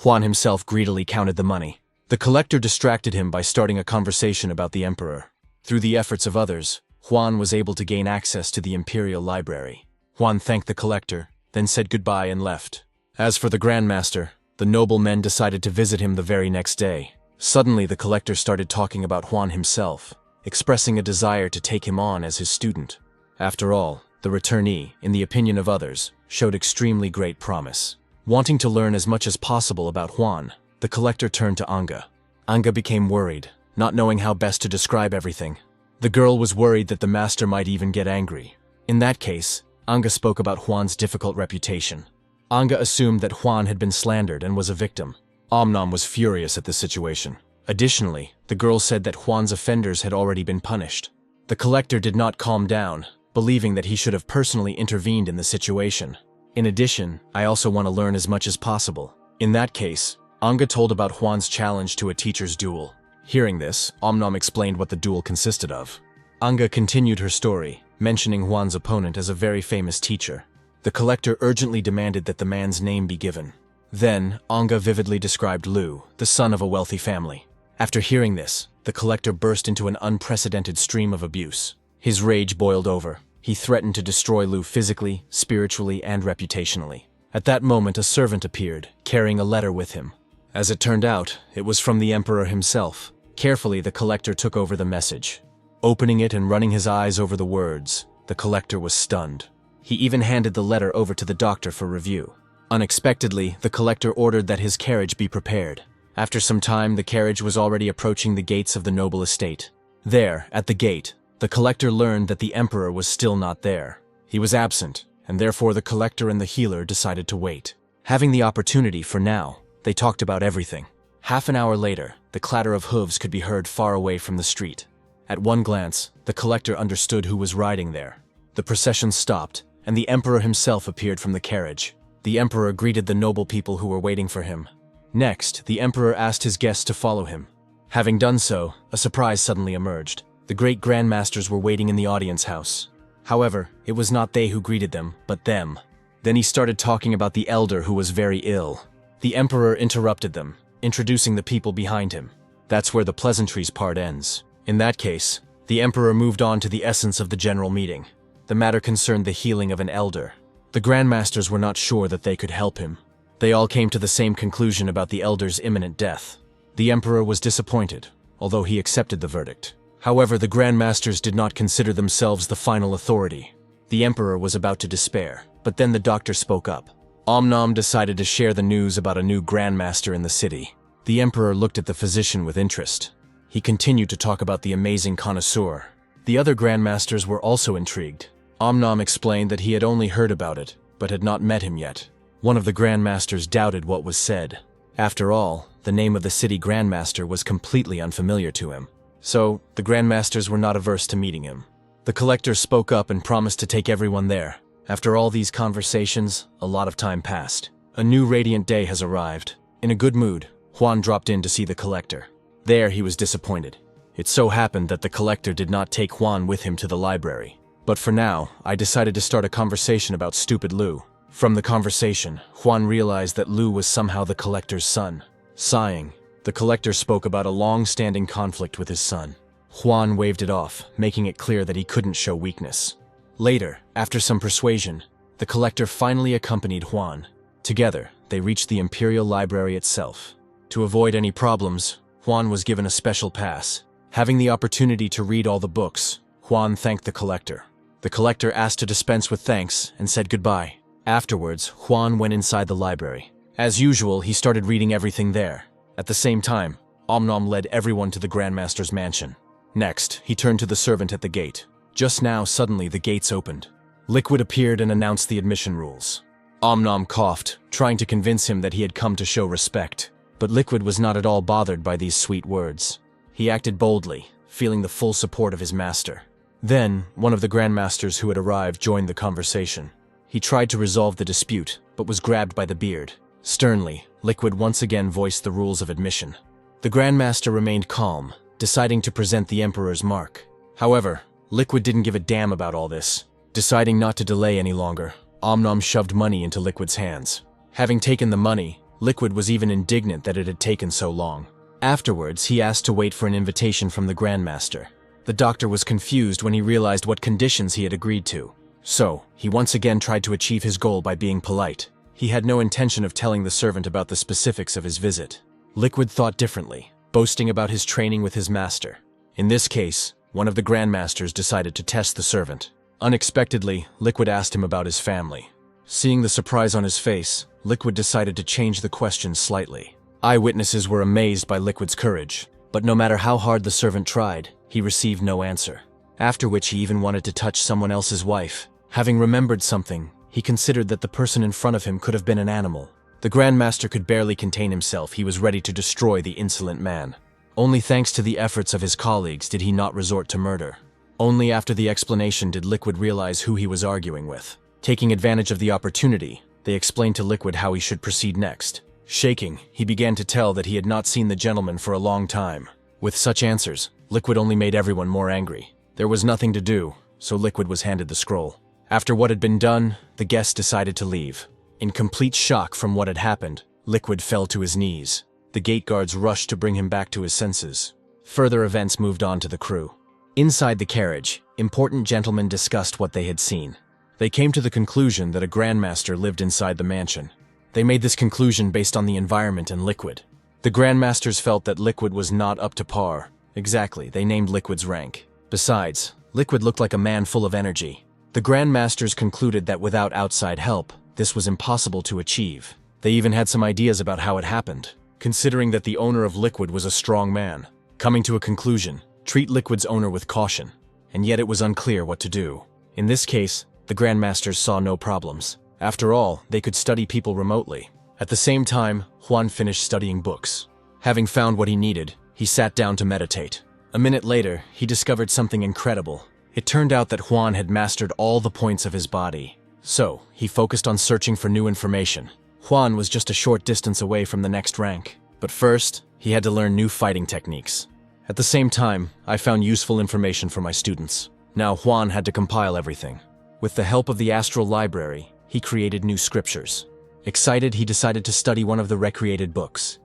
Juan himself greedily counted the money. The collector distracted him by starting a conversation about the emperor. Through the efforts of others, Juan was able to gain access to the imperial library. Juan thanked the collector, then said goodbye and left. As for the grandmaster, the noblemen decided to visit him the very next day. Suddenly, the collector started talking about Juan himself, expressing a desire to take him on as his student. After all, the returnee, in the opinion of others, showed extremely great promise. Wanting to learn as much as possible about Juan, the collector turned to Anga. Anga became worried, not knowing how best to describe everything. The girl was worried that the master might even get angry. In that case, Anga spoke about Juan's difficult reputation. Anga assumed that Juan had been slandered and was a victim. Omnom was furious at this situation. Additionally, the girl said that Juan's offenders had already been punished. The collector did not calm down, believing that he should have personally intervened in the situation. In addition, I also want to learn as much as possible. In that case, Anga told about Juan's challenge to a teacher's duel. Hearing this, Omnom explained what the duel consisted of. Anga continued her story, mentioning Juan's opponent as a very famous teacher. The collector urgently demanded that the man's name be given. Then, Anga vividly described Lu, the son of a wealthy family. After hearing this, the collector burst into an unprecedented stream of abuse. His rage boiled over. He threatened to destroy Lu physically, spiritually, and reputationally. At that moment, a servant appeared, carrying a letter with him. As it turned out, it was from the emperor himself. Carefully, the collector took over the message. Opening it and running his eyes over the words, the collector was stunned. He even handed the letter over to the doctor for review. Unexpectedly, the collector ordered that his carriage be prepared. After some time, the carriage was already approaching the gates of the noble estate. There, at the gate, the collector learned that the emperor was still not there. He was absent, and therefore the collector and the healer decided to wait. Having the opportunity for now, they talked about everything. Half an hour later, the clatter of hooves could be heard far away from the street. At one glance, the collector understood who was riding there. The procession stopped, and the emperor himself appeared from the carriage. The emperor greeted the noble people who were waiting for him. Next, the emperor asked his guests to follow him. Having done so, a surprise suddenly emerged. The great grandmasters were waiting in the audience house. However, it was not they who greeted them, but them. Then he started talking about the elder who was very ill. The emperor interrupted them, introducing the people behind him. That's where the pleasantries part ends. In that case, the emperor moved on to the essence of the general meeting. The matter concerned the healing of an elder. The grandmasters were not sure that they could help him. They all came to the same conclusion about the elder's imminent death. The emperor was disappointed, although he accepted the verdict. However, the grandmasters did not consider themselves the final authority. The emperor was about to despair, but then the doctor spoke up. Omnom decided to share the news about a new grandmaster in the city. The emperor looked at the physician with interest. He continued to talk about the amazing connoisseur. The other grandmasters were also intrigued. Omnom explained that he had only heard about it, but had not met him yet. One of the grandmasters doubted what was said. After all, the name of the city grandmaster was completely unfamiliar to him. So, the grandmasters were not averse to meeting him. The collector spoke up and promised to take everyone there. After all these conversations, a lot of time passed. A new radiant day has arrived. In a good mood, Juan dropped in to see the collector. There he was disappointed. It so happened that the collector did not take Juan with him to the library. But for now, I decided to start a conversation about stupid Lou. From the conversation, Juan realized that Lou was somehow the collector's son. Sighing, the collector spoke about a long-standing conflict with his son. Juan waved it off, making it clear that he couldn't show weakness. Later, after some persuasion, the collector finally accompanied Juan. Together, they reached the Imperial Library itself. To avoid any problems, Juan was given a special pass. Having the opportunity to read all the books, Juan thanked the collector. The collector asked to dispense with thanks and said goodbye. Afterwards, Juan went inside the library. As usual, he started reading everything there. At the same time, Omnom led everyone to the Grandmaster's mansion. Next, he turned to the servant at the gate. Just now, suddenly, the gates opened. Liquid appeared and announced the admission rules. Omnom coughed, trying to convince him that he had come to show respect. But Liquid was not at all bothered by these sweet words. He acted boldly, feeling the full support of his master. Then, one of the Grandmasters who had arrived joined the conversation. He tried to resolve the dispute, but was grabbed by the beard. Sternly, Liquid once again voiced the rules of admission. The Grandmaster remained calm, deciding to present the Emperor's mark. However, Liquid didn't give a damn about all this. Deciding not to delay any longer, Omnom shoved money into Liquid's hands. Having taken the money, Liquid was even indignant that it had taken so long. Afterwards, he asked to wait for an invitation from the Grandmaster. The doctor was confused when he realized what conditions he had agreed to. So, he once again tried to achieve his goal by being polite. He had no intention of telling the servant about the specifics of his visit. Liquid thought differently, boasting about his training with his master. In this case, one of the Grandmasters decided to test the servant. Unexpectedly, Liquid asked him about his family. Seeing the surprise on his face, Liquid decided to change the question slightly. Eyewitnesses were amazed by Liquid's courage, but no matter how hard the servant tried, he received no answer. After which he even wanted to touch someone else's wife. Having remembered something, he considered that the person in front of him could have been an animal. The Grandmaster could barely contain himself. He was ready to destroy the insolent man. Only thanks to the efforts of his colleagues did he not resort to murder. Only after the explanation did Liquid realize who he was arguing with. Taking advantage of the opportunity, they explained to Liquid how he should proceed next. Shaking, he began to tell that he had not seen the gentleman for a long time. With such answers, Liquid only made everyone more angry. There was nothing to do, so Liquid was handed the scroll. After what had been done, the guests decided to leave. In complete shock from what had happened, Liquid fell to his knees. The gate guards rushed to bring him back to his senses. Further events moved on to the crew. Inside the carriage, important gentlemen discussed what they had seen. They came to the conclusion that a Grandmaster lived inside the mansion. They made this conclusion based on the environment and Liquid. The Grandmasters felt that Liquid was not up to par. Exactly, they named Liquid's rank. Besides, Liquid looked like a man full of energy. The Grandmasters concluded that without outside help, this was impossible to achieve. They even had some ideas about how it happened, considering that the owner of Liquid was a strong man. Coming to a conclusion, treat Liquid's owner with caution, and yet it was unclear what to do. In this case, the Grandmasters saw no problems. After all, they could study people remotely. At the same time, Juan finished studying books. Having found what he needed, he sat down to meditate. A minute later, he discovered something incredible. It turned out that Juan had mastered all the points of his body. So, he focused on searching for new information. Juan was just a short distance away from the next rank. But first, he had to learn new fighting techniques. At the same time, I found useful information for my students. Now Juan had to compile everything. With the help of the Astral Library, he created new scriptures. Excited, he decided to study one of the recreated books.